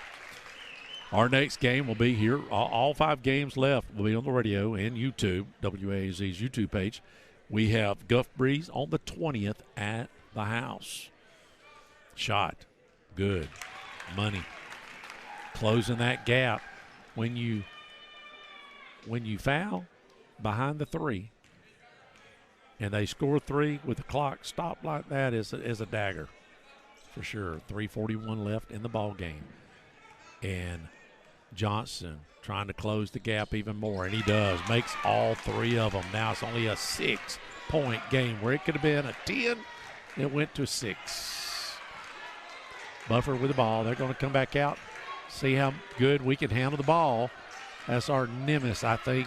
Our next game will be here. All 5 games left will be on the radio and YouTube, WAZ's YouTube page. We have Guff Breeze on the 20th at the house. Shot good. Money. Closing that gap. When you foul behind the 3 and they score 3 with the clock stopped like that is a dagger for sure. 3:41 left in the ball game. And Johnson trying to close the gap even more, and he does. Makes all 3 of them. Now it's only a 6-point game where it could have been a 10. It went to 6. Buffer with the ball. They're going to come back out. See how good we can handle the ball. That's our nemesis, I think.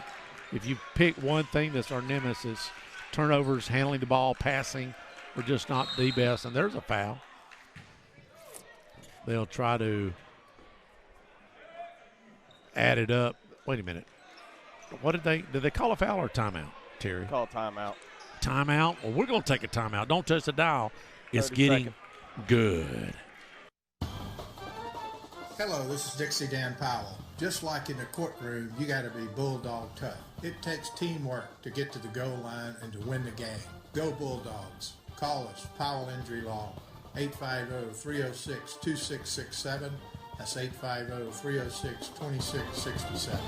If you pick one thing that's our nemesis, turnovers, handling the ball, passing, we're just not the best. And there's a foul. They'll try to add it up. Wait a minute. What did they call a foul or a timeout, Terry? Call a timeout. Timeout? Well, we're going to take a timeout. Don't touch the dial. It's getting good. Hello, this is Dixie Dan Powell. Just like in the courtroom, you got to be bulldog tough. It takes teamwork to get to the goal line and to win the game. Go Bulldogs. Call us, Powell Injury Law, 850-306-2667. That's 850-306-2667.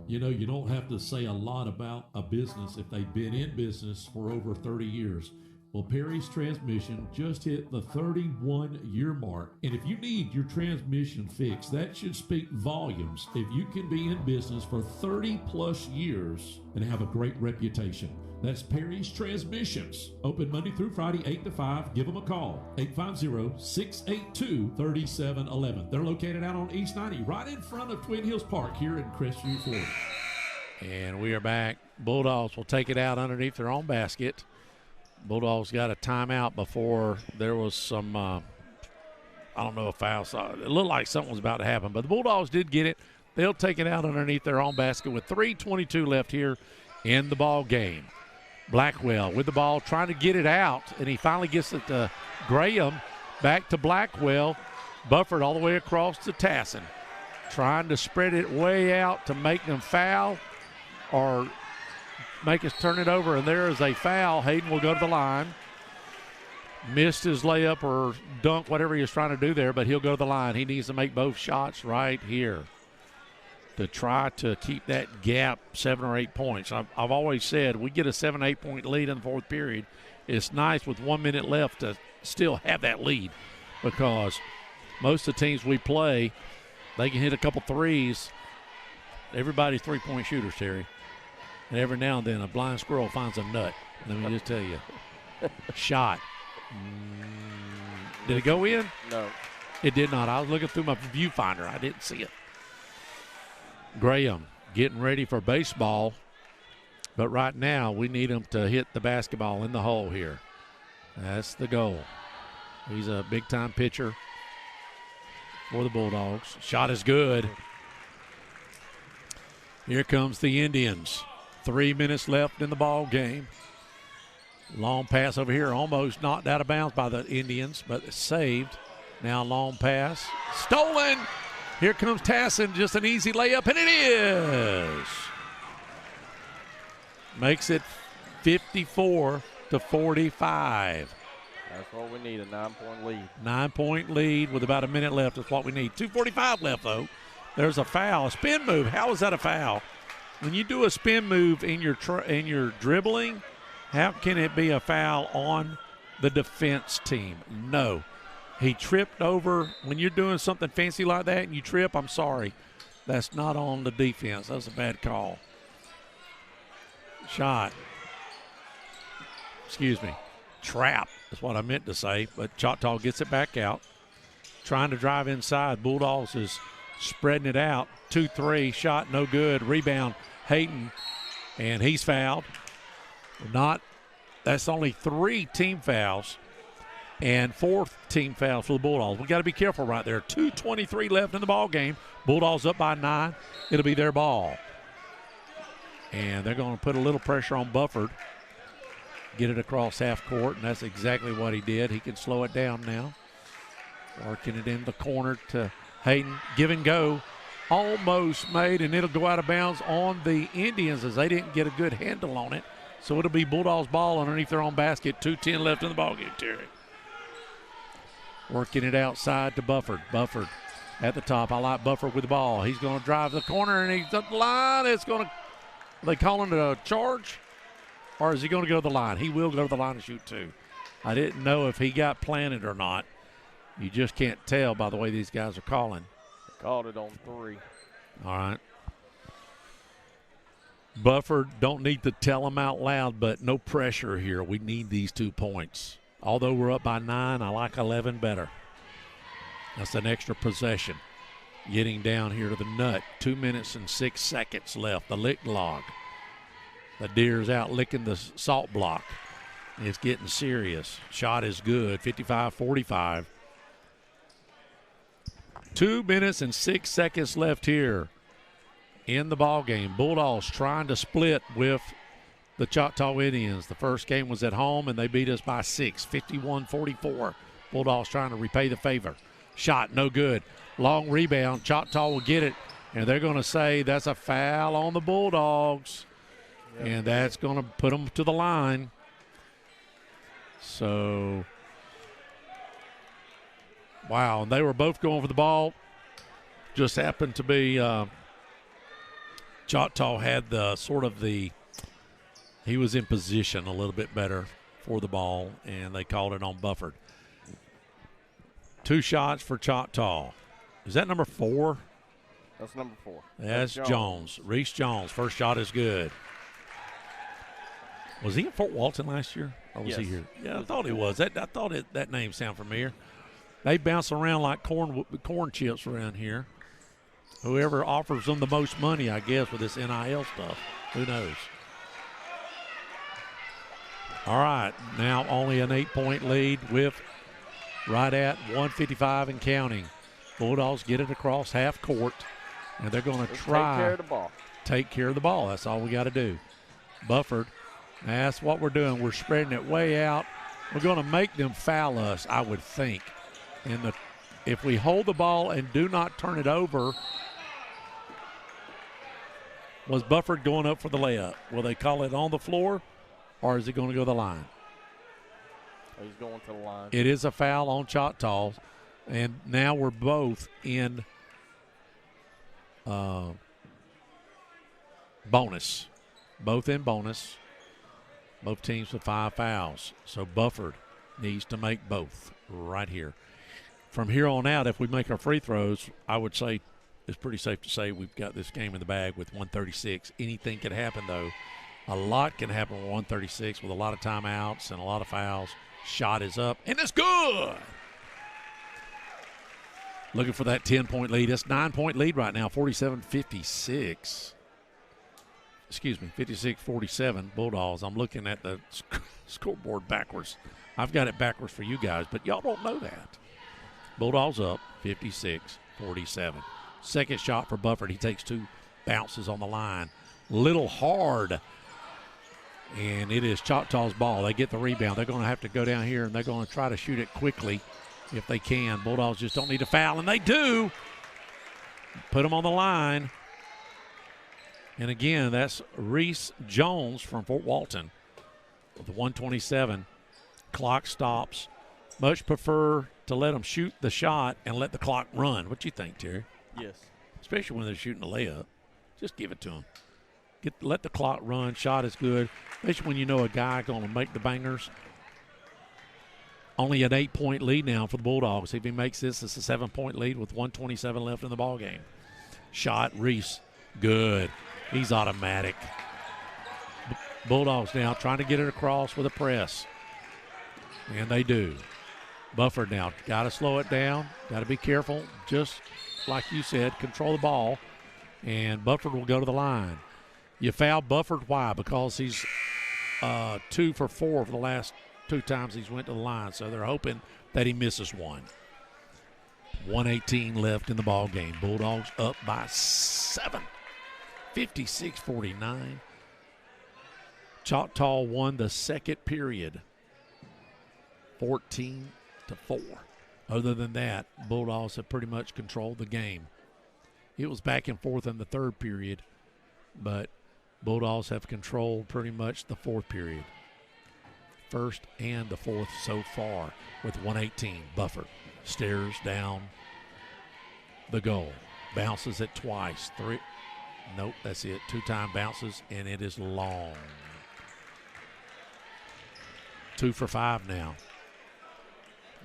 You know, you don't have to say a lot about a business if they've been in business for over 30 years. Well, Perry's Transmission just hit the 31-year mark. And if you need your transmission fixed, that should speak volumes if you can be in business for 30-plus years and have a great reputation. That's Perry's Transmissions. Open Monday through Friday, 8 to 5. Give them a call, 850-682-3711. They're located out on East 90, right in front of Twin Hills Park here in Crestview, Florida. And we are back. Bulldogs will take it out underneath their own basket. Bulldogs got a timeout before there was some, I don't know, a foul. So it looked like something was about to happen, but the Bulldogs did get it. They'll take it out underneath their own basket with 3:22 left here in the ball game. Blackwell with the ball, trying to get it out, and he finally gets it to Graham, back to Blackwell. Bufford all the way across to Tassin, trying to spread it way out to make them foul or make us turn it over, and there is a foul. Hayden will go to the line. Missed his layup or dunk, whatever he was trying to do there, but he'll go to the line. He needs to make both shots right here to try to keep that gap 7 or 8 points. I've always said we get a 7, 8 point lead in the fourth period. It's nice with 1 minute left to still have that lead, because most of the teams we play, they can hit a couple threes. Everybody's three-point shooters, Terry. And every now and then a blind squirrel finds a nut. Let me just tell you. Shot. Did it go in? No. It did not. I was looking through my viewfinder. I didn't see it. Graham getting ready for baseball. But right now we need him to hit the basketball in the hole here. That's the goal. He's a big-time pitcher for the Bulldogs. Shot is good. Here comes the Indians. 3 minutes left in the ball game. Long pass over here, almost knocked out of bounds by the Indians, but saved. Now long pass, stolen. Here comes Tassin, just an easy layup, and it is. Makes it 54-45. That's what we need, a 9-point lead. 9-point lead with about a minute left is what we need. 2:45 left, though. There's a foul, a spin move. How is that a foul? When you do a spin move in your dribbling, how can it be a foul on the defense team? No. He tripped over. When you're doing something fancy like that and you trip, I'm sorry. That's not on the defense. That's a bad call. Shot. Excuse me. Trap is what I meant to say, but Choctaw gets it back out. Trying to drive inside. Bulldogs is spreading it out. 2-3, shot no good. Rebound, Hayden, and he's fouled. That's only 3 team fouls and 4 team fouls for the Bulldogs. We got to be careful right there. 2:23 left in the ball game. Bulldogs up by 9. It'll be their ball. And they're going to put a little pressure on Bufford. Get it across half court, and that's exactly what he did. He can slow it down now. Working it in the corner to Hayden. Give and go. Almost made, and it'll go out of bounds on the Indians as they didn't get a good handle on it. So it'll be Bulldogs ball underneath their own basket. 2:10 left in the ball game, Terry. Working it outside to Bufford. Bufford at the top. I like Bufford with the ball. He's going to drive the corner, and he's up the line. It's going to, are they calling it a charge? Or is he going to go to the line? He will go to the line and shoot 2. I didn't know if he got planted or not. You just can't tell by the way these guys are calling. Called it on 3. All right. Bufford, don't need to tell them out loud, but no pressure here. We need these 2 points. Although we're up by 9, I like 11 better. That's an extra possession. Getting down here to the nut. 2 minutes and 6 seconds left. The lick log. The deer's out licking the salt block. It's getting serious. Shot is good. 55-45. 2 minutes and 6 seconds left here in the ball game. Bulldogs trying to split with the Choctaw Indians. The first game was at home, and they beat us by 6, 51-44. Bulldogs trying to repay the favor. Shot no good. Long rebound. Choctaw will get it, and they're going to say that's a foul on the Bulldogs, and that's going to put them to the line. So, wow, and they were both going for the ball. Just happened to be Choctaw had he was in position a little bit better. for the ball, and they called it on Bufford. 2 shots for Choctaw. Is that number 4? That's number 4. That's Jones. Reese Jones. First shot is good. Was he in Fort Walton last year? Or was he here? Yeah, I thought he was. I thought that name sounded familiar. They bounce around like corn chips around here. Whoever offers them the most money, I guess, with this NIL stuff. Who knows? All right, now only an 8-point lead with right at 1:55 and counting. Bulldogs get it across half court, and they're going to try. Take care of the ball. Take care of the ball. That's all we got to do. Bufford, that's what we're doing. We're spreading it way out. We're going to make them foul us, I would think. And if we hold the ball and do not turn it over, was Bufford going up for the layup? Will they call it on the floor, or is it going to go to the line? He's going to the line. It is a foul on Choctaw, and now we're both in bonus. Both in bonus. Both teams with 5 fouls. So Bufford needs to make both right here. From here on out, if we make our free throws, I would say it's pretty safe to say we've got this game in the bag with 136. Anything can happen, though. A lot can happen with 136 with a lot of timeouts and a lot of fouls. Shot is up, and it's good. Looking for that 10-point lead. It's 9-point lead right now, 47-56. Excuse me, 56-47 Bulldogs. I'm looking at the scoreboard backwards. I've got it backwards for you guys, but y'all don't know that. Bulldogs up 56-47. Second shot for Bufford. He takes 2 bounces on the line. Little hard. And it is Choctaw's ball. They get the rebound. They're going to have to go down here, and they're going to try to shoot it quickly if they can. Bulldogs just don't need a foul, and they do. Put them on the line. And again, that's Reese Jones from Fort Walton with the 127. Clock stops. Much prefer to let them shoot the shot and let the clock run. What do you think, Terry? Yes. Especially when they're shooting a layup. Just give it to them. Let the clock run. Shot is good. Especially when you know a guy going to make the bangers. Only an 8-point lead now for the Bulldogs. If he makes this, it's a 7-point lead with 1:27 left in the ball game. Shot, Reese, good. He's automatic. Bulldogs now trying to get it across with a press. And they do. Bufford now, got to slow it down. Got to be careful. Just like you said, control the ball. And Bufford will go to the line. You foul Bufford, why? Because he's 2 for 4 for the last 2 times he's went to the line. So they're hoping that he misses one. 1:18 left in the ball game. Bulldogs up by 7. 56-49. Choctaw won the second period. 14-4. Other than that, Bulldogs have pretty much controlled the game. It was back and forth in the third period, but Bulldogs have controlled pretty much the fourth period. First and the fourth so far with 1:18. Bufford stares down the goal. Bounces it twice. 3. Nope, that's it. 2-time bounces, and it is long. 2 for 5 now.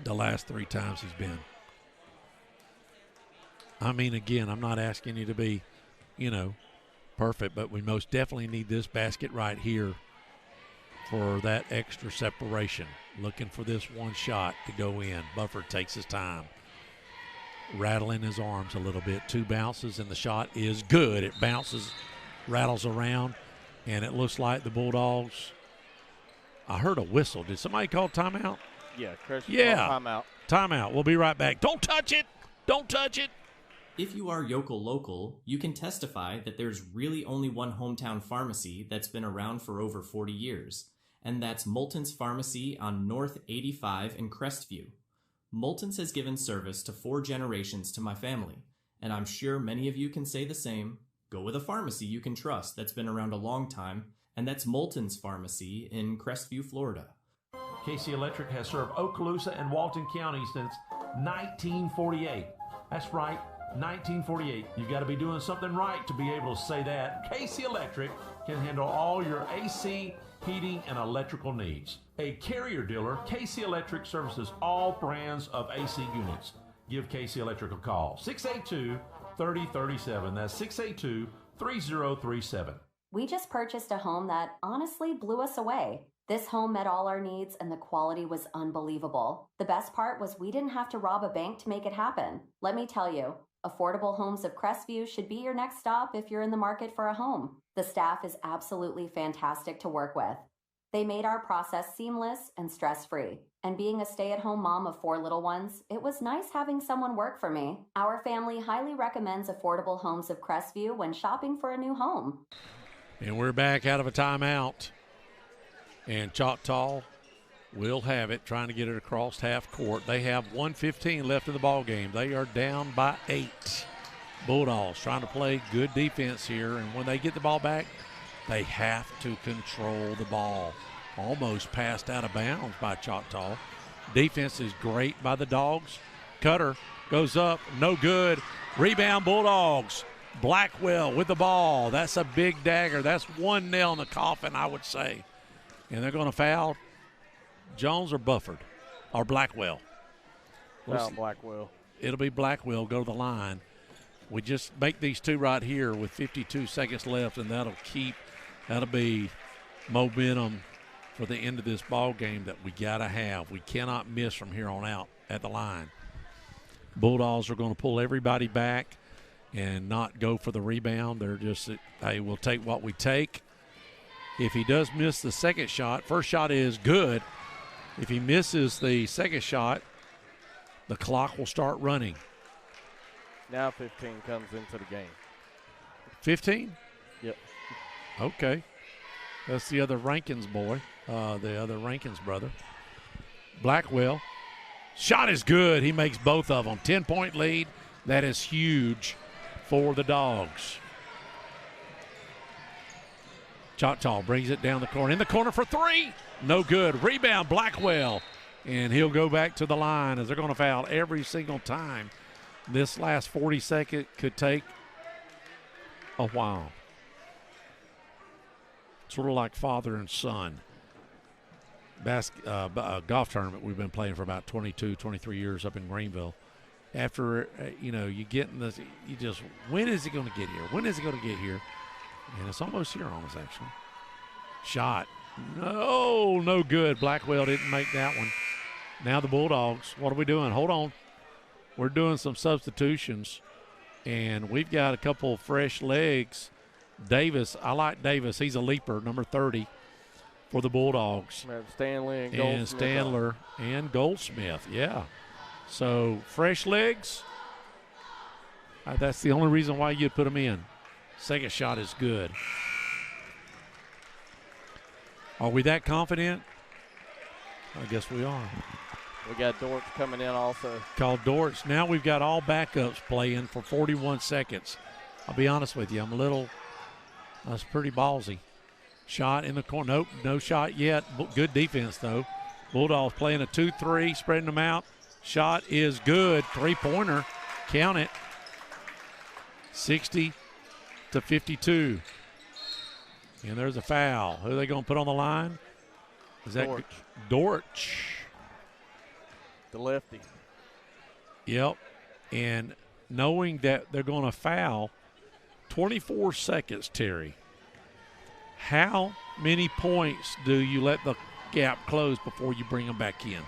The last 3 times he's been. I mean, again, I'm not asking you to be, perfect, but we most definitely need this basket right here for that extra separation. Looking for this one shot to go in. Bufford takes his time. Rattling his arms a little bit. 2 bounces, and the shot is good. It bounces, rattles around, and it looks like the Bulldogs. I heard a whistle. Did somebody call timeout? Yeah, Chris. Yeah. Timeout. Timeout. We'll be right back. Don't touch it. Don't touch it. If you are Yokel Local, you can testify that there's really only one hometown pharmacy that's been around for over 40 years, and that's Moulton's Pharmacy on North 85 in Crestview. Moulton's has given service to 4 generations to my family, and I'm sure many of you can say the same. Go with a pharmacy you can trust that's been around a long time, and that's Moulton's Pharmacy in Crestview, Florida. KC Electric has served Okaloosa and Walton County since 1948. That's right, 1948. You've got to be doing something right to be able to say that. KC Electric, can handle all your AC, heating, and electrical needs. A Carrier dealer, KC Electric services all brands of AC units. Give KC Electric a call. 682-3037. That's 682-3037. We just purchased a home that honestly blew us away. This home met all our needs and the quality was unbelievable. The best part was we didn't have to rob a bank to make it happen. Let me tell you, Affordable Homes of Crestview should be your next stop if you're in the market for a home. The staff is absolutely fantastic to work with. They made our process seamless and stress-free. And being a stay-at-home mom of 4 little ones, it was nice having someone work for me. Our family highly recommends Affordable Homes of Crestview when shopping for a new home. And we're back out of a timeout. And Choctaw will have it, trying to get it across half court. They have 1:15 left in the ball game. They are down by 8. Bulldogs trying to play good defense here, and when they get the ball back, they have to control the ball. Almost passed out of bounds by Choctaw. Defense is great by the Dogs. Cutter goes up, no good. Rebound Bulldogs. Blackwell with the ball. That's a big dagger. That's one nail in the coffin, I would say. And they're going to foul Jones or Bufford or Blackwell. Foul Blackwell. It'll be Blackwell go to the line. We just make these two right here with 52 seconds left, and that'll be momentum for the end of this ball game that we got to have. We cannot miss from here on out at the line. Bulldogs are going to pull everybody back and not go for the rebound. They're just, hey, we'll take what we take. If he does miss the second shot, first shot is good. If he misses the second shot, the clock will start running. Now 15 comes into the game. 15? Yep. Okay. That's the other Rankins boy, the other Rankins brother. Blackwell. Shot is good. He makes both of them. 10-point lead. That is huge for the Dogs. Choctaw brings it down the corner. In the corner for 3. No good. Rebound, Blackwell. And he'll go back to the line as they're going to foul every single time. This last 40 seconds could take a while. Sort of like father and son. Golf tournament we've been playing for about 22, 23 years up in Greenville. After, you get in this, you just, when is he going to get here? When is he going to get here? And it's almost here on us, actually. Shot. No good. Blackwell didn't make that one. Now the Bulldogs, what are we doing? Hold on. We're doing some substitutions, and we've got a couple of fresh legs. Davis, I like Davis. He's a leaper, number 30 for the Bulldogs. Stanley and Goldsmith. And Standler and Goldsmith, yeah. So fresh legs, that's the only reason why you'd put them in. Second shot is good. Are we that confident? I guess we are. We got Dortch coming in also. Called Dortch. Now we've got all backups playing for 41 seconds. I'll be honest with you. That's pretty ballsy. Shot in the corner. Nope, no shot yet. Good defense, though. Bulldogs playing a 2-3, spreading them out. Shot is good. Three-pointer. Count it. 60-52. And there's a foul. Who are they going to put on the line? Is that Dortch? The lefty. Yep. And knowing that they're going to foul, 24 seconds, Terry. How many points do you let the gap close before you bring them back in?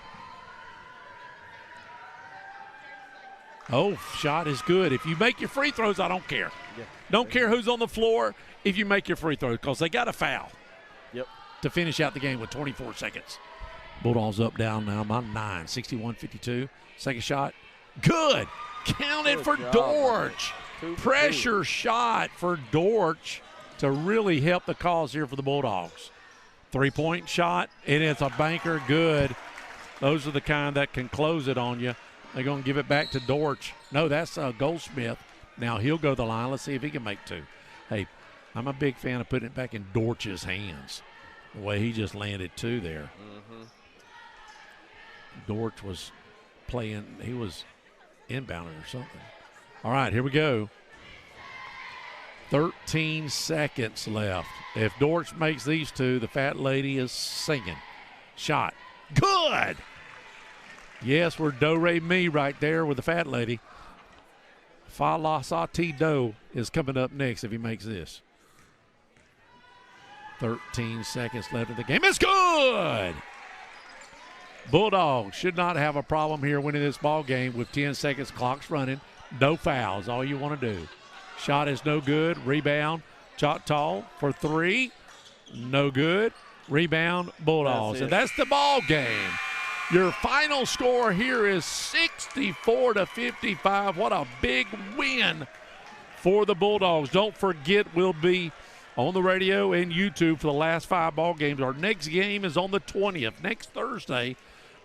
Oh, shot is good. If you make your free throws, I don't care. Yeah. Don't care who's on the floor if you make your free throws because they got a foul. Yep. To finish out the game with 24 seconds. Bulldogs up, down now by 9, 61-52. Second shot, good. Counted for Dortch. Pressure shot for Dortch to really help the cause here for the Bulldogs. Three-point shot, and it's a banker, good. Those are the kind that can close it on you. They're going to give it back to Dortch. No, that's Goldsmith. Now he'll go to the line. Let's see if he can make 2. Hey, I'm a big fan of putting it back in Dortch's hands. The way he just landed 2 there. Mm-hmm. Dortch was playing, he was inbounding or something. All right, here we go. 13 seconds left. If Dortch makes these two, the fat lady is singing. Shot. Good! Yes, we're do-re-mi right there with the fat lady. Fa la sa ti do is coming up next if he makes this. 13 seconds left in the game. It's good! Bulldogs should not have a problem here winning this ball game with 10 seconds, clock's running. No fouls, all you want to do. Shot is no good. Rebound, Choctaw for three. No good. Rebound, Bulldogs. And that's the ball game. Your final score here is 64-55. What a big win for the Bulldogs. Don't forget, we'll be on the radio and YouTube for the last 5 ball games. Our next game is on the 20th, next Thursday,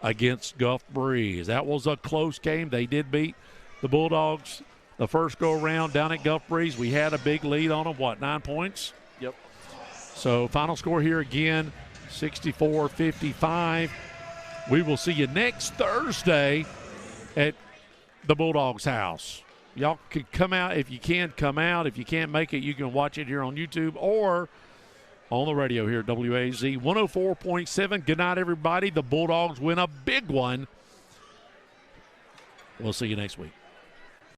against Gulf Breeze. That was a close game. They did beat the Bulldogs the first go-around down at Gulf Breeze. We had a big lead on them, 9 points? Yep. So final score here again, 64-55. We will see you next Thursday at the Bulldogs' house. Y'all can come out. If you can, come out. If you can't make it, you can watch it here on YouTube or on the radio here at WAZ 104.7. Good night, everybody. The Bulldogs win a big one. We'll see you next week.